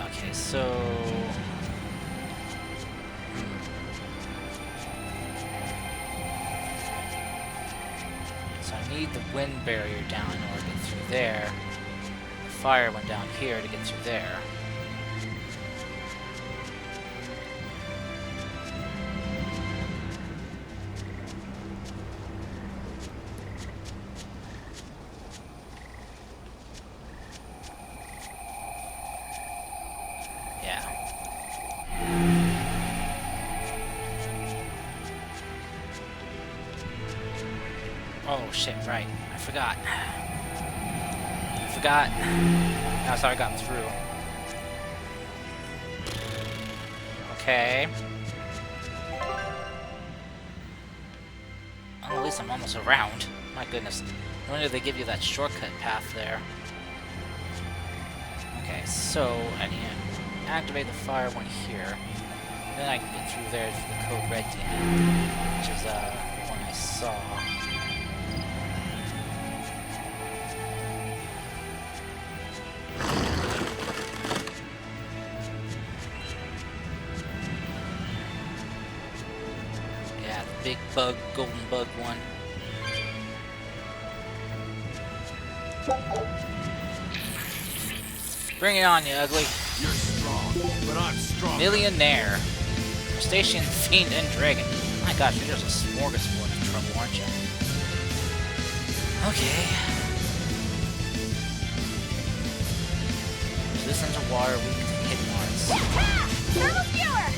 Okay, so... So I need the wind barrier down in order to get through there. The fire went down here to get through there. Oh shit, right. I forgot. That's how I got through. Okay. Oh, at least I'm almost around. My goodness. No wonder they give you that shortcut path there. Okay, so I need to activate the fire one here. Then I can get through there to the Code Red Demon, which is the one I saw. Yeah, the big bug, golden bug one. Bring it on, you ugly. You're strong, but I'm strong. Millionaire. Crustacean, fiend, and dragon. My gosh, you're just a smorgasbord of trouble, aren't you? Okay. Resistance to water, weak to hidden arts. Thermal viewer!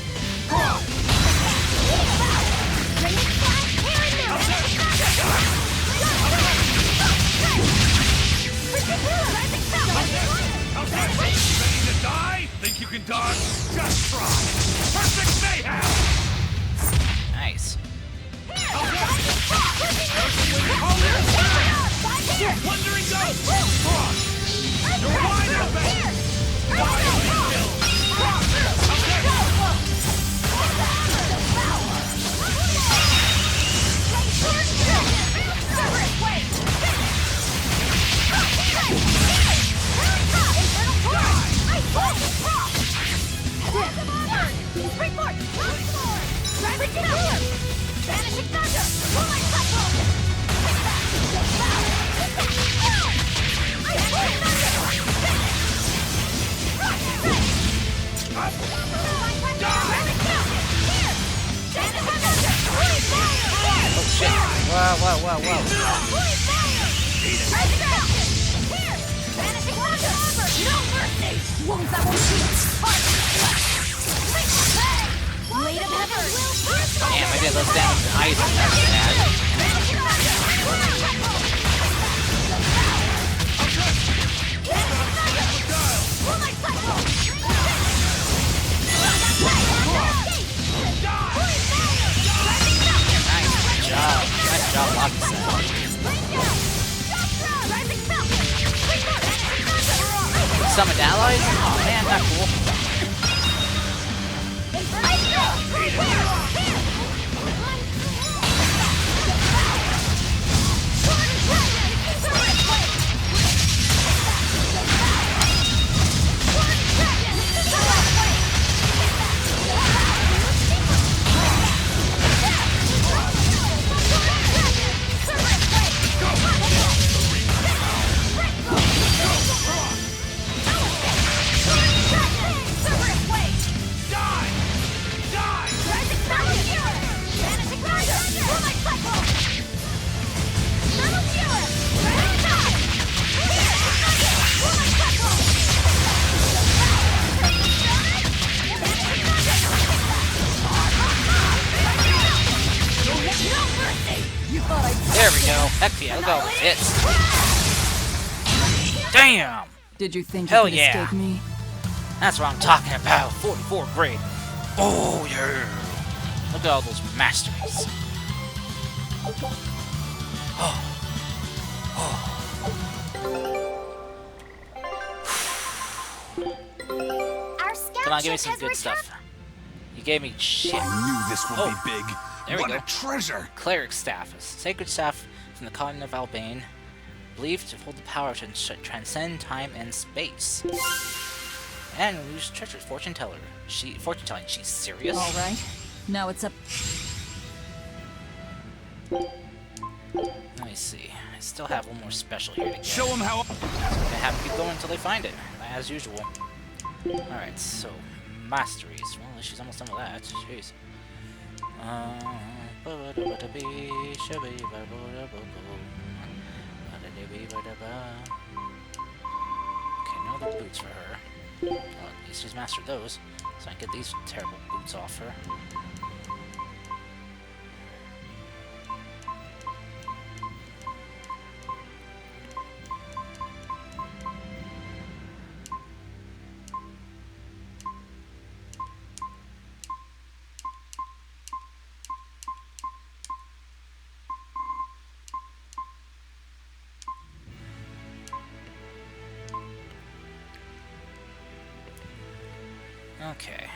Ready to die? Think you can dodge? Just try! Perfect mayhem! Nice. Wandering ghost! You're wide open! Oh shit. Wow. Damn, I did those down to ice. That's bad. Nice job, Lockie. Summoned allies? Oh man, not cool. There we go. Heck yeah, look at all those hits. Damn! Did you think Hell you could yeah. escape me? That's what I'm talking about. 44 grade. Oh yeah. Look at all those masteries. Our scout Come on, give me ship some has good returned. stuff. You gave me shit. I knew this would be big. There we What go. a treasure! Cleric staff, a sacred staff from the continent of Albane, believed to hold the power to transcend time and space. And we use treacherous fortune teller. Fortune telling. She's serious. All right. Now it's up. Let me see. I still have one more special here to get. Show them how. So I have to keep going until they find it, as usual. All right, so masteries. Well, she's almost done with that. Jeez. Okay, no other boots for her. Well, at least she's mastered those, so I can get these terrible boots off her. Okay.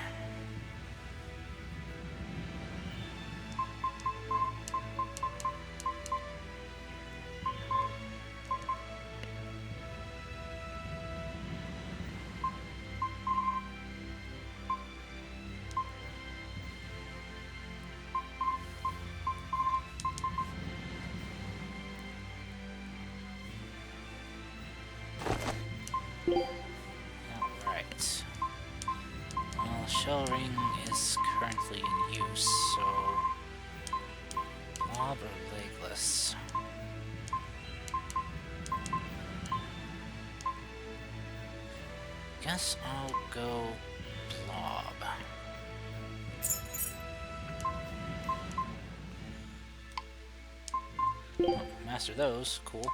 Alright. Well, shell ring is currently in use, so... Blob or legless? Guess I'll go blob. Oh, master those, cool.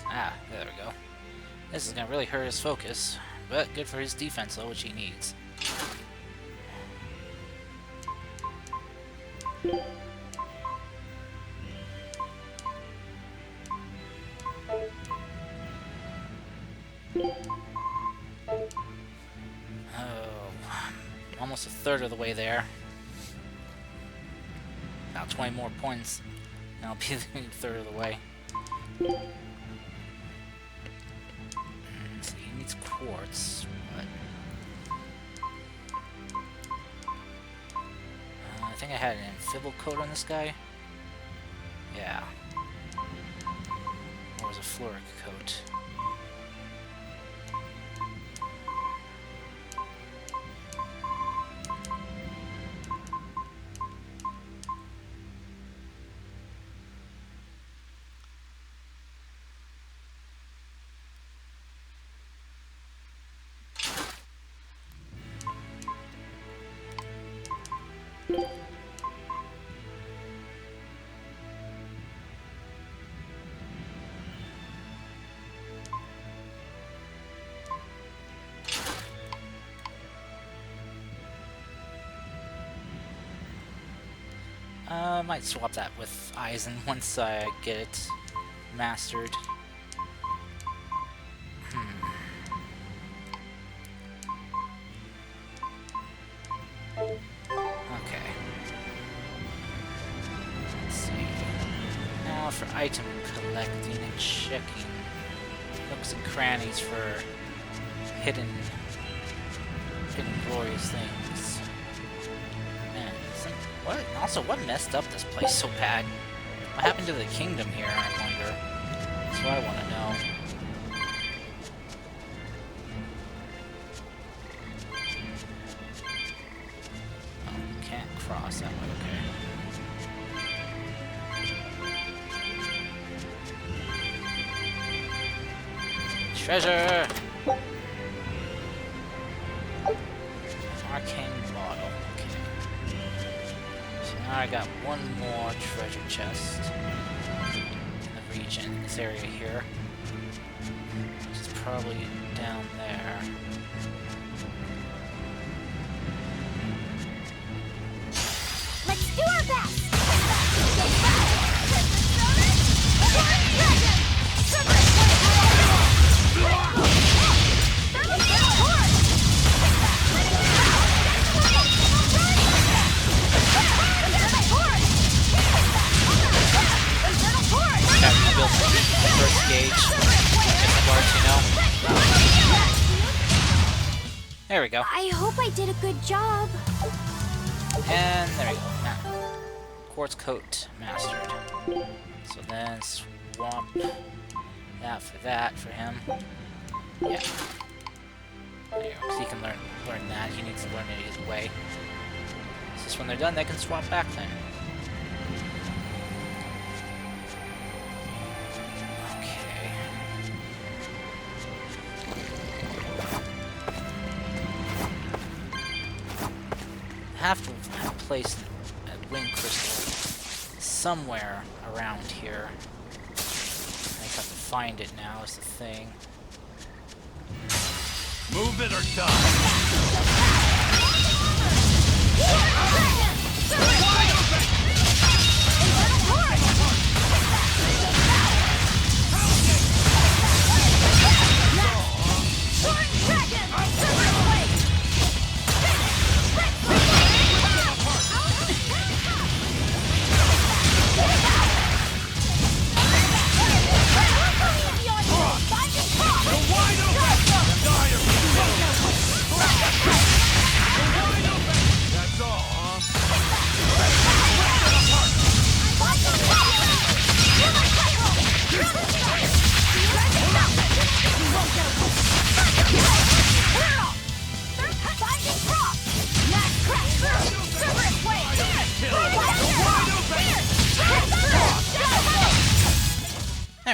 Ah, there we go. This is gonna really hurt his focus, but good for his defense though, which he needs. Almost a third of the way there. About 20 more points, and I'll be a third of the way. So he needs quartz, but I think I had an amphibal coat on this guy. Yeah. Or was it a floric coat? I might swap that with Eisen once I get it mastered. Okay. Let's see. Now for item collecting and checking nooks and crannies for hidden glorious things. Man, what? Also, what messed up this place so bad? What happened to the kingdom here, I wonder? That's what I want to know. Oh, can't cross that way, okay. Treasure! Arcane bottle, okay. So now I got one more treasure chest in the region, in this area here. Which is probably down there. Let's do our best! First gauge. There we go. I hope I did a good job. And there we go. Now, quartz coat mastered. So then swap that for him. Yeah. There you go. So he can learn that. He needs to learn it his way. So just when they're done, they can swap back then. Have to have placed a wind crystal somewhere around here. I just have to find it now is the thing. Move it or die.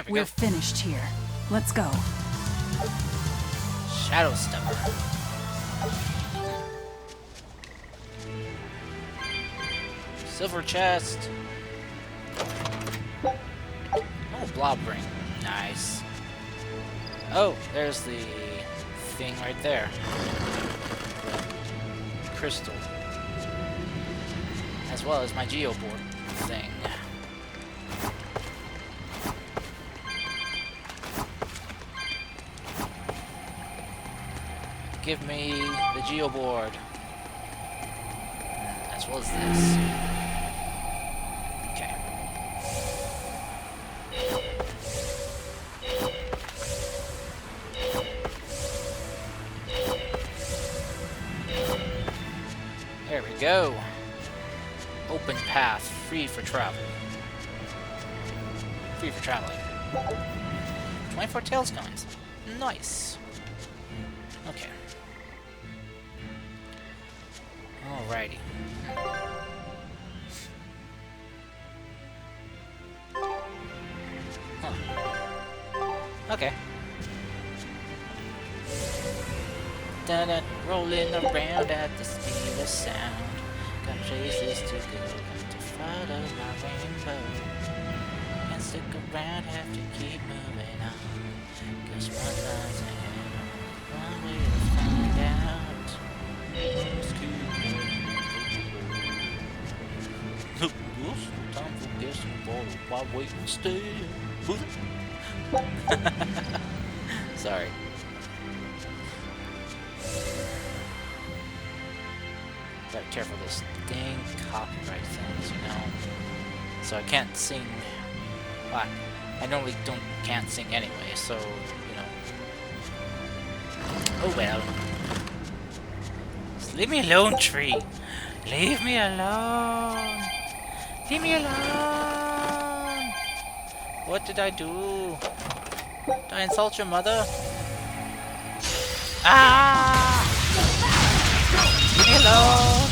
There we We're go. finished here. Let's go. Shadow Stepper. Silver chest. Oh, blob ring. Nice. Oh, there's the thing right there. Crystal. As well as my Geo Board thing. Give me the Geo Board. As well as this. Okay. There we go. Open path, free for travel. Free for traveling. 24 tails coins. Nice. Okay. Alrighty. Huh. Okay. Da-da, rolling around at the speed of sound. Got places to go, got to follow my rainbow. Can't stick around, have to keep moving on. Guess one night's ahead, one way to find out. Let's keep moving. Time for guessing for why wait instead. Sorry. Gotta be careful with those dang copyright things, you know. So I can't sing. Well, I normally can't sing anyway, so you know. Oh well. Just leave me alone, tree. Leave me alone. Leave me alone. What did I do? Did I insult your mother? Ah! Leave me alone.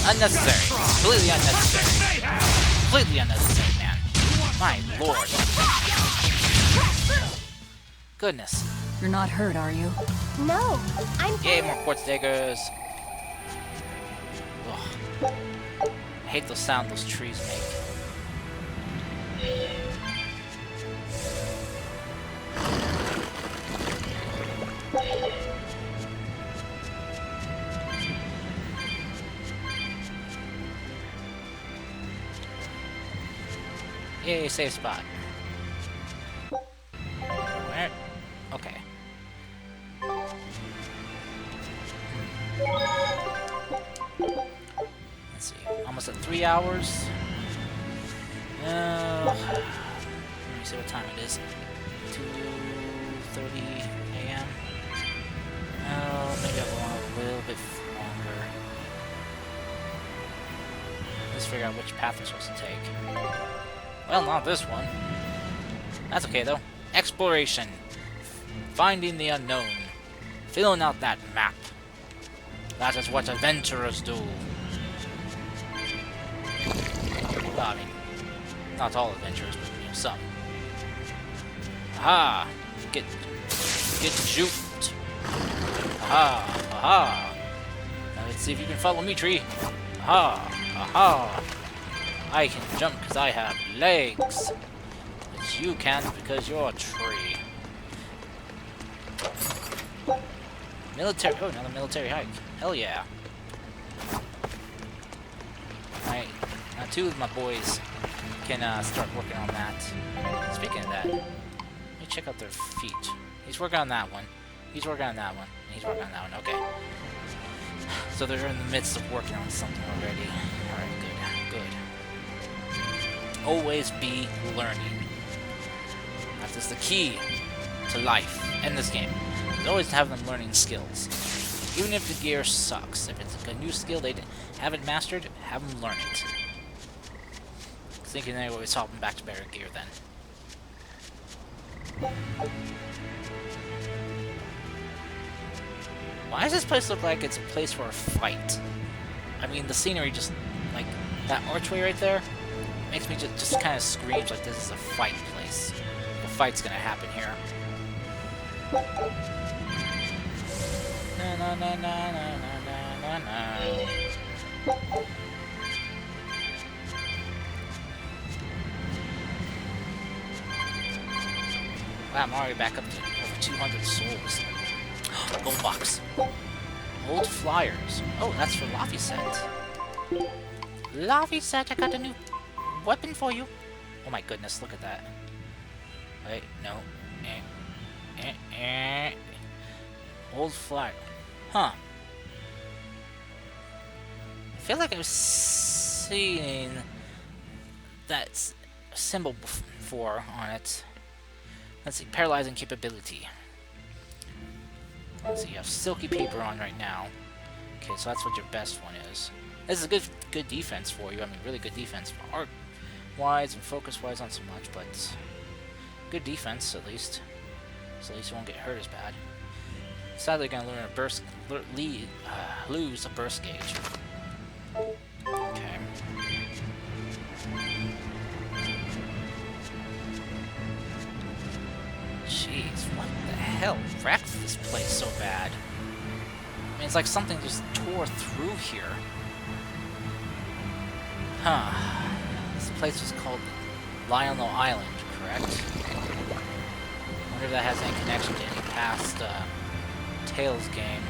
Unnecessary. Completely unnecessary. Completely unnecessary, man. My lord. Goodness. You're not hurt, are you? No, I'm Yay, more quartz diggers. Ugh. I hate the sound those trees make. Yay, safe spot. Where? Okay. Let's see. Almost at 3 hours. Let me see what time it is. 2:30 a.m. Maybe I'll go on a little bit longer. Let's figure out which path we're supposed to take. Well, not this one. That's okay, though. Exploration. Finding the unknown. Filling out that map. That is what adventurers do. Well, I mean, not all adventurers, but you know, some. Aha! Get juked. Aha! Aha! Now let's see if you can follow me, tree. Aha! Aha! I can jump because I have legs. But you can't because you're a tree. Military. Oh, another military hike. Hell yeah. Alright. Now two of my boys can start working on that. Speaking of that, let me check out their feet. He's working on that one. He's working on that one. And he's working on that one. Okay. So they're in the midst of working on something already. Alright, good. Good. Always be learning. That is the key to life in this game. Is always have them learning skills. Even if the gear sucks. If it's a new skill they haven't mastered, have them learn it. thinking anyway, we swap him back to better gear then. Why does this place look like it's a place for a fight? I mean, the scenery just, like, that archway right there, makes me just kind of screams like this is a fight place. A fight's gonna happen here. Na na na na na na na na. Wow, I'm already back up to over 200 souls. Gold box. Old flyers. Oh, that's for Laphicet. Laphicet, I got a new weapon for you. Oh my goodness, look at that. Wait, no. Old flyer. Huh. I feel like I was seeing that symbol before on it. Let's see, paralyzing capability. Let's see, you have silky paper on right now. Okay, so that's what your best one is. This is a good defense for you. I mean, really good defense. Art-wise and focus-wise, not so much, but good defense at least. So at least you won't get hurt as bad. Sadly, you're gonna lose a burst gauge. Okay. Jeez, what the hell wrecked this place so bad? I mean, it's like something just tore through here. Huh. This place was called Lionel Island, correct? I wonder if that has any connection to any past Tales game.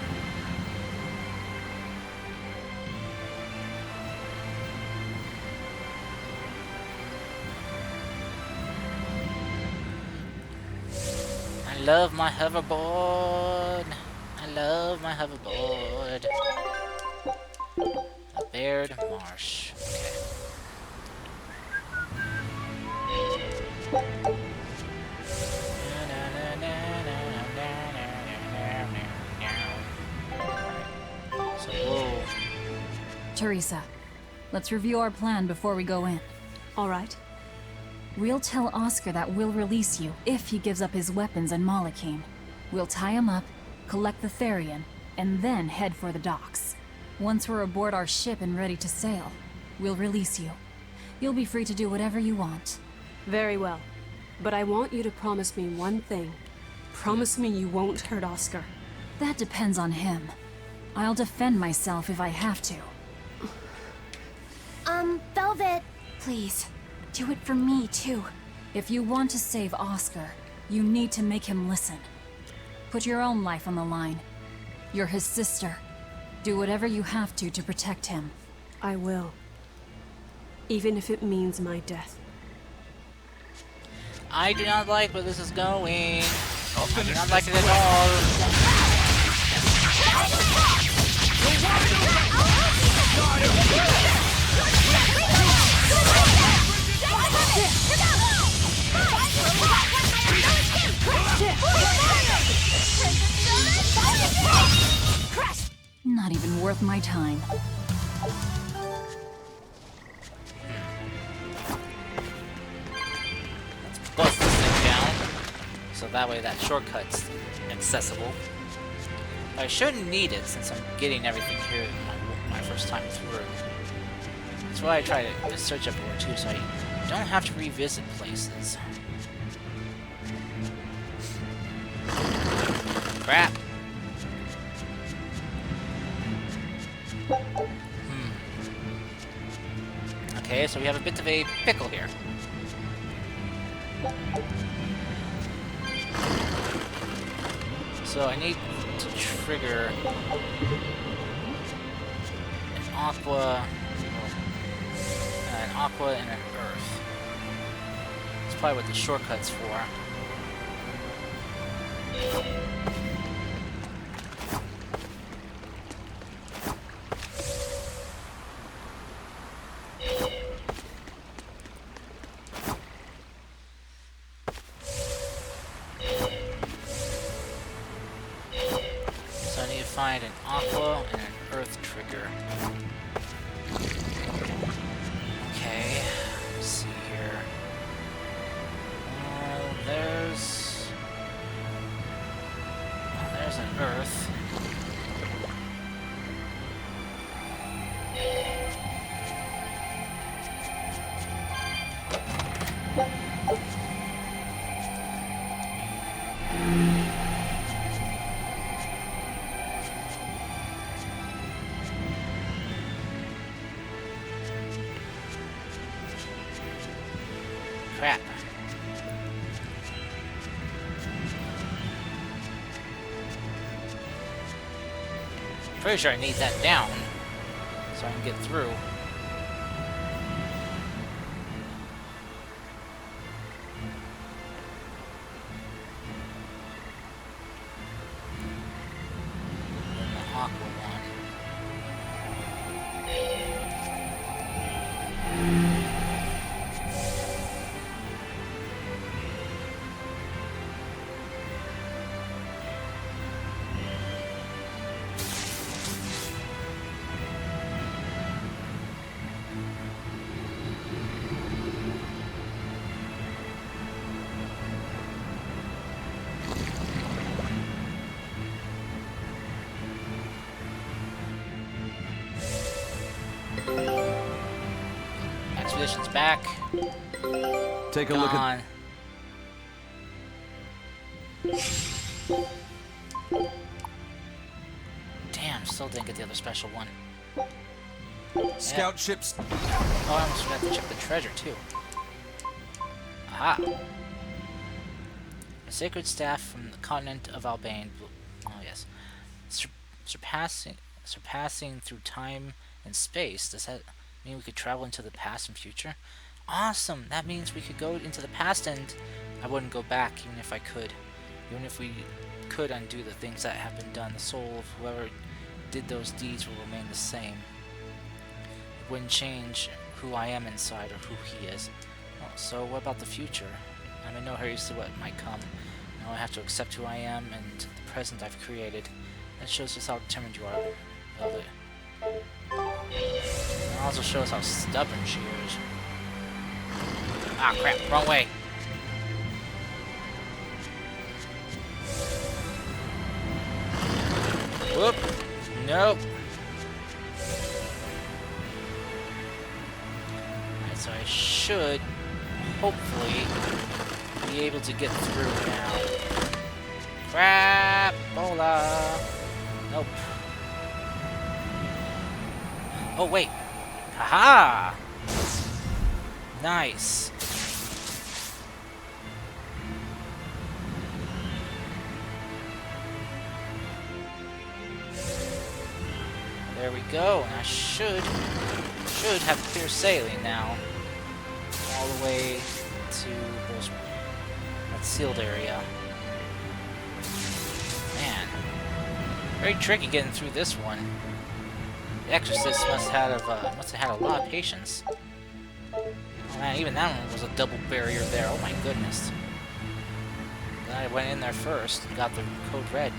I love my hoverboard. I love my hoverboard. A Baird Marsh. Okay. So, whoa. Teresa, let's review our plan before we go in. All right. We'll tell Oscar that we'll release you if he gives up his weapons and Malachim. We'll tie him up, collect the Therian, and then head for the docks. Once we're aboard our ship and ready to sail, we'll release you. You'll be free to do whatever you want. Very well. But I want you to promise me one thing. Promise me you won't hurt Oscar. That depends on him. I'll defend myself if I have to. Velvet. Please, do it for me too. If you want to save Oscar, you need to make him listen. Put your own life on the line. You're his sister. Do whatever you have to protect him. I will. Even if it means my death. I do not like where this is going. I do not like it at all. Not even worth my time. Bust this thing down, so that way that shortcut's accessible. I shouldn't need it since I'm getting everything here my first time through. That's why I try to search everywhere too, so I don't have to revisit places. Crap. Okay, so we have a bit of a pickle here. So I need to trigger an aqua and an earth. That's probably what the shortcut's for. Find an aqua and an earth trigger. Okay, see here. There's an Earth. Crap. Pretty sure I need that down so I can get through. And the aqua one. Expedition's back. Take a look at. Damn, still didn't get the other special one. Scout ships. Oh, I almost forgot to check the treasure too. Aha! A sacred staff from the continent of Albania. Oh yes, surpassing through time and space. Does that mean we could travel into the past and future? Awesome! That means we could go into the past, and I wouldn't go back even if I could. Even if we could undo the things that have been done, the soul of whoever did those deeds will remain the same. It wouldn't change who I am inside or who he is. Well, so what about the future? I'm in no hurry to see what might come. Now I have to accept who I am and the present I've created. That shows just how determined you are, Velvet. It also shows how stubborn she is. Ah, crap, wrong way. Whoop. Nope. Alright, so I should, hopefully, be able to get through now. Crap! Bola! Nope. Oh, wait. Haha! Nice. There we go, and I should have clear sailing now, all the way to that sealed area. Man, very tricky getting through this one. The Exorcist must have had a lot of patience. Oh man, even that one was a double barrier there. Oh my goodness. Then I went in there first and got the code red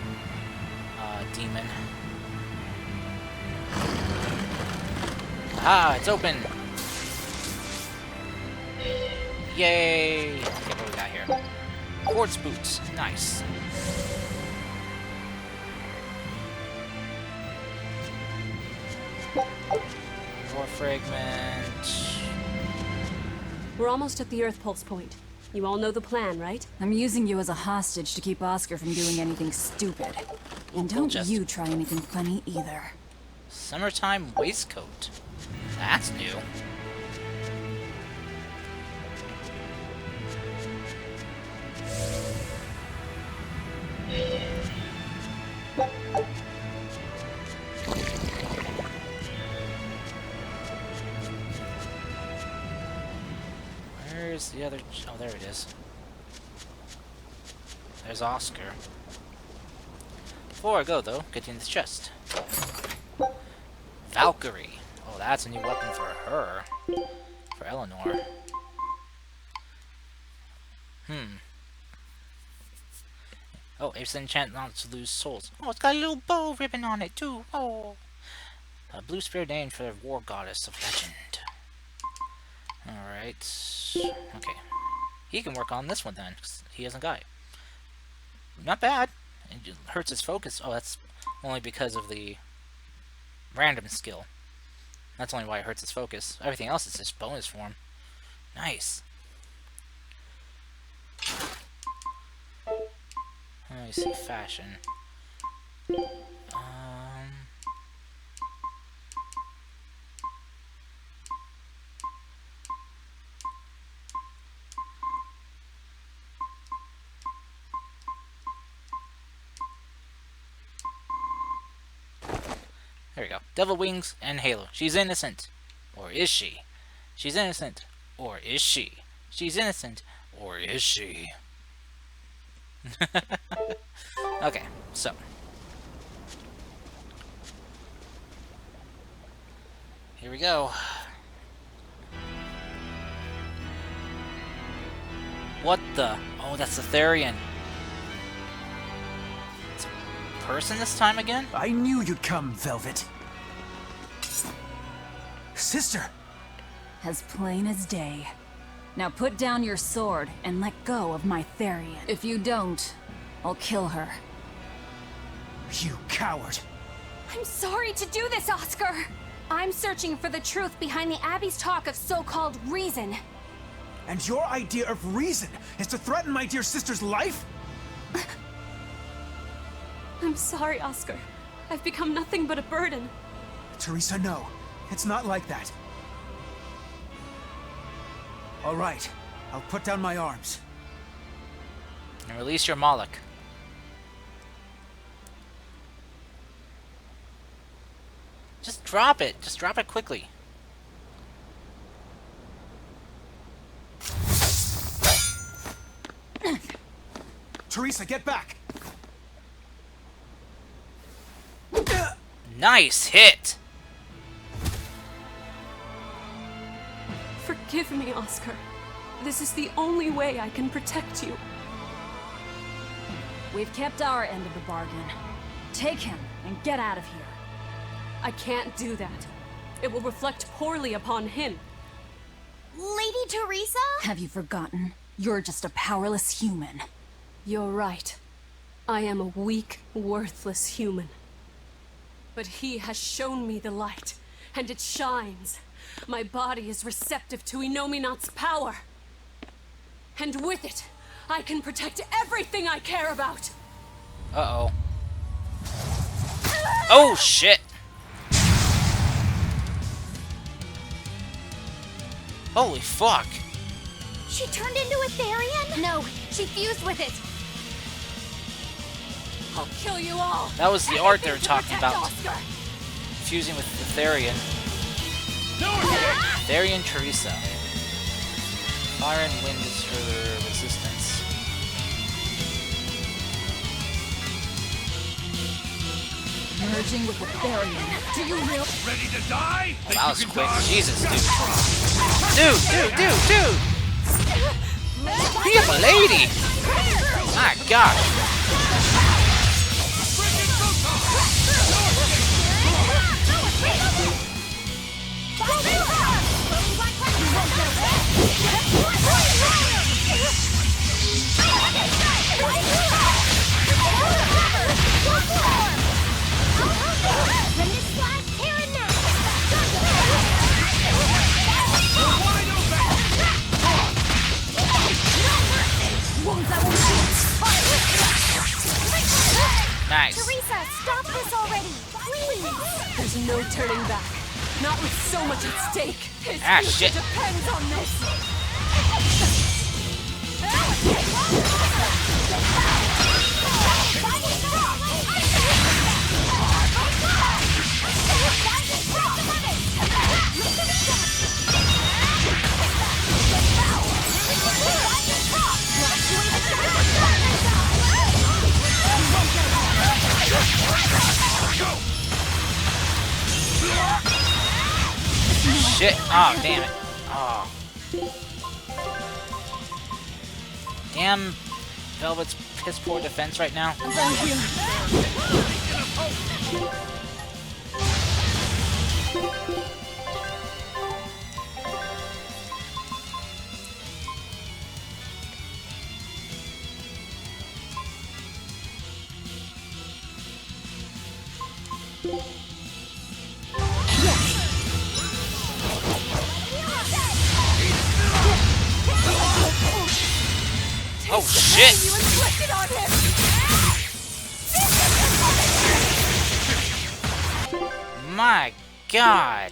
demon. Ah, it's open! Yay! Okay, what do we got here? Quartz boots. Nice. Ore fragment. We're almost at the Earth Pulse point. You all know the plan, right? I'm using you as a hostage to keep Oscar from doing anything stupid. And don't you try anything funny either. Summertime waistcoat. That's new. Where's the other... Oh, there it is. There's Oscar. Before I go, though, get in this chest. Valkyrie. Oh, that's a new weapon for her. For Eleanor. Oh, it's an enchant not to lose souls. Oh, it's got a little bow ribbon on it, too. Oh. A blue spirit named for the war goddess of legend. Alright. Alright. Okay. He can work on this one then, 'cause he hasn't got it. Not bad. It hurts his focus. Oh, that's only because of the random skill. That's only why it hurts his focus. Everything else is just bonus form. Nice. Let me see, fashion. There we go. Devil Wings and Halo. She's innocent. Or is she? She's innocent. Or is she? She's innocent. Or is she? Okay, so. Here we go. What the? Oh, that's the Therian. It's a person this time again? I knew you'd come, Velvet. Sister! As plain as day. Now put down your sword and let go of my Therian. If you don't, I'll kill her. You coward! I'm sorry to do this, Oscar! I'm searching for the truth behind the Abbey's talk of so-called reason. And your idea of reason is to threaten my dear sister's life? I'm sorry, Oscar. I've become nothing but a burden. Teresa, no. It's not like that. All right. I'll put down my arms. And release your Moloch. Just drop it. Just drop it quickly. Teresa, get back! Nice hit! Forgive me, Oscar. This is the only way I can protect you. We've kept our end of the bargain. Take him and get out of here. I can't do that. It will reflect poorly upon him. Lady Teresa? Have you forgotten? You're just a powerless human. You're right. I am a weak, worthless human. But he has shown me the light, and it shines. My body is receptive to Inominat's power. And with it, I can protect everything I care about. Uh-oh. Oh, shit! Holy fuck! She turned into a Therian? No, she fused with it. I'll kill you all. That was the art they were Anything to talking protect about. Oscar. Fusing with the Therian. Therian Teresa. Fire and wind is her resistance. Merging with the Therian. Do you really? Ready to die? Oh, that was quick. Jesus, dude. Be a lady! My gosh. Nice. Teresa, stop this already, please. There's no turning back. Not with so much at stake. His Ah, future shit. depends on this. Shit. Oh, damn it. Oh. Damn Velvet's piss poor defense right now. Oh shit! You inflicted on him! My god!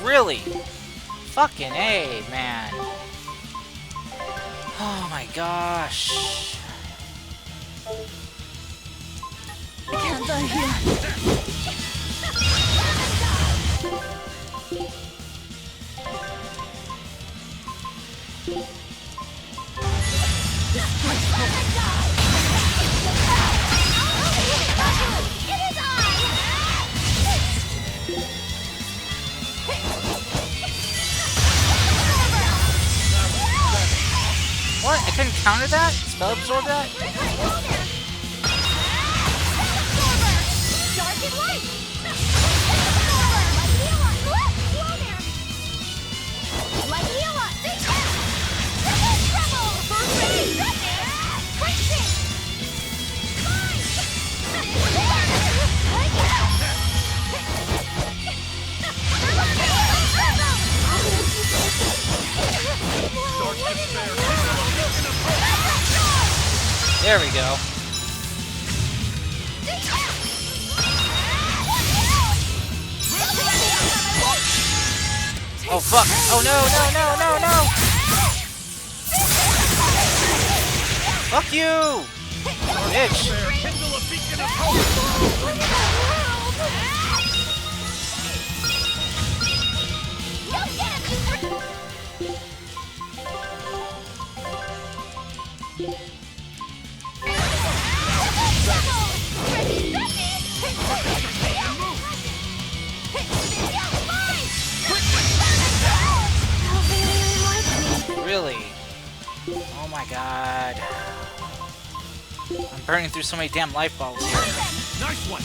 Really? Fucking A, man. Oh my gosh. I can't die here. What? I couldn't counter that? Spell absorb that? There we go. Oh fuck! Oh no no no no no! Fuck you! Bitch! Really? Oh my god. I'm burning through so many damn life balls here. Nice one!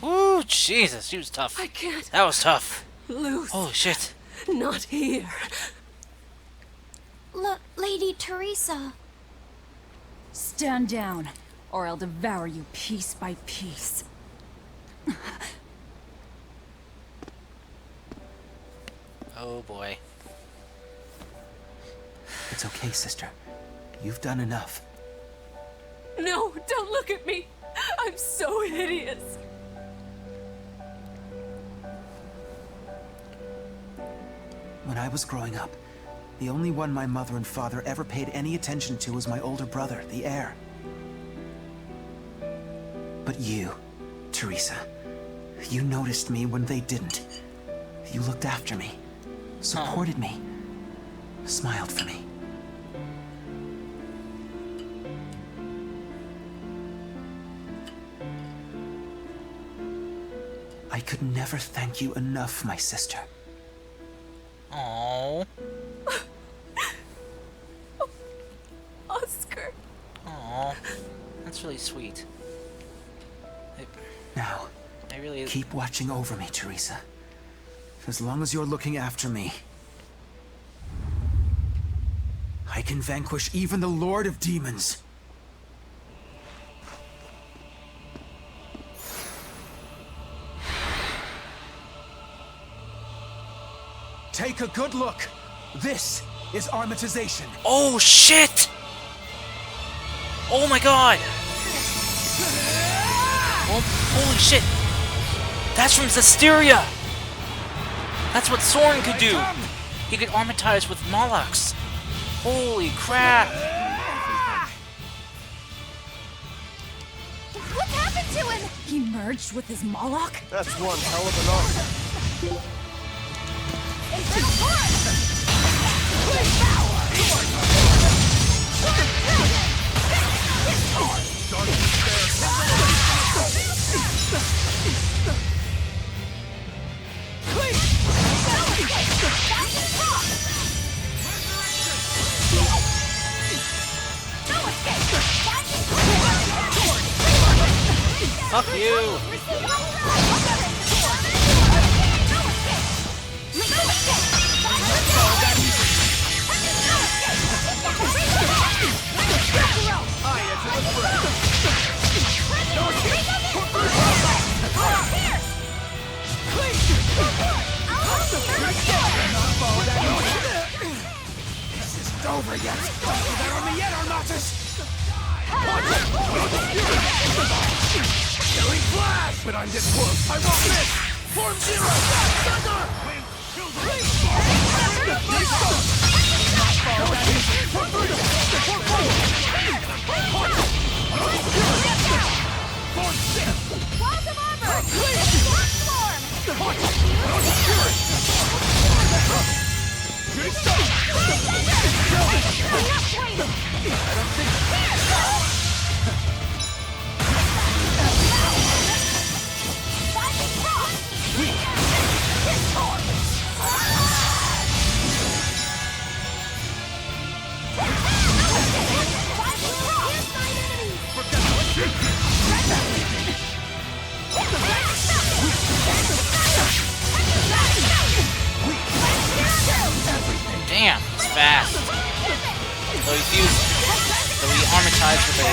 Ooh, Jesus, she was tough. I can't. That was tough. Lose. Holy shit. Not here. Lady Teresa. Stand down, or I'll devour you piece by piece. Oh boy. It's okay, sister. You've done enough. No, don't look at me. I'm so hideous. When I was growing up, the only one my mother and father ever paid any attention to was my older brother, the heir. But you, Teresa, you noticed me when they didn't. You looked after me, supported me, smiled for me. I could never thank you enough, my sister. Aww. Oscar. Aww. That's really sweet. Now, keep watching over me, Teresa. As long as you're looking after me, I can vanquish even the Lord of Demons. Take a good look. This is armatization. Oh shit! Oh my god! Oh, holy shit! That's from Zestiria! That's what Soren could do! He could armatize with Molochs! Holy crap! What happened to him? He merged with his Moloch? That's one hell of an arm. Infernal Torrent! Fuck you! This isn't over yet. Don't do that on me yet, Armatus! Killing flash! When I'm this close, I won't miss! Form zero! Form six! Walls of armor! Damn, it's fast. So he armatized with a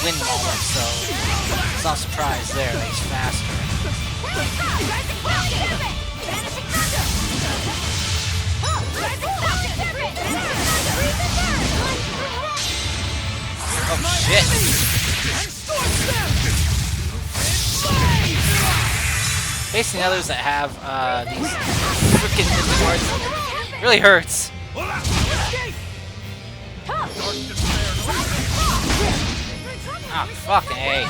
wind moment, so it's not a surprise there that he's faster. Oh shit! Facing the others that have these freaking mythic cards really hurts. Ah, fucking A.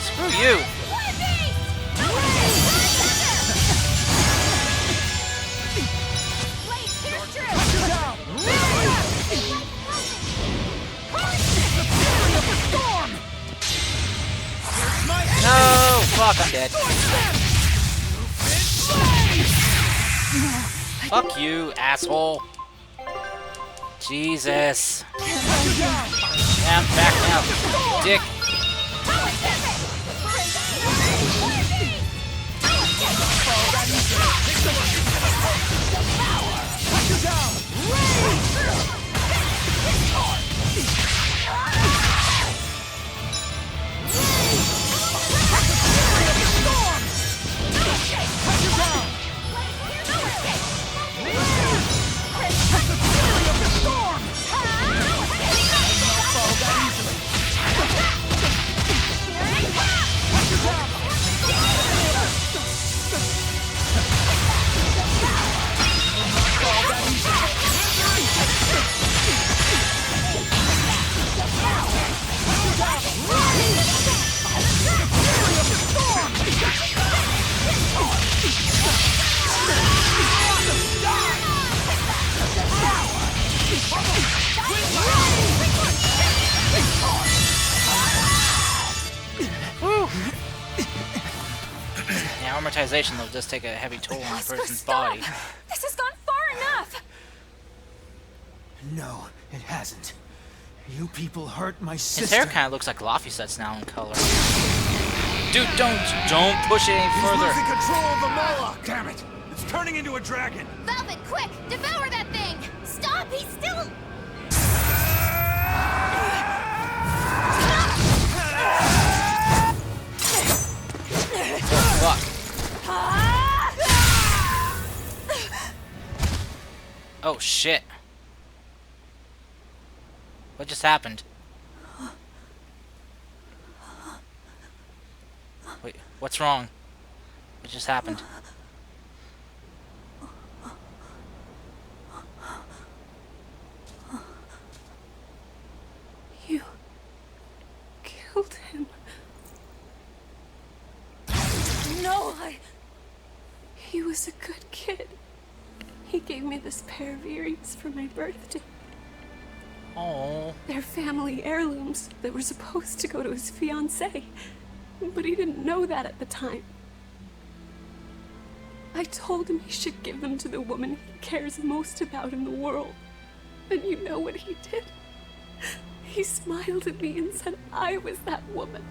Screw you! No! Fuck, I'm dead. Fuck you, asshole. Jesus. Yeah, I'm back now. Dick. magnetization though does take a heavy toll on a person's body. This has gone far enough! No, it hasn't. You people hurt my sister. His hair kind of looks like Lafisette's now in color. Dude, don't push it any further. He's losing control of the Moloch. Damn it! It's turning into a dragon. Velvet, quick! Devour that thing! Stop! He's still... Fuck. Oh shit. What just happened? Wait, what's wrong? What just happened? You killed him. No, he was a good kid. He gave me this pair of earrings for my birthday. Oh. They're family heirlooms that were supposed to go to his fiancée, but he didn't know that at the time. I told him he should give them to the woman he cares most about in the world. And you know what he did? He smiled at me and said I was that woman.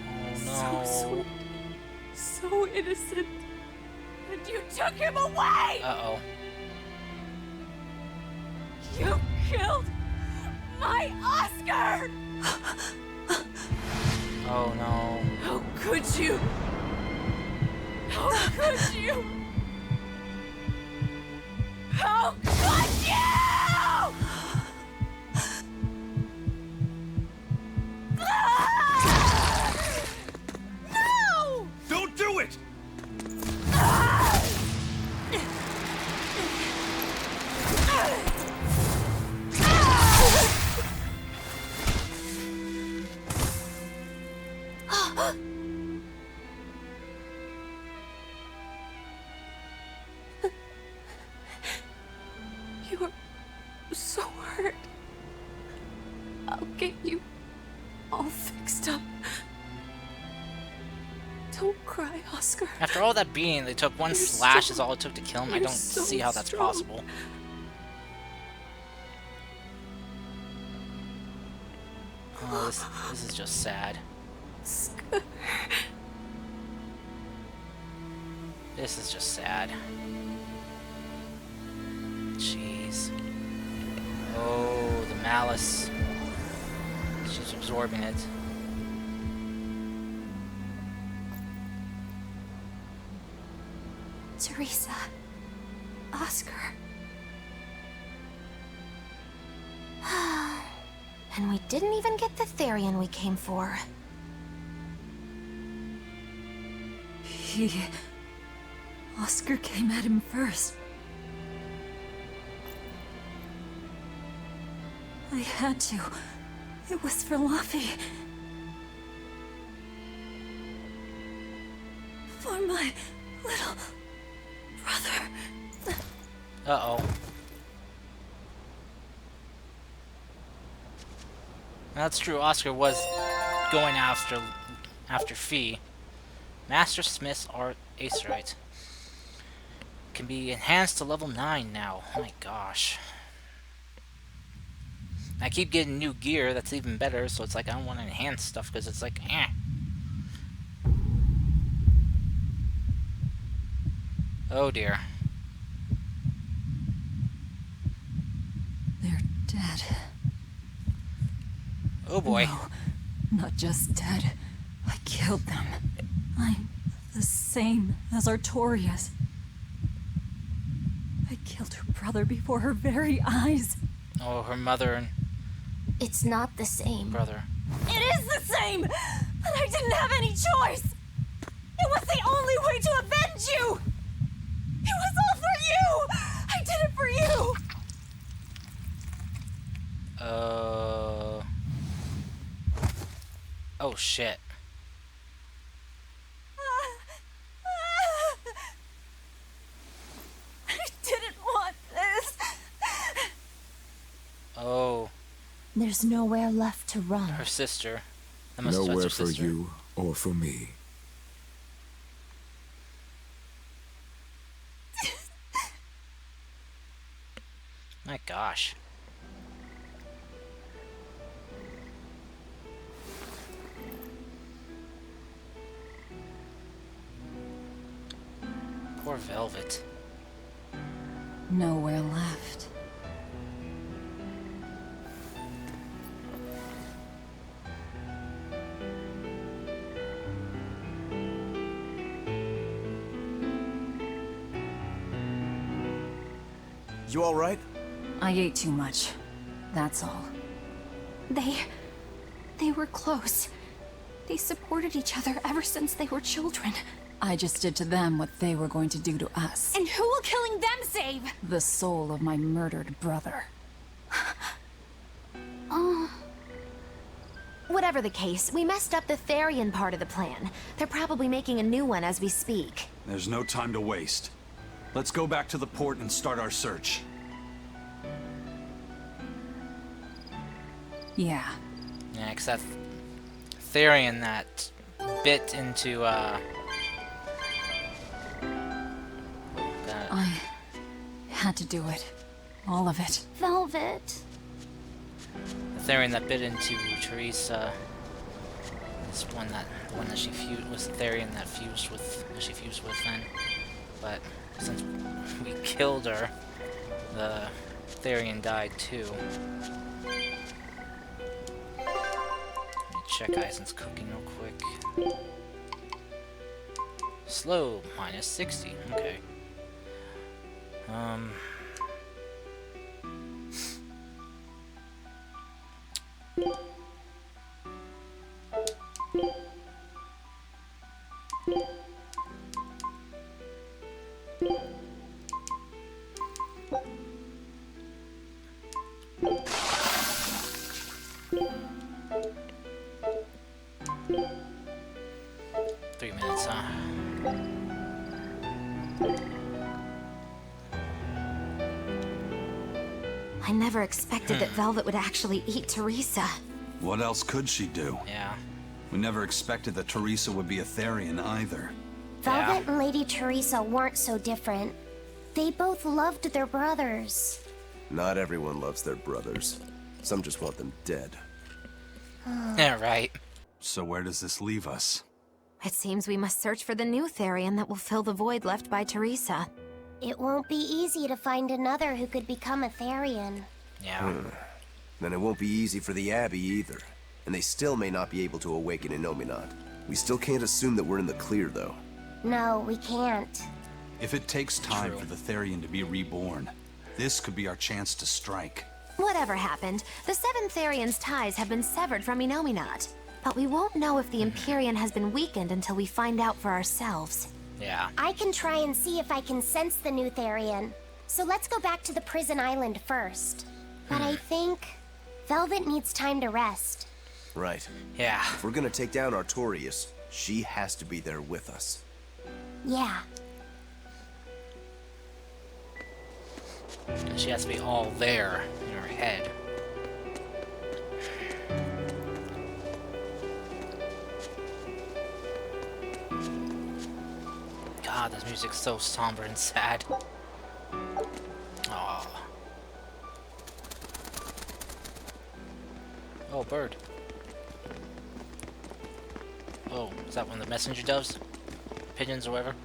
Oh, no. So sweet, so innocent. And you took him away! Uh-oh. You killed my Oscar! Oh no. How could you? How could you? How could you? No! Don't do it! You are so hurt. I'll get you all fixed up. Don't cry, Oscar. After all that beating, they took one slash is all it took to kill him. I don't see how that's possible. Oh, this is just sad. This is just sad. Jeez. Oh, the malice. She's absorbing it. Teresa. Oscar. And we didn't even get the Therian we came for. Oscar came at him first. I had to. It was for Luffy. For my little brother. Uh-oh. That's true. Oscar was going after Fee. Master Smith's Art Acerite can be enhanced to level 9 now. Oh my gosh. I keep getting new gear that's even better, so it's like I don't want to enhance stuff because it's like, eh. Oh dear. They're dead. Oh boy. No, not just dead. I killed them. I'm the same as Artorias. I killed her brother before her very eyes. Oh, her mother and... It's not the same. Brother. It is the same! But I didn't have any choice! It was the only way to avenge you! It was all for you! I did it for you! Oh shit. I didn't want this! Oh. There's nowhere left to run. Her sister. That must have been Nowhere her for sister. you or for me. My gosh. Poor Velvet. Nowhere left. You all right? I ate too much. That's all. They were close. They supported each other ever since they were children. I just did to them what they were going to do to us. And who will killing them save? The soul of my murdered brother. Oh. Whatever the case, we messed up the Therian part of the plan. They're probably making a new one as we speak. There's no time to waste. Let's go back to the port and start our search. Yeah. Yeah, because that Therian that bit into, I had to do it. All of it. Velvet. The Therian that bit into Teresa. This one that the one that she fused was the Therian that she fused with then. But since we killed her, the Therian died too. Let me check Eisen's cooking real quick. Slow, minus 60. Okay. Three minutes, huh? I never expected that Velvet would actually eat Teresa. What else could she do? Yeah. We never expected that Teresa would be a Therian either. Velvet and Lady Teresa weren't so different. They both loved their brothers. Not everyone loves their brothers. Some just want them dead. Yeah, right. So where does this leave us? It seems we must search for the new Therian that will fill the void left by Teresa. It won't be easy to find another who could become a Therian. Yeah. Then it won't be easy for the Abbey either. And they still may not be able to awaken Innominat. We still can't assume that we're in the clear, though. No, we can't. If it takes time for the Therian to be reborn, this could be our chance to strike. Whatever happened, the seven Therian's ties have been severed from Innominat. But we won't know if the Empyrean has been weakened until we find out for ourselves. Yeah. I can try and see if I can sense the new Therian. So let's go back to the prison island first. But I think Velvet needs time to rest. Right. Yeah. If we're gonna take down Artorias, she has to be there with us. Yeah. And she has to be all there in her head. God, this music's so somber and sad. Aww. Oh, bird. Oh, is that one of the messenger doves? Pigeons or whatever?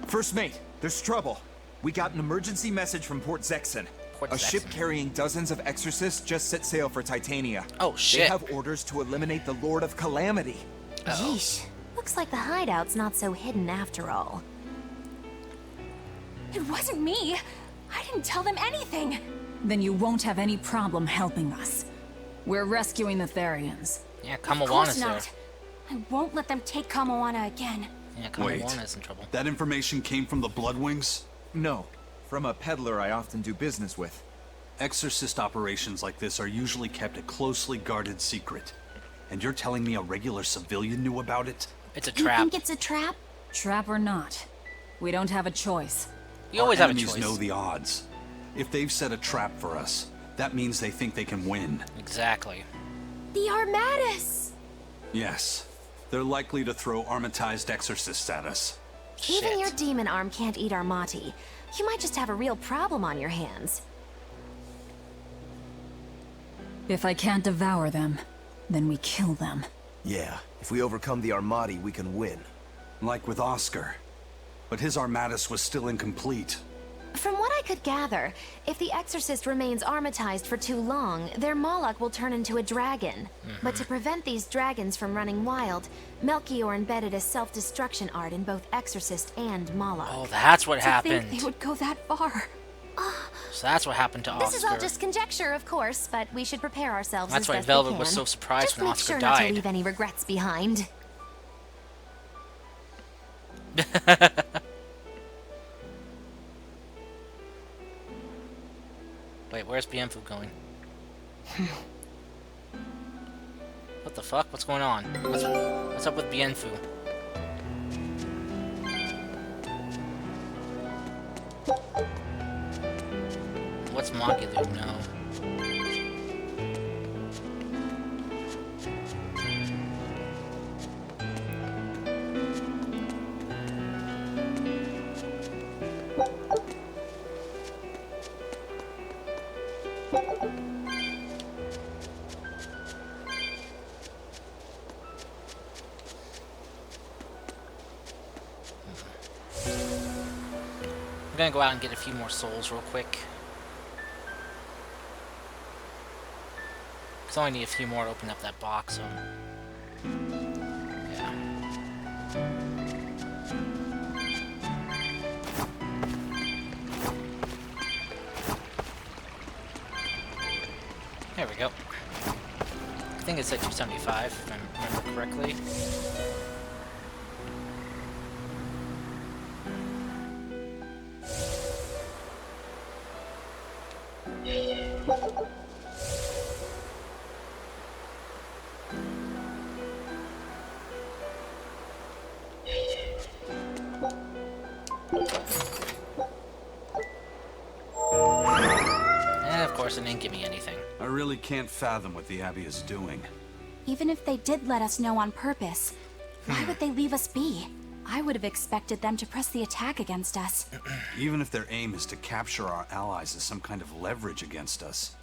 First mate, there's trouble. We got an emergency message from Port Zexon. A ship carrying dozens of exorcists just set sail for Titania. Oh, shit. They have orders to eliminate the Lord of Calamity. Yeesh. Looks like the hideout's not so hidden after all. It wasn't me. I didn't tell them anything. Then you won't have any problem helping us. We're rescuing the Therians. Yeah, Of Kamawana course is there. not. I won't let them take Kamawana again. Yeah, Wait, Kamawana's in trouble. that information came from the Bloodwings? No, from a peddler I often do business with. Exorcist operations like this are usually kept a closely guarded secret. And you're telling me a regular civilian knew about it? It's a You trap. think it's a trap? Trap or not, we don't have a choice. You always Our have a enemies choice. know the odds. If they've set a trap for us, that means they think they can win. Exactly. The Armatus! Yes. They're likely to throw armatized exorcists at us. Even your demon arm can't eat Armati. You might just have a real problem on your hands. If I can't devour them, then we kill them. Yeah, if we overcome the Armati, we can win. Like with Oscar. But his Armatus was still incomplete. From what I could gather, if the Exorcist remains armatized for too long, their Moloch will turn into a dragon. But to prevent these dragons from running wild, Melchior embedded a self-destruction art in both Exorcist and Moloch. Oh, that's what happened. To think they would go that far. So that's what happened to Oscar. This is all just conjecture, of course, but we should prepare ourselves That's as why best Velvet we can. was so surprised just when make Oscar sure not to died. leave any regrets behind. Wait, where's Bienfu going? What the fuck? What's going on? What's up with Bienfu? What's Magilu? No. I'm gonna go out and get a few more souls real quick. Cause I only need a few more to open up that box, so... yeah. There we go. I think it's at 275, if I remember correctly. And of course, it didn't give me anything. I really can't fathom what the Abbey is doing. Even if they did let us know on purpose, why would they leave us be? I would have expected them to press the attack against us. Even if their aim is to capture our allies as some kind of leverage against us,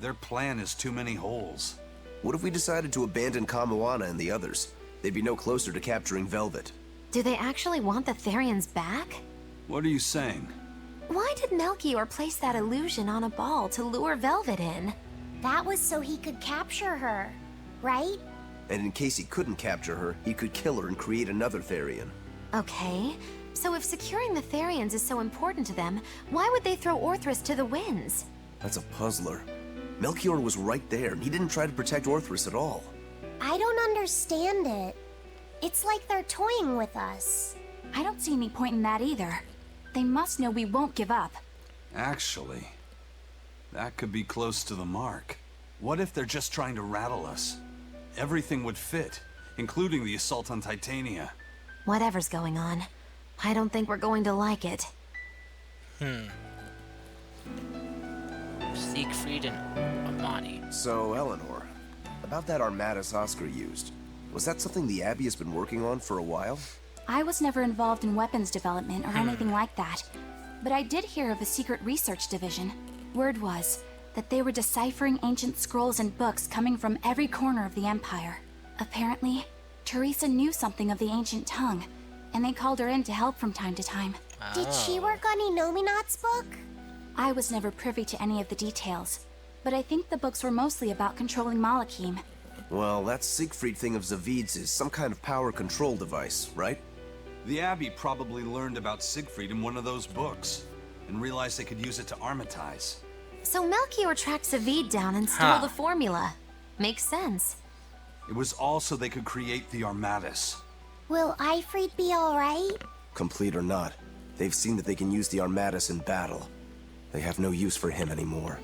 their plan is too many holes. What if we decided to abandon Kamoana and the others? They'd be no closer to capturing Velvet. Do they actually want the Therians back? What are you saying? Why did Melchior place that illusion on a ball to lure Velvet in? That was so he could capture her, right? And in case he couldn't capture her, he could kill her and create another Therian. Okay, so if securing the Therians is so important to them, why would they throw Orthrus to the winds? That's a puzzler. Melchior was right there, and he didn't try to protect Orthrus at all. I don't understand it. It's like they're toying with us. I don't see any point in that either. They must know we won't give up. Actually, that could be close to the mark. What if they're just trying to rattle us? Everything would fit, including the assault on Titania. Whatever's going on, I don't think we're going to like it. Siegfried and Amani. So, Eleanor, about that Armatus Oscar used, was that something the Abbey has been working on for a while? I was never involved in weapons development or anything like that, but I did hear of a secret research division. Word was that they were deciphering ancient scrolls and books coming from every corner of the Empire. Apparently, Teresa knew something of the ancient tongue, and they called her in to help from time to time. Did she work on Inominat's book? I was never privy to any of the details, but I think the books were mostly about controlling Malachim. Well, that Siegfried thing of Zavid's is some kind of power control device, right? The Abbey probably learned about Siegfried in one of those books, and realized they could use it to armatize. So Melchior tracked Zavid down and stole the formula. Makes sense. It was all so they could create the Armatus. Will Ifrit be alright? Complete or not, they've seen that they can use the Armatus in battle. They have no use for him anymore.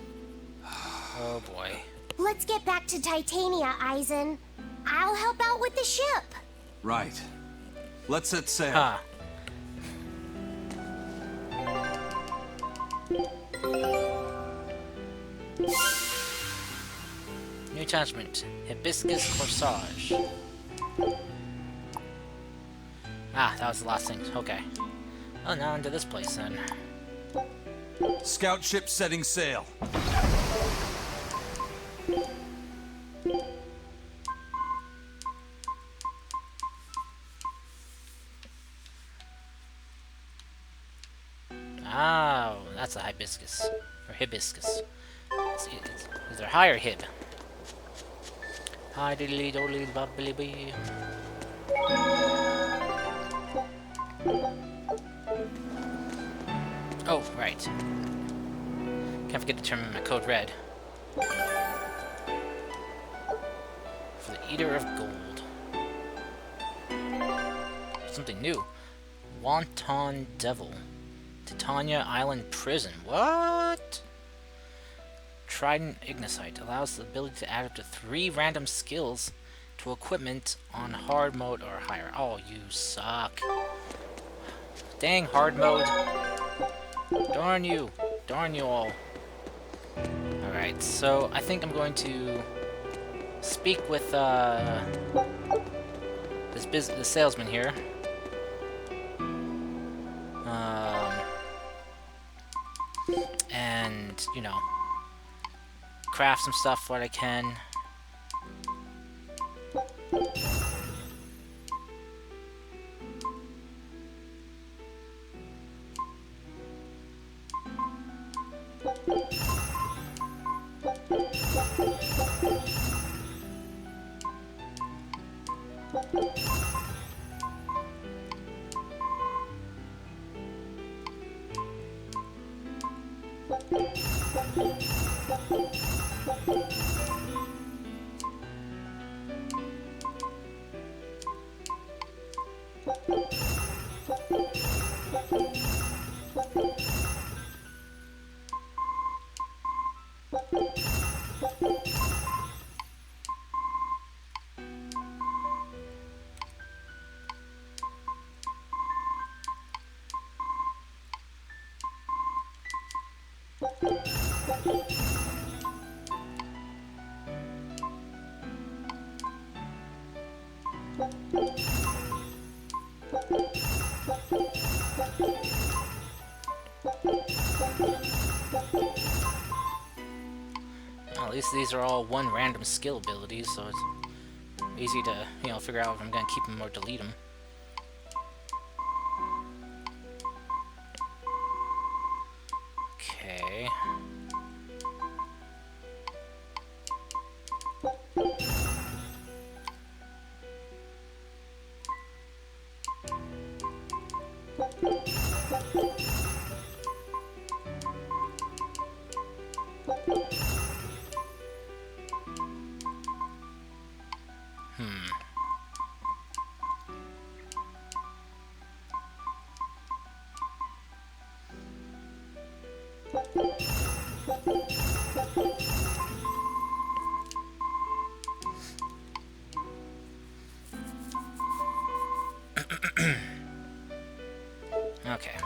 Oh boy. Let's get back to Titania, Eisen. I'll help out with the ship. Right. Let's set sail. New attachment. Hibiscus Corsage. Ah, that was the last thing. Okay. Oh, now into this place then. Scout ship setting sail. Oh, that's a hibiscus. Or hibiscus. Is there higher hib? Hi diddly doddly bubbly bee. Oh, right. Can't forget to turn my code red. For the Eater of Gold. Something new. Wanton Devil. Titania Island Prison. What? Trident Ignicite allows the ability to add up to 3 random skills to equipment on hard mode or higher. Oh, you suck. Dang hard mode. Darn you. Darn you all. Alright, so I think I'm going to speak with this salesman here. And, you know, craft some stuff what I can. Well, at least these are all one random skill abilities, so it's easy to, you know, figure out if I'm gonna keep them or delete them. Okay. Okay.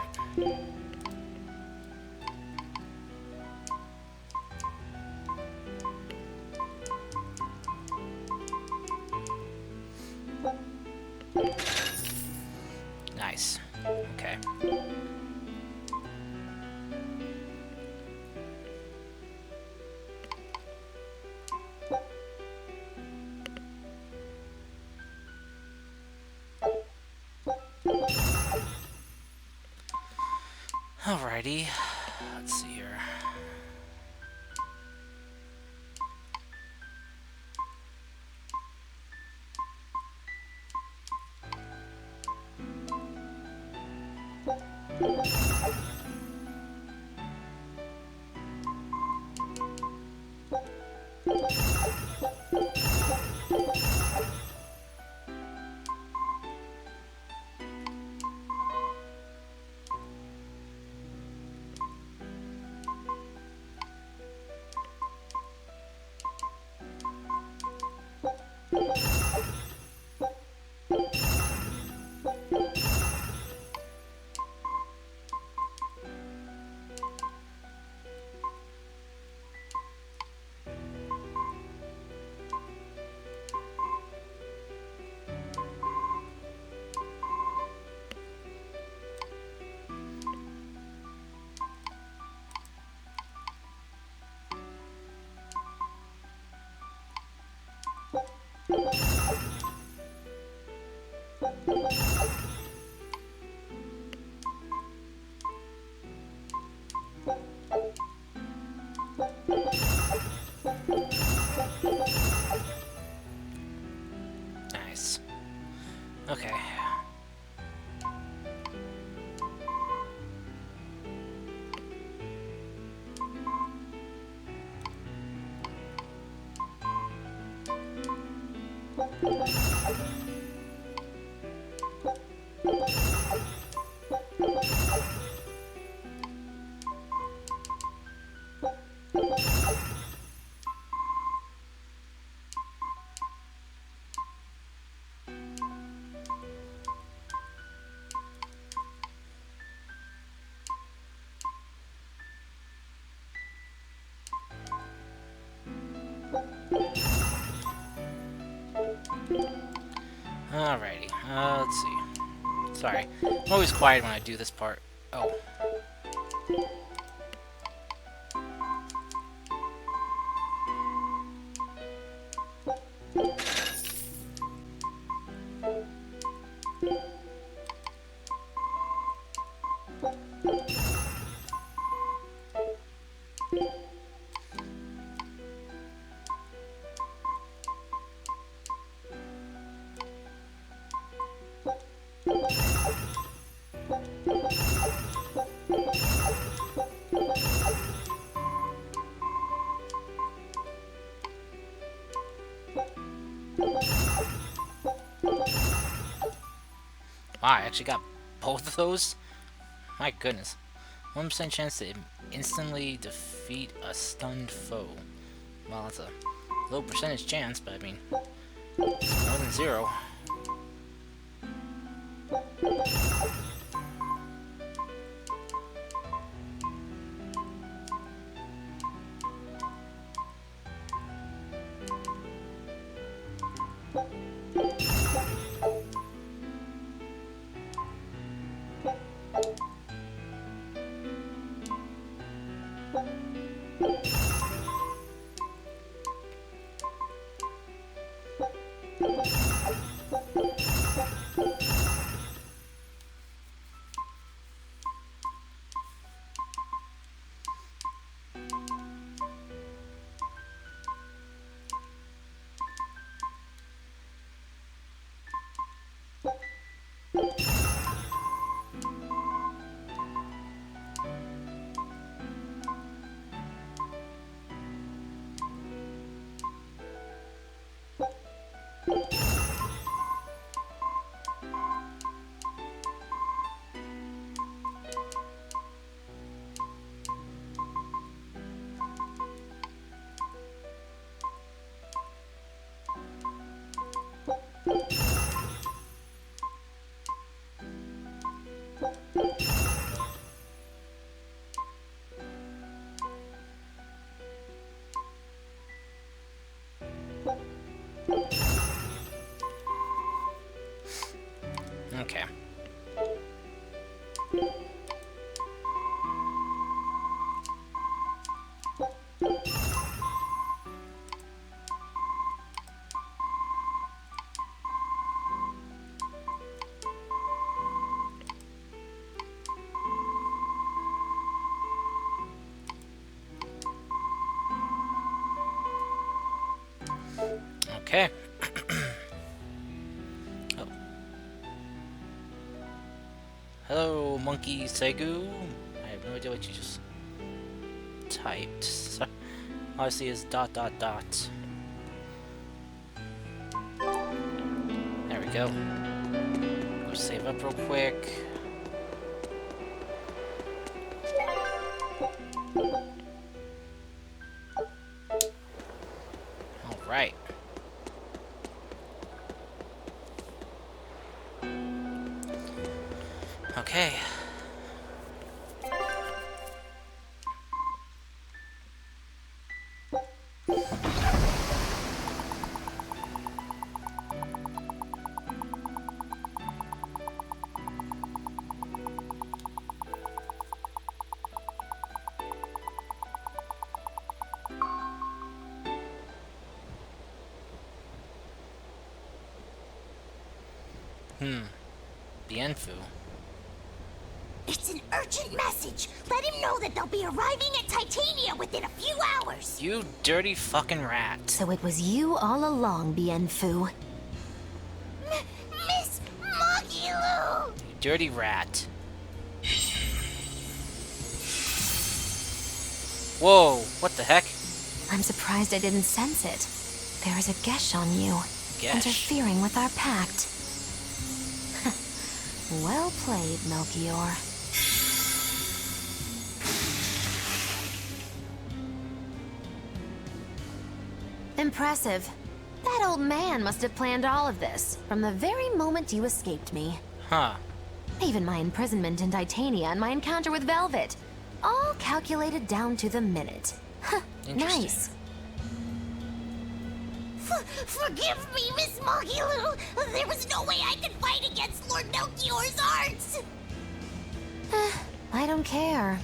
Nice. Okay. Alrighty, let's see here. Alrighty, let's see. Sorry, I'm always quiet when I do this part. Oh. Wow, I actually got both of those? My goodness. 1% chance to instantly defeat a stunned foe. Well, that's a low percentage chance, but I mean, it's more than 0. Okay. Okay. Oh. Hello, Monkey Segu. I have no idea what you just typed. So, all I see is ... There we go. Go save up real quick. Alright. Okay. Bienfu. It's an urgent message. Let him know that they'll be arriving at Titania within a few hours. You dirty fucking rat. So it was you all along, Bienfu. Miss Magilu! You dirty rat. Whoa, what the heck? I'm surprised I didn't sense it. There is a gesh on you. Gesh? Interfering with our pact. Well played, Melchior. Impressive. That old man must have planned all of this, from the very moment you escaped me. Huh. Even my imprisonment in Titania and my encounter with Velvet. All calculated down to the minute. Huh, nice. Forgive me, Miss Mogilu. There was no way I could fight against Lord Melchior's arts. I don't care.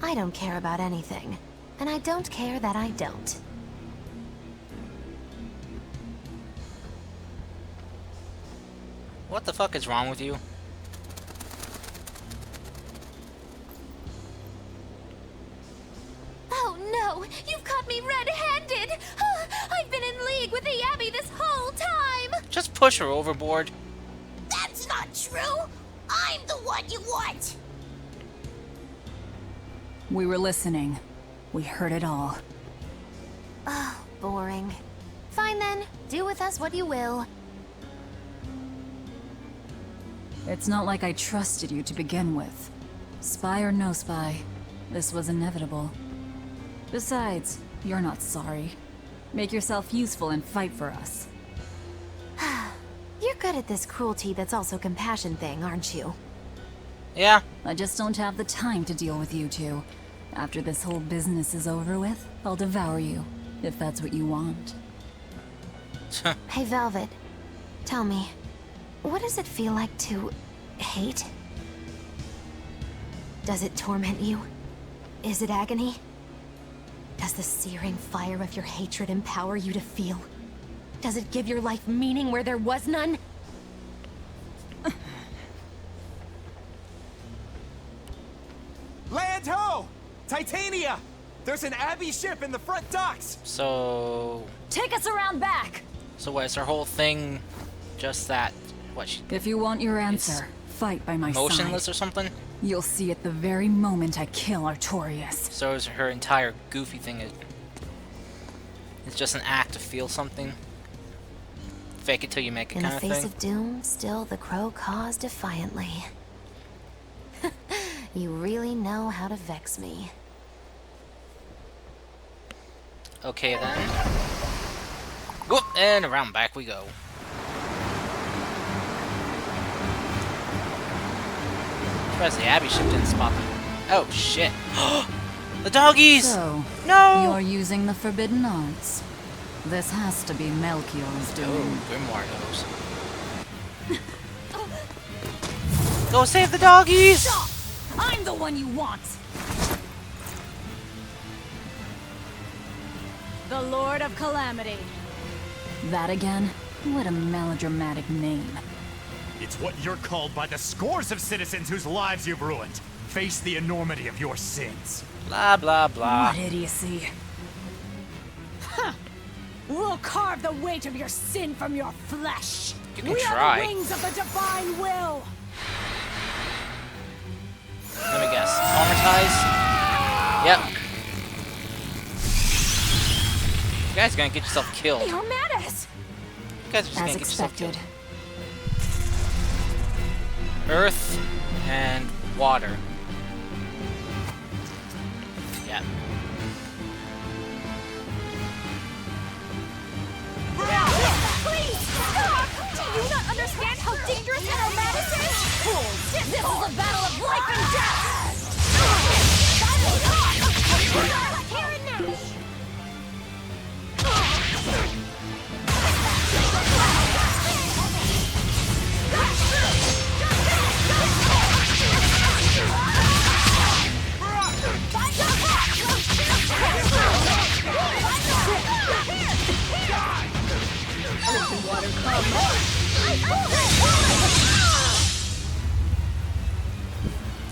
I don't care about anything. And I don't care that I don't. What the fuck is wrong with you? Oh no! You've caught me red-handed! I've been in league with the Abbey this whole time! Just push her overboard. That's not true. I'm the one you want. We were listening. We heard it all. Oh, boring. Fine then. Do with us what you will. It's not like I trusted you to begin with. Spy or no spy, this was inevitable. Besides, you're not sorry. Make yourself useful and fight for us. You're good at this cruelty that's also compassion thing, aren't you? Yeah. I just don't have the time to deal with you two. After this whole business is over with, I'll devour you, if that's what you want. Hey, Velvet. Tell me, what does it feel like to hate? Does it torment you? Is it agony? Does the searing fire of your hatred empower you to feel? Does it give your life meaning where there was none? Land ho! Titania! There's an Abbey ship in the front docks! So... Take us around back! So what, is her whole thing just that... What, she... If you want your answer, fight by my side. Motionless or something? You'll see it the very moment I kill Artorias. So is her entire goofy thing it's just an act to feel something? Fake it till you make it In kind the of face thing? of doom, still the crow caws defiantly. You really know how to vex me. Okay then. Whoop! And around back we go. Surprised the Abbey ship didn't spot them. Oh shit! The doggies! So, no! You're using the forbidden arts. This has to be Melchior's doing. Oh, Grimoire goes. Go save the doggies! Stop! I'm the one you want! The Lord of Calamity. That again? What a melodramatic name. It's what you're called by the scores of citizens whose lives you've ruined. Face the enormity of your sins. Blah, blah, blah. What idiocy. Huh. We'll carve the weight of your sin from your flesh. You can we try. are the wings of the divine will. Let me guess. Traumatized? Yep. You guys are gonna get yourself killed. You're mad at us. You guys are just gonna As get yourself expected. killed. Earth and water. Yeah. Please, stop! Do you not understand how dangerous and mad this is? Fools! This is a battle of life and death! Here and now!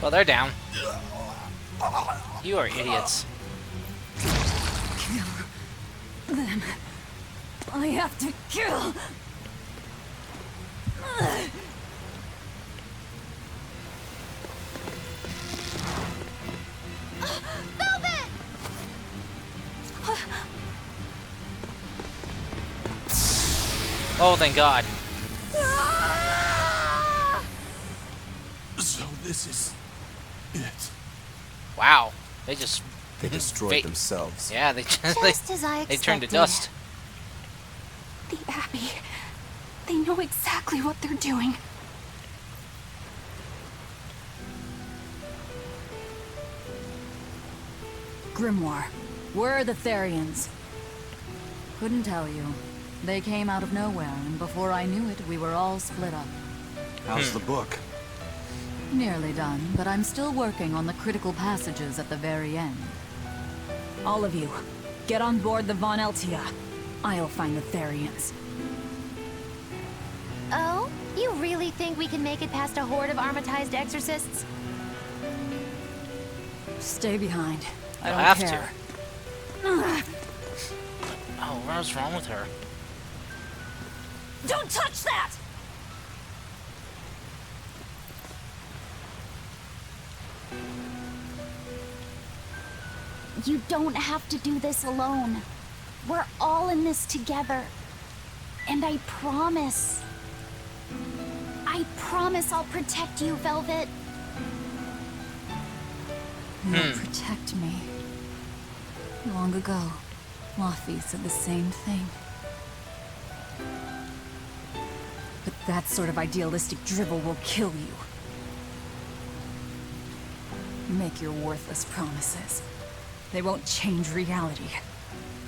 Well, they're down. You are idiots. Kill them. I have to kill. Velvet! Oh, thank God. So this is it. Wow. They just... They destroyed themselves. Yeah, they just... Just as I they turned to expected. dust. The Abbey. They know exactly what they're doing. Grimoire, where are the Therians? Couldn't tell you. They came out of nowhere, and before I knew it, we were all split up. How's the book? Nearly done, but I'm still working on the critical passages at the very end. All of you, get on board the Von Eltia. I'll find the Therians. Oh? You really think we can make it past a horde of armatized exorcists? Stay behind. I You'll don't have care. Oh, what's wrong with her? Don't touch that! You don't have to do this alone. We're all in this together. And I promise I'll protect you, Velvet. You'll protect me. Long ago, Laffy said the same thing. But that sort of idealistic drivel will kill you. Make your worthless promises. They won't change reality.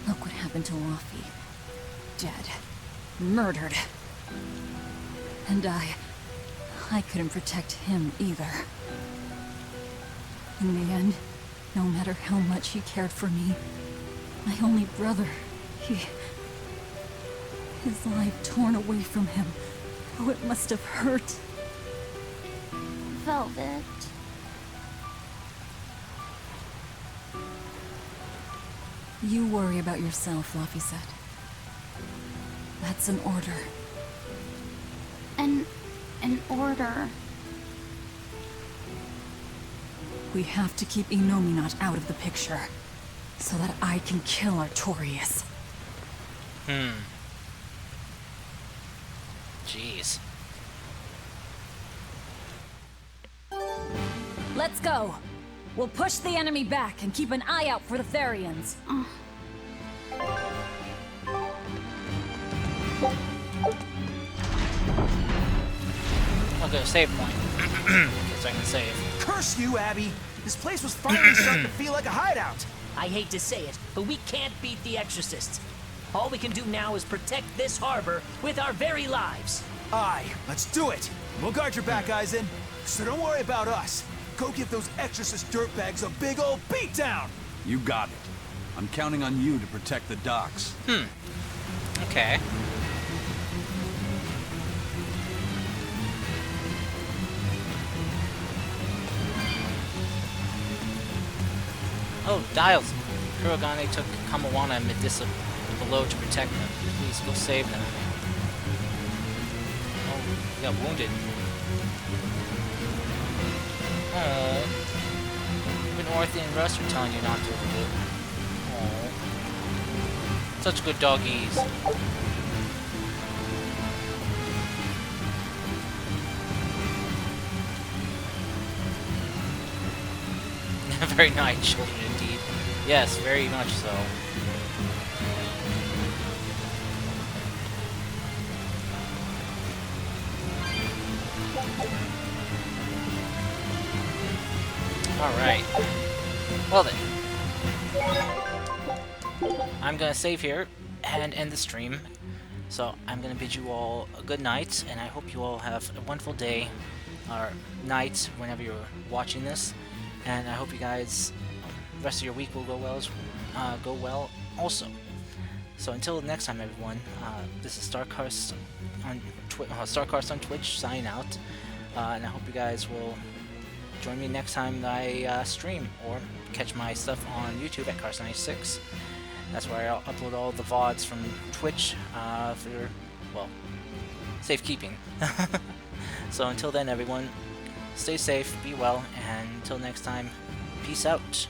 Look what happened to Laffy. Dead. Murdered. And I couldn't protect him either. In the end, no matter how much he cared for me, my only brother, his life torn away from him. Oh, it must have hurt. Velvet. You worry about yourself, Laffy said. That's an order. An order. We have to keep Innominat out of the picture, so that I can kill Artorias. Jeez. Let's go. We'll push the enemy back and keep an eye out for the Therians. I'll go save point. Guess I can save. Curse you, Abby! This place was finally starting to feel like a hideout. I hate to say it, but we can't beat the Exorcists. All we can do now is protect this harbor with our very lives. Aye, let's do it. We'll guard your back, Eisen. So don't worry about us. Go give those Exorcist dirtbags a big old beatdown! You got it. I'm counting on you to protect the docks. Okay. Oh, Dials. Kurogane took Kamawana and Medusa below to protect them. Please go save them. Oh, he got wounded. Oh. Even Orthy and Russ are telling you not to do it. Oh. Such good doggies. Very nice children indeed. Yes, very much so. Alright. Well then. I'm gonna save here and end the stream. So I'm gonna bid you all a good night, and I hope you all have a wonderful day or night whenever you're watching this. And I hope you guys, the rest of your week will go well also. So until next time, everyone, this is Starcast on Twitch signing out, and I hope you guys will join me next time I stream, or catch my stuff on YouTube at Carson96. That's where I'll upload all the VODs from Twitch for, well, safekeeping. So until then, everyone, stay safe, be well, and until next time, peace out.